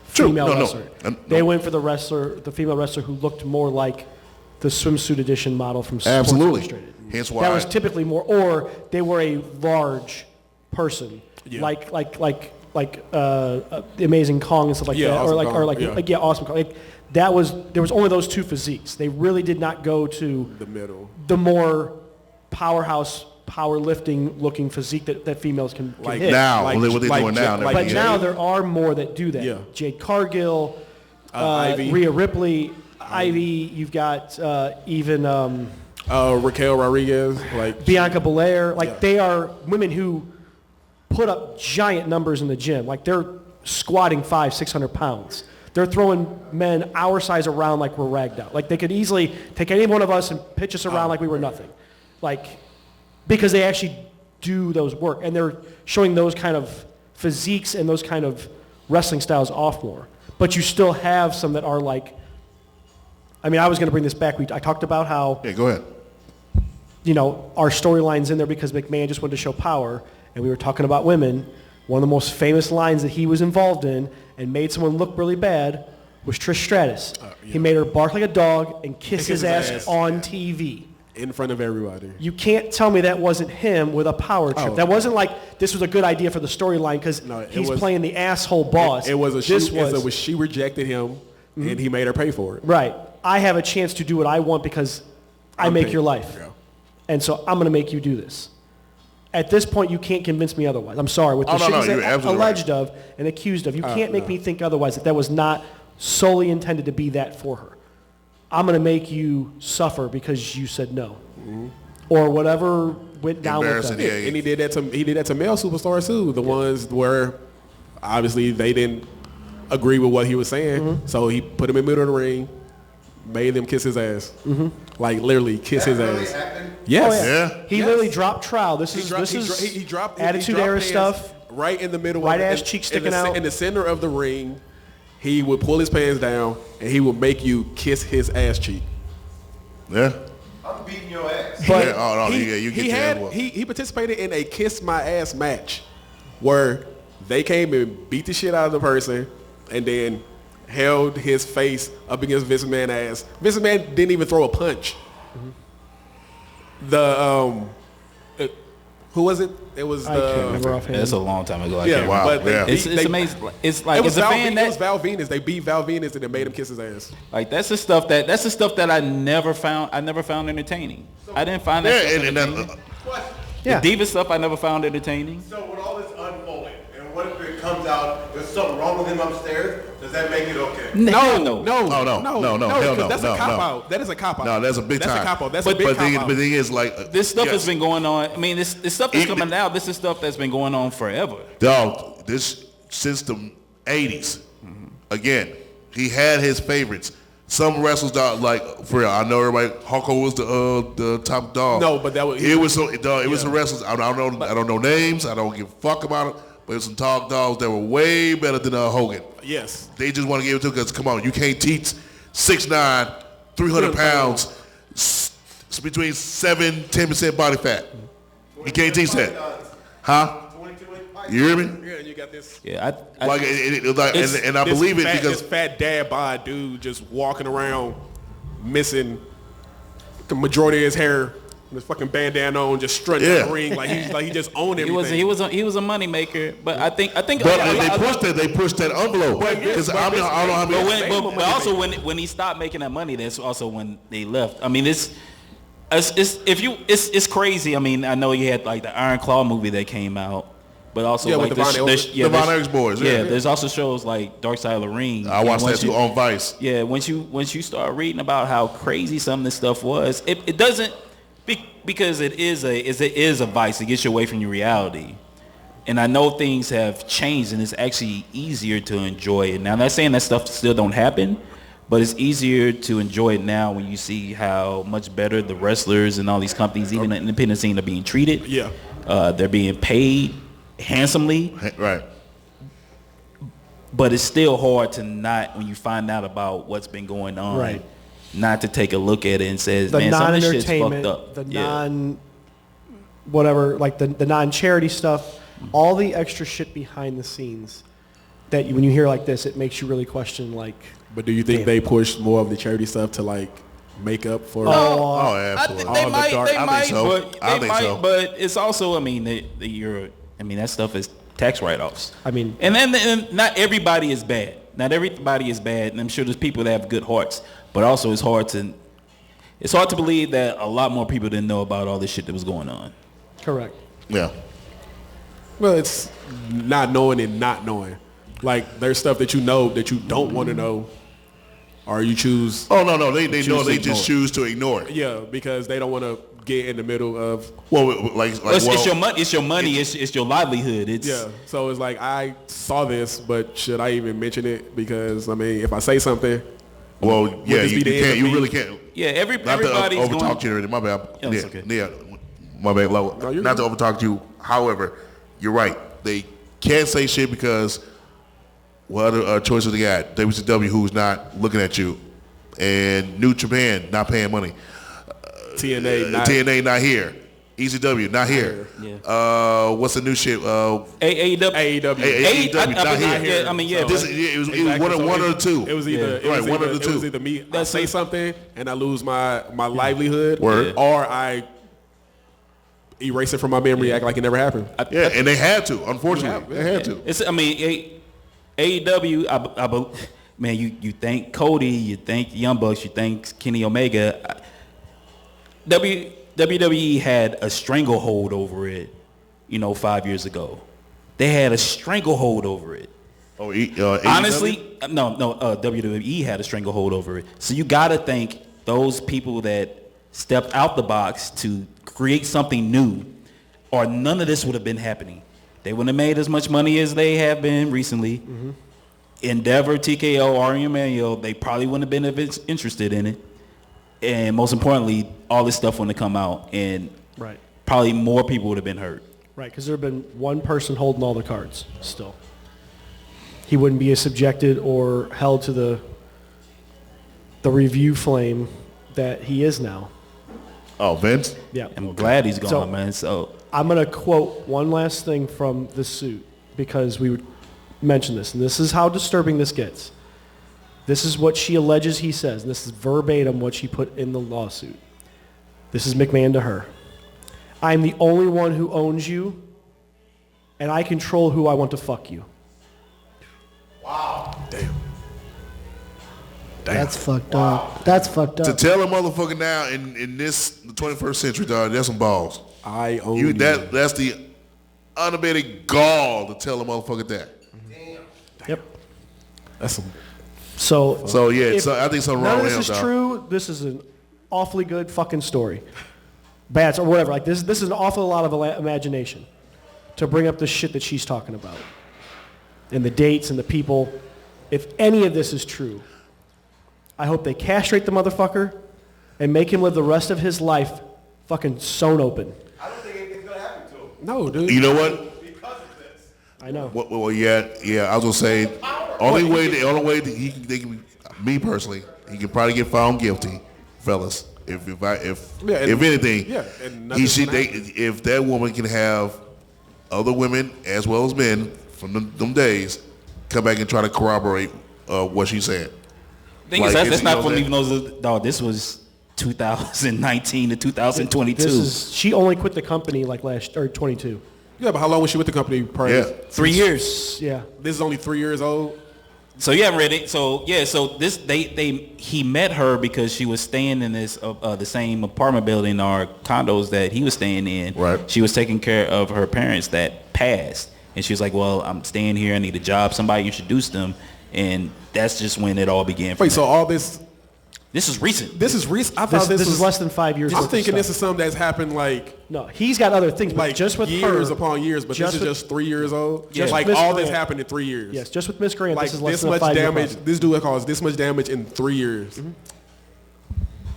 female wrestler. They went for the female wrestler who looked more like the swimsuit edition model from Sports Illustrated. Hence why that was typically more, or they were a large person, like the Amazing Kong and stuff like that, awesome Awesome Kong. Like, there was only those two physiques. They really did not go to the middle, the more powerhouse, powerlifting looking physique that females can hit. Now, what they're doing now. But now there are more that do that. Yeah. Jade Cargill, Ivy. Rhea Ripley, Ivy. You've got even Raquel Rodriguez, like Bianca Belair. Like they are women who put up giant numbers in the gym. Like they're squatting 500-600 pounds. They're throwing men our size around like we're ragged out. Like they could easily take any one of us and pitch us around like we were nothing. Like because they actually do those work and they're showing those kind of physiques and those kind of wrestling styles off more. But you still have some that are like. I mean, I was going to bring this back. I talked about how. Yeah, go ahead. Our storyline's in there because McMahon just wanted to show power, and we were talking about women. One of the most famous lines that he was involved in and made someone look really bad was Trish Stratus. He made her bark like a dog and kiss his ass on TV. In front of everybody. You can't tell me that wasn't him with a power trip. That wasn't like this was a good idea for the storyline because he's playing the asshole boss. She rejected him, and he made her pay for it. Right. I have a chance to do what I want because I make your life. Yeah. And so I'm going to make you do this. At this point, you can't convince me otherwise. I'm sorry. With the shit he's alleged of and accused of, you can't make me think otherwise that was not solely intended to be that for her. I'm going to make you suffer because you said no. Mm-hmm. Or whatever went down with that. Yeah, and he did that to male superstars too. The ones where obviously they didn't agree with what he was saying. Mm-hmm. So he put them in the middle of the ring. Made them kiss his ass, like literally kiss his ass. Yes, oh, yeah. He literally dropped trowel. This is Attitude Era stuff. Right in the middle, right ass cheek sticking out in the center of the ring. He would pull his pants down and he would make you kiss his ass cheek. Yeah, I'm beating your ass. But he participated in a kiss my ass match where they came and beat the shit out of the person. and then held his face up against Vince McMahon's ass. Vince McMahon didn't even throw a punch. Who was it? It was I can't remember offhand. That's a long time ago. Yeah, Wow. but It's amazing. It's like it was as a Val, fan it that was Val Venus. They beat Val Venus and they made him kiss his ass. like that's the stuff that I never found entertaining. I didn't find that stuff entertaining. Yeah. The diva stuff I never found entertaining. So when all this unfolded, and what if it comes out there's something wrong with him upstairs? Does that make it okay? No. Oh, no. Hell no. 'cause that's No, a cop no. out. That is a cop out. No, that's a big That's time. a cop out. That's but, a big but cop the, out. But the thing is, like, This stuff yes. has been going on. I mean, this stuff is coming out. This is stuff that's been going on forever. Dog, this since the 80s. Again, he had his favorites. Some wrestlers, dog, like for real, I know everybody. Hulk Hogan was the top dog. No, but that was it was so dog. It was the wrestlers. I don't know names. I don't give a fuck about it. But it was some top dogs that were way better than Hogan. Yes. They just want to give it to him because come on, you can't teach 6'9", 300 pounds, between 7-10% body fat. You can't teach that, huh? You hear me? Yeah, you got this. Yeah, Like, and I believe it because this fat dad bod dude just walking around missing the majority of his hair, with his fucking bandana on, just strutting down the ring like he just owned everything. he was a money maker, but I think. But they pushed that envelope. Because I don't know how many. But also when he stopped making that money, that's also when they left. I mean, it's crazy. I mean, I know you had like the Iron Claw movie that came out. But also like the Von Erich boys. Yeah, there's also shows like Dark Side of the Ring. I watched that too on Vice. Yeah, once you start reading about how crazy some of this stuff was, it doesn't because it is a vice. It gets you away from your reality. And I know things have changed and it's actually easier to enjoy it. Now, I'm not saying that stuff still don't happen, but it's easier to enjoy it now when you see how much better the wrestlers and all these companies, even the independent scene, are being treated. Yeah. They're being paid handsomely, right? But it's still hard to not, when you find out about what's been going on, right, not to take a look at it and say, the man, some of this shit's non-entertainment, fucked up. the non-whatever, like the non-charity stuff, all the extra shit behind the scenes that when you hear like this, it makes you really question, like. But do you think they push more of the charity stuff to like make up for? Absolutely. I think they might, but it's also, I mean, that stuff is tax write-offs. I mean, and not everybody is bad. Not everybody is bad, and I'm sure there's people that have good hearts. But also, it's hard to believe that a lot more people didn't know about all this shit that was going on. Correct. Yeah. Well, it's not knowing and not knowing. Like, there's stuff that you know that you don't want to know, or you choose. Oh no, they know. They just choose to ignore it. Yeah, because they don't want to get in the middle of. It's your money. It's your money. It's your livelihood. So it's like, I saw this, but should I even mention it? Because I mean, if I say something, well, yeah, you can't. You really can't. Yeah, everybody's not to overtalk you. My bad. Yeah, my bad. Not to overtalk you. However, you're right. They can't say shit because what other choices they got? WCW, who's not looking at you, and New Japan not paying money. TNA not here. ECW not here. Yeah. What's the new shit? AEW not here. I mean, yeah. It was one of the two. It was either one of the two. It was either me. I say something and I lose my livelihood, or I erase it from my memory, act like it never happened. And they had to. Unfortunately, they had to. AEW. Man, you thank Cody, you thank Young Bucks, you thank Kenny Omega. WWE had a stranglehold over it, 5 years ago. They had a stranglehold over it. Honestly, no. WWE had a stranglehold over it. So you got to thank those people that stepped out the box to create something new, or none of this would have been happening. They wouldn't have made as much money as they have been recently. Mm-hmm. Endeavor, TKO, RMAO, they probably wouldn't have been interested in it. And most importantly, all this stuff wouldn't have come out, and probably more people would have been hurt. Right, because there have been one person holding all the cards still. He wouldn't be subjected or held to the review flame that he is now. Oh, Vince? Yeah. I'm glad he's gone, man. So I'm going to quote one last thing from the suit, because mention this, and this is how disturbing this gets. This is what she alleges he says, and this is verbatim what she put in the lawsuit. This is McMahon to her. I'm the only one who owns you, and I control who I want to fuck you. Wow. Damn. That's fucked up. That's fucked up. To tell a motherfucker now in this the 21st century, dog, that's some balls. I own you. That's the unabated gall to tell a motherfucker that. Damn. Yep. That's some. So yeah, I think something wrong with him. None of this is true. This is an awfully good fucking story. Bad or whatever. Like this is an awful lot of imagination to bring up the shit that she's talking about, and the dates and the people. If any of this is true, I hope they castrate the motherfucker and make him live the rest of his life fucking sewn open. I don't think anything's gonna happen to him. No, dude. You know what? Because of this. I know. Well, yeah. I was gonna say, only way that they can, me personally, he can probably get found guilty, fellas. If anything, and if that woman can have other women as well as men from them days come back and try to corroborate what she's saying. Thing is, that's not from even those. Dog, this was 2019 to 2022. She only quit the company like 22. Yeah, but how long was she with the company prior? Yeah. 3 years. Yeah. This is only 3 years old. So you haven't read it. So yeah, so this he met her because she was staying in this the same apartment building or condos that he was staying in. Right. She was taking care of her parents that passed, and she was like, "Well, I'm staying here. I need a job." Somebody introduced them, and that's just when it all began. Wait, so all this is recent. This is recent. I thought this is less than 5 years. I'm thinking this is something that's happened like. No, he's got other things, but like just with years her, upon years, but this is just 3 years old. Just like Miss all this Grant. happened in 3 years. Yes, just with Miss Grant, like this is less this than a much 5-year damage. process. This dude caused this much damage in 3 years. Mm-hmm.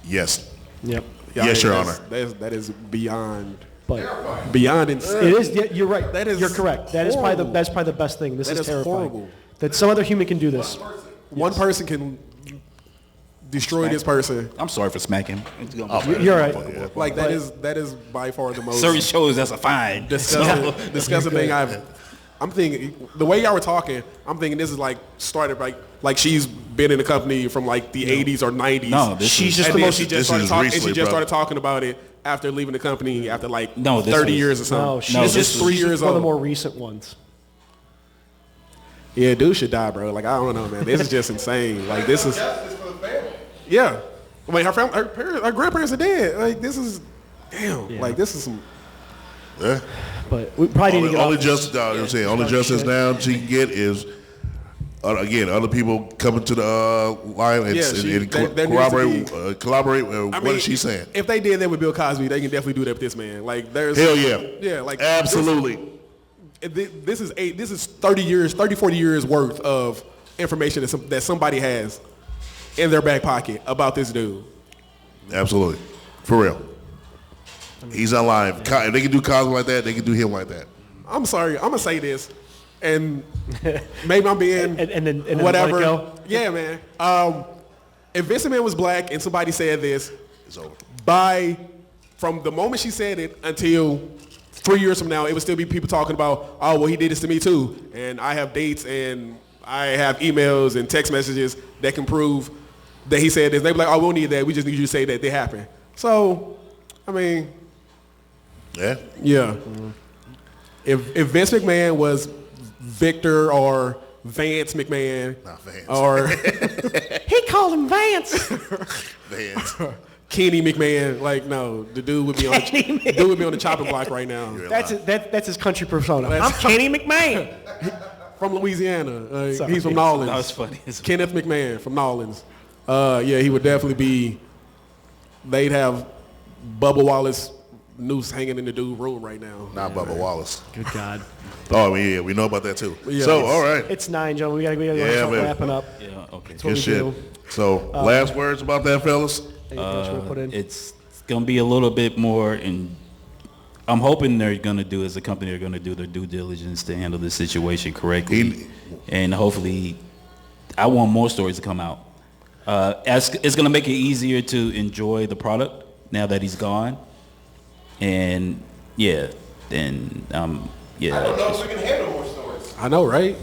Yes. Yep. Yes, Your Honor. That is beyond. But beyond insane. it is. Yeah, you're right. That is you're correct. That is probably horrible. that's probably the best thing. This That is is terrifying. horrible. That some other human can do this. One person can destroy this person. I'm sorry for smacking. You're right. Like that is by far the most Certain shows that's a fine. disgusting thing I'm thinking. The way y'all were talking, I'm thinking this is like started like she's been in the company from like the 80s or 90s. No, she's just and the then most. she just started talking. And she just started talking about it after leaving the company after like 30 years or something. No, she's this just is 3 years one old. of the more recent ones. Yeah, dude should die, bro. Like I don't know, man. This is just insane. Like this is. Yeah. Wait, her grandparents are dead. Like this is, damn. Yeah. Like this is some. Yeah. But we probably need to get Only off justice, dog, you know what I'm saying? Only justice now she can get is, again, other people coming to the line and collaborate what is she saying? If they did that with Bill Cosby, they can definitely do that with this man. Like there's. Hell yeah. Yeah, like absolutely. This is 40 years worth of information that somebody has in their back pocket about this dude. Absolutely. For real. He's not lying. If they can do Cosby like that, they can do him like that. I'm sorry. I'm gonna say this, and maybe I'm being and then whatever. let it go. Yeah, man. If Vincent Man was black and somebody said this, it's over. From the moment she said it until 3 years from now, it would still be people talking about, oh, well, he did this to me too, and I have dates and I have emails and text messages that can prove that he said this. They'd be like, oh, we don't need that. We just need you to say that they happened. So, I mean. Yeah. Yeah. If Vince McMahon was Victor or Vance McMahon. Not Vance. Or. He called him Vance. Vance. Kenny McMahon. Like, no. The dude would be on the chopping block right now. That's his country persona. I'm Kenny McMahon. From Louisiana. He's from Nolens. That was funny. Kenneth McMahon from Nolens. Yeah, he would definitely be. They'd have Bubba Wallace noose hanging in the dude's room right now. Not Bubba Wallace. Good God. Oh, yeah, we know about that too. Yeah, so, all right. It's 9, Joe. We gotta start wrapping up. Yeah, okay. That's what we shit. do. So, last words about that, fellas? Anything else you wanna put in? It's gonna be a little bit more, and I'm hoping they're gonna do, as a company, they're gonna do their due diligence to handle this situation correctly, and hopefully, I want more stories to come out. It's gonna make it easier to enjoy the product now that he's gone, and yeah, then yeah. I don't know if we can handle more stories. I know, right?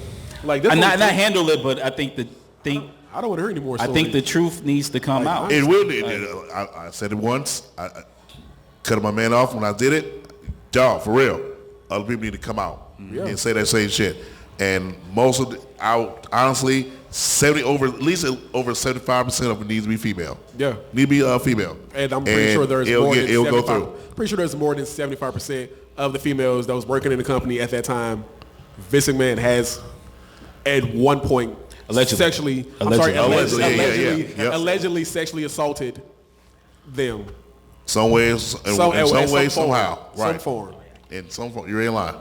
Like this. I not handle it, but I think I don't want to hear any more I stories. think the truth needs to come out. It will. I said it once. I cut my man off when I did it. Dog, for real. Other people need to come out and say that same shit. And most of honestly, at least over 75% of it needs to be female. Yeah. Need to be female. And I'm pretty sure there's more than it'll 75, go through. Pretty sure there's more than 75% of the females that was working in the company at that time. Vincent McMahon has at one point Allegedly. allegedly sexually assaulted them. Some ways, somehow. Right. Some form. In some form. You ain't lying.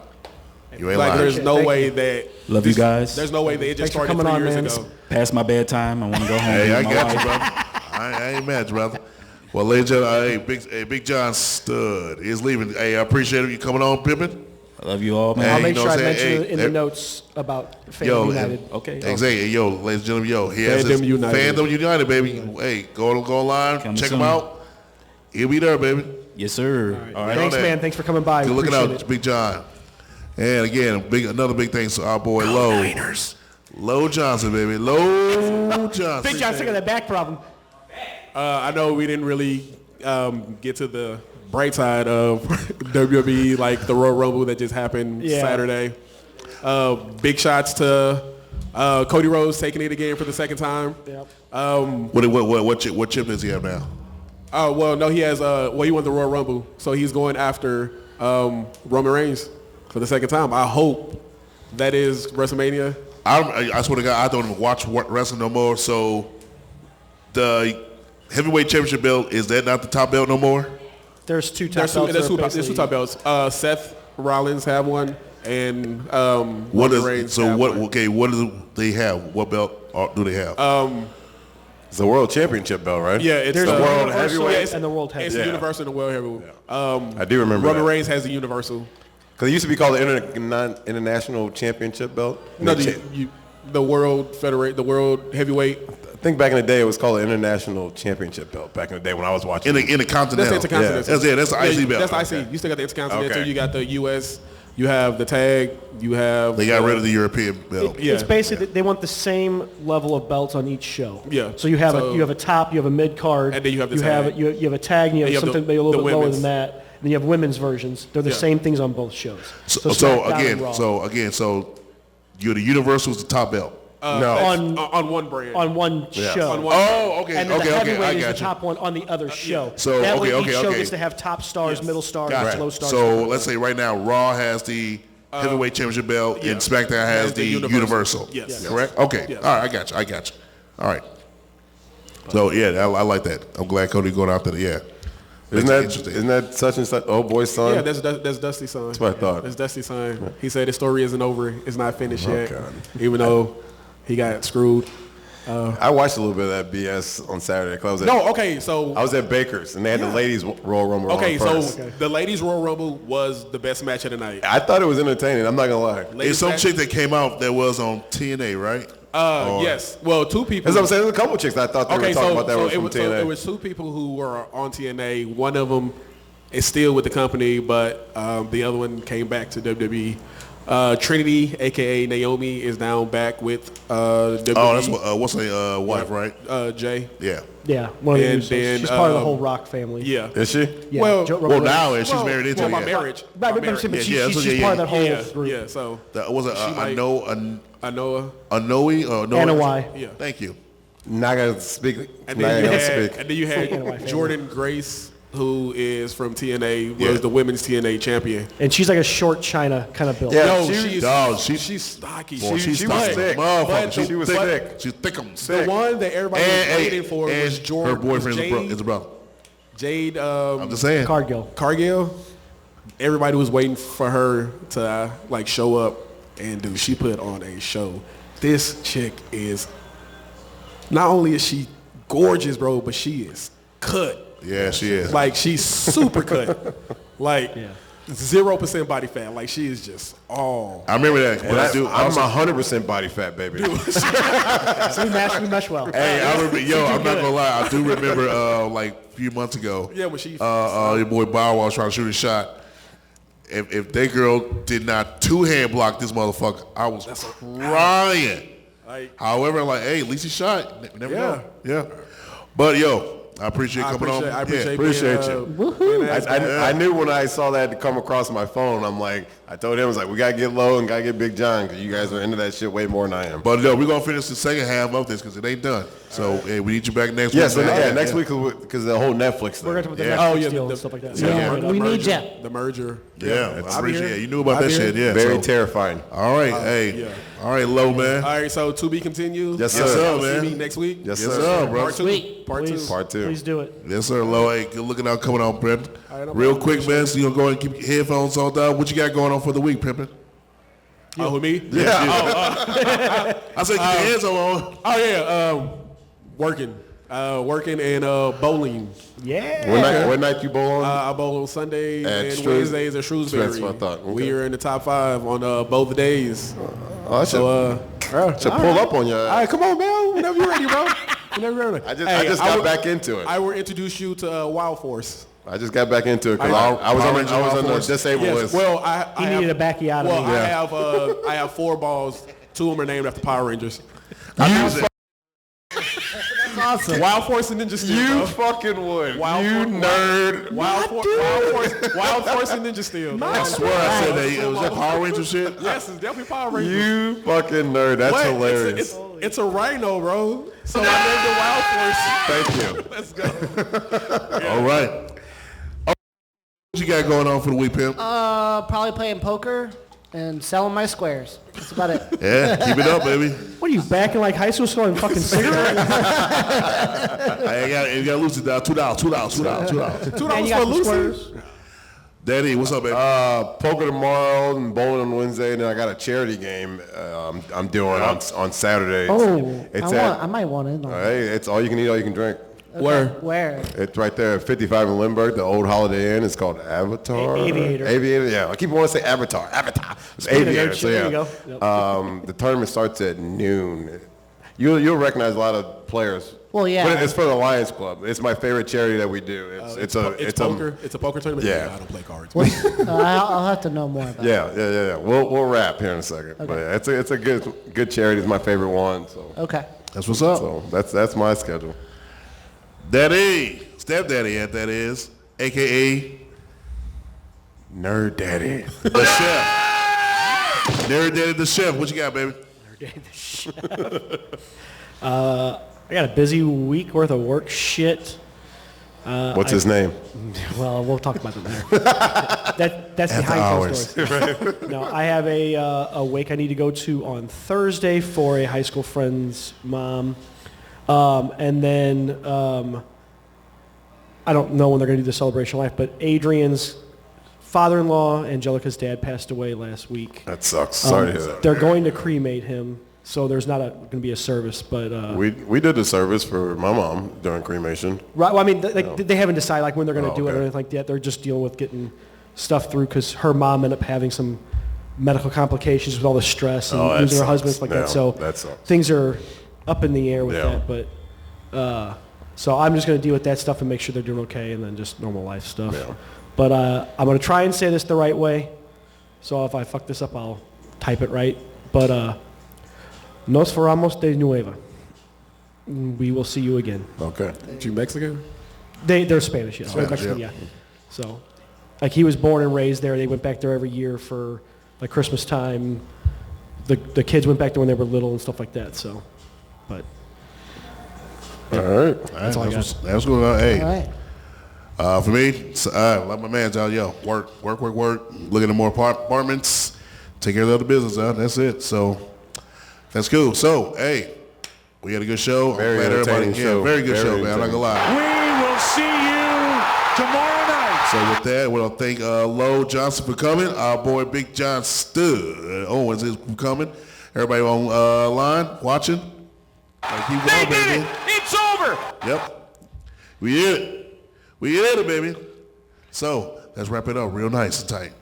You ain't Like lying. there's no way that. Love you guys. There's no way that it just Thanks for started coming 3 on, years man. ago. Past my bedtime. I want to go home. Hey, I with my got you, wife. brother. I ain't mad, brother. Well, ladies and gentlemen, Big John Stud is leaving. Hey, I appreciate you coming on, Pippin. I love you all, man. Hey, I'll make you know sure I what I'm mention saying? it in the notes about Fandom United. Okay. Exactly. Yo, ladies and gentlemen, he has Fandom his United. Fandom United, baby. Hey, go online, Coming check soon. him out. He'll be there, baby. Yes, sir. All right. Thanks, on that. man. Thanks for coming by. Good looking Appreciate out, it. Big John. And again, another big thanks to our boy Low Johnson, baby. Low Johnson. Big John, sick of that back problem. I know we didn't really get to the bright side of WWE, like the Royal Rumble that just happened Saturday. Big shots to Cody Rhodes taking it again for the second time. Yep. What chip does he have now? Oh, well, no, he has, he won the Royal Rumble, so he's going after Roman Reigns for the second time. I hope that is WrestleMania. I swear to God, I don't even watch wrestling no more, so the heavyweight championship belt, is that not the top belt no more? There's two top There's belts. there's two top belts. Seth Rollins have one, and What Roman is Reigns so? have What? one. Okay, what do they have? What belt do they have? It's the World Championship belt, right? Yeah, it's There's the the World Universal Heavyweight and the World It's Heavyweight. the Yeah. Universal and the World Heavyweight. I do remember Roman that. Reigns has the Universal. Because it used to be called the International Championship belt. No, They the World Heavyweight. I think back in the day it was called the International Championship belt. Back in the day when I was watching. in the continental. That's the Intercontinental. That's the IC belt. That's the IC. You still got the Intercontinental. Okay. You got the US. You have the tag. You have. They got rid of the European belt. It's basically they want the same level of belts on each show. Yeah. So you have a top, you have a mid card, And then you have the you tag. have you have a tag, and you have And you have something the- maybe a little the bit lower women's. than that. And then you have women's versions. They're the Yeah. same things on both shows. So SmackDown and Raw. you're the Universal is the top belt. No. on one brand. on one show. On one Oh, okay, And then the okay, heavyweight I is the got you. top one on the other show. So, that way okay, each show okay. gets to have top stars, middle stars, Gotcha. low stars. So let's say right now Raw has the heavyweight championship belt and SmackDown has the Universal. Yes. Correct? Okay. Yes. All right, I got you. All right. So yeah, I like that. I'm glad Cody going after the Isn't that such and such old boy's son? Yeah, that's Dusty's son. That's what I thought. That's Dusty's son. He said his story isn't over. It's not finished yet. God. Even though he got screwed. I watched a little bit of that BS on Saturday. I was So I was at Baker's and they had the ladies Royal Rumble okay, on so first. the ladies Royal Rumble was the best match of the night. I thought it was entertaining. I'm not gonna lie. Ladies It's some match- chick that came out that was on TNA, right? Yes. Well, two people. That's what I'm saying. There's a couple chicks that I thought they were talking about that was from so TNA. it was two people who were on TNA. One of them is still with the company, but the other one came back to WWE. Trinity, aka Naomi, is now back with WWE. Oh, that's what's her wife, right? Jay. Yeah. Yeah, one of the And Usos. then, She's part of the whole Rock family. Yeah. Is she? Yeah. Well- Roman now Reigns. she's married into by it. marriage. Right, By but marriage. she's part of that whole Yeah, group. yeah. So That was might- Anoa. Anoa. Anna Y. Yeah. Thank you. Not gonna speak. And Not then, you gonna had, speak. and then you Anna Y had family. Jordan Grace, who is from TNA, was Yeah. the women's TNA champion. And she's like a short China kind of build. Yeah, No, she's she's stocky. Boy, she's was thick. thick. Motherfucker. She was thick. She's thick. The one that everybody was waiting for was Jordan. Her boyfriend Jade, is a brother. Jade I'm just saying. Cargill. Cargill. Everybody was waiting for her to show up, and dude, she put on a show. This chick is, not only is she gorgeous, bro, but she is cut. Yeah, she is. She's super cut. 0% body fat. She is just all. I remember that. But I do. I'm 100% body fat, baby. So we mesh well. Hey, I remember. Yo, I'm not gonna lie. I do remember. A few months ago. Yeah, when she. Your boy Bow Wow was trying to shoot a shot, if that girl did not two-hand block this motherfucker, I was crying. However, I'm like, hey, at least he shot. Never know. Yeah. But yo, I appreciate coming on. I appreciate you. I knew when I saw that come across my phone, I'm like, I told him, I was like, we got to get low and got to get Big John because you guys are into that shit way more than I am. But no, we're going to finish the second half of this because it ain't done. So hey, we need you back next week. Yes, next week because the whole Netflix thing. We're going to talk about the Netflix deal and stuff like that. We need you. The merger. Yeah, I appreciate it. You knew about that shit. Yeah, very terrifying. All right, all right, low man. All right, so to be continued. Yes, sir. Man. See me next week. Yes, sir, bro. Part two. Please do it. Yes, sir, low. Hey, good looking out coming on, Pimpin'. Real quick, man. So you gonna go and keep your headphones on down. What you got going on for the week, Pimpin'? Oh, who me? Yeah. I said keep your hands on. Oh yeah, working and bowling. Yeah. What night you bowl on? I bowl on Sundays and Wednesdays Wednesdays at Shrewsbury. That's what I thought. Okay. We are in the top 5 on both days. I should pull up on you. All right, come on, man. Whenever you're ready, bro. Whenever you're ready. I just got back into it. I will introduce you to Wild Force. I just got back into it because I was on the disabled list. Well, he needed a bacchiotomy. Well, I have 4 balls. 2 of them are named after Power Rangers. That's awesome. Wild Force and Ninja Steel. You fucking would. Nerd. Wild Force and Ninja Steel. I swear I said that. It was that Power Ranger shit? Yes, it's definitely Power Rangers. You fucking nerd. That's hilarious. It's a rhino, bro. So I named the Wild Force. Thank you. Let's go. All right. What you got going on for the week, Pimp? Probably playing poker and selling my squares. That's about it. Yeah, keep it up, baby. What are you, back in like high school selling fucking cigarettes? You got to lose it down. $2. $2 for losers. Daddy, what's up, baby? Poker tomorrow and bowling on Wednesday, and then I got a charity game I'm doing on Saturday. I might want in on it. Hey, it's all you can eat, all you can drink. Okay. Where? It's right there at 55 in Lindbergh, the old Holiday Inn. It's called Avatar. Aviator, yeah. I keep wanting to say Avatar. It's Aviator. So, yeah. There you go. Yep. The tournament starts at noon. You'll recognize a lot of players. Well, yeah. But it's for the Lions Club. It's my favorite charity that we do. It's poker. It's a poker tournament. Yeah. I don't play cards. I'll have to know more about it. Yeah. We'll wrap here in a second. Okay. But yeah, it's a good charity. It's my favorite one. So Okay. That's what's up. So that's my schedule. Daddy, stepdaddy, that is, a.k.a. Nerd Daddy. The chef. Nerd Daddy the chef. What you got, baby? Nerd Daddy the chef. I got a busy week worth of work shit. What's his name? Well, we'll talk about that later. That's behind closed doors. No, I have a wake I need to go to on Thursday for a high school friend's mom. And then I don't know when they're going to do the celebration of life, but Adrian's father-in-law, Angelica's dad, passed away last week. That sucks. Sorry to hear that. They're going to cremate him, so there's not going to be a service. But we did the service for my mom during cremation. Right. Well, I mean, they haven't decided like when they're going to do it or anything like that. They're just dealing with getting stuff through because her mom ended up having some medical complications with all the stress and losing her husband, stuff like that. So things are up in the air with that, but so I'm just going to deal with that stuff and make sure they're doing okay, and then just normal life stuff. Yeah. But I'm going to try and say this the right way, so if I fuck this up, I'll type it right. But nos faramos de nuevo. We will see you again. Okay. You Mexican? They're Spanish, yes. Spanish, Mexican, yeah. So, like he was born and raised there. They went back there every year for like Christmas time. The kids went back there when they were little and stuff like that. So. But all right, that's all I got. That's going on. Hey, all right. For me, like my man's out, work. Looking at more apartments, take care of the other business out. That's it. So that's cool. So hey, we had a good show. Very entertaining show. Very good show, man. I'm not gonna lie. We will see you tomorrow night. So with that, I want to thank Lo Johnson for coming. Our boy Big John StL Owens is coming. Everybody on line watching. Keep going, baby. It's over. Yep. We did it. We did it, baby. So let's wrap it up real nice and tight.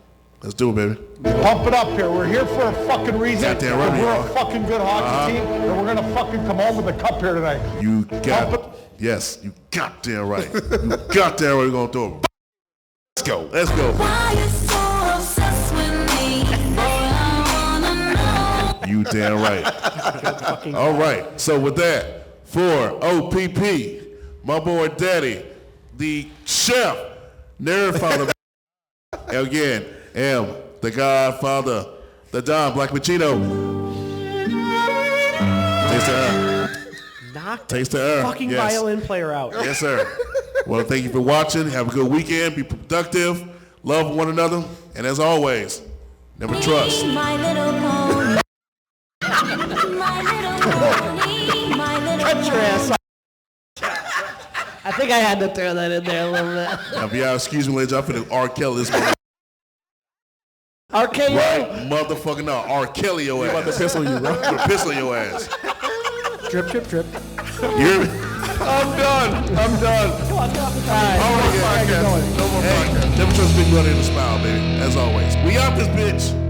Let's do it, baby. Pump it up here. We're here for a fucking reason. Goddamn right We're a fucking good hockey team, and we're gonna fucking come home with a cup here tonight. You got yes. You goddamn right. You goddamn right. We're gonna do it. Let's go. Why you so upset? You damn right. All right. So with that, for OPP, my boy Daddy, the chef, nerd father, again, M, the Godfather, the Don Black Pacino. Taste the herb. Knock Taste the the herb. fucking Yes. violin player out. Yes, sir. Well, thank you for watching. Have a good weekend. Be productive. Love one another. And as always, never trust. My little pony. My little pony. My little Cut your ass off. I think I had to throw that in there a little bit. Now, if y'all excuse me, ladies, I'm finna R. Kelly this morning. RKO? Right, motherfucking no. R. Kelly your ass. about to piss on you, bro. I'm gonna piss on your ass. Drip, drip, drip. You hear me? I'm done. I'm done. Hey, never trust big brother in the smile, baby. As always. We out this bitch.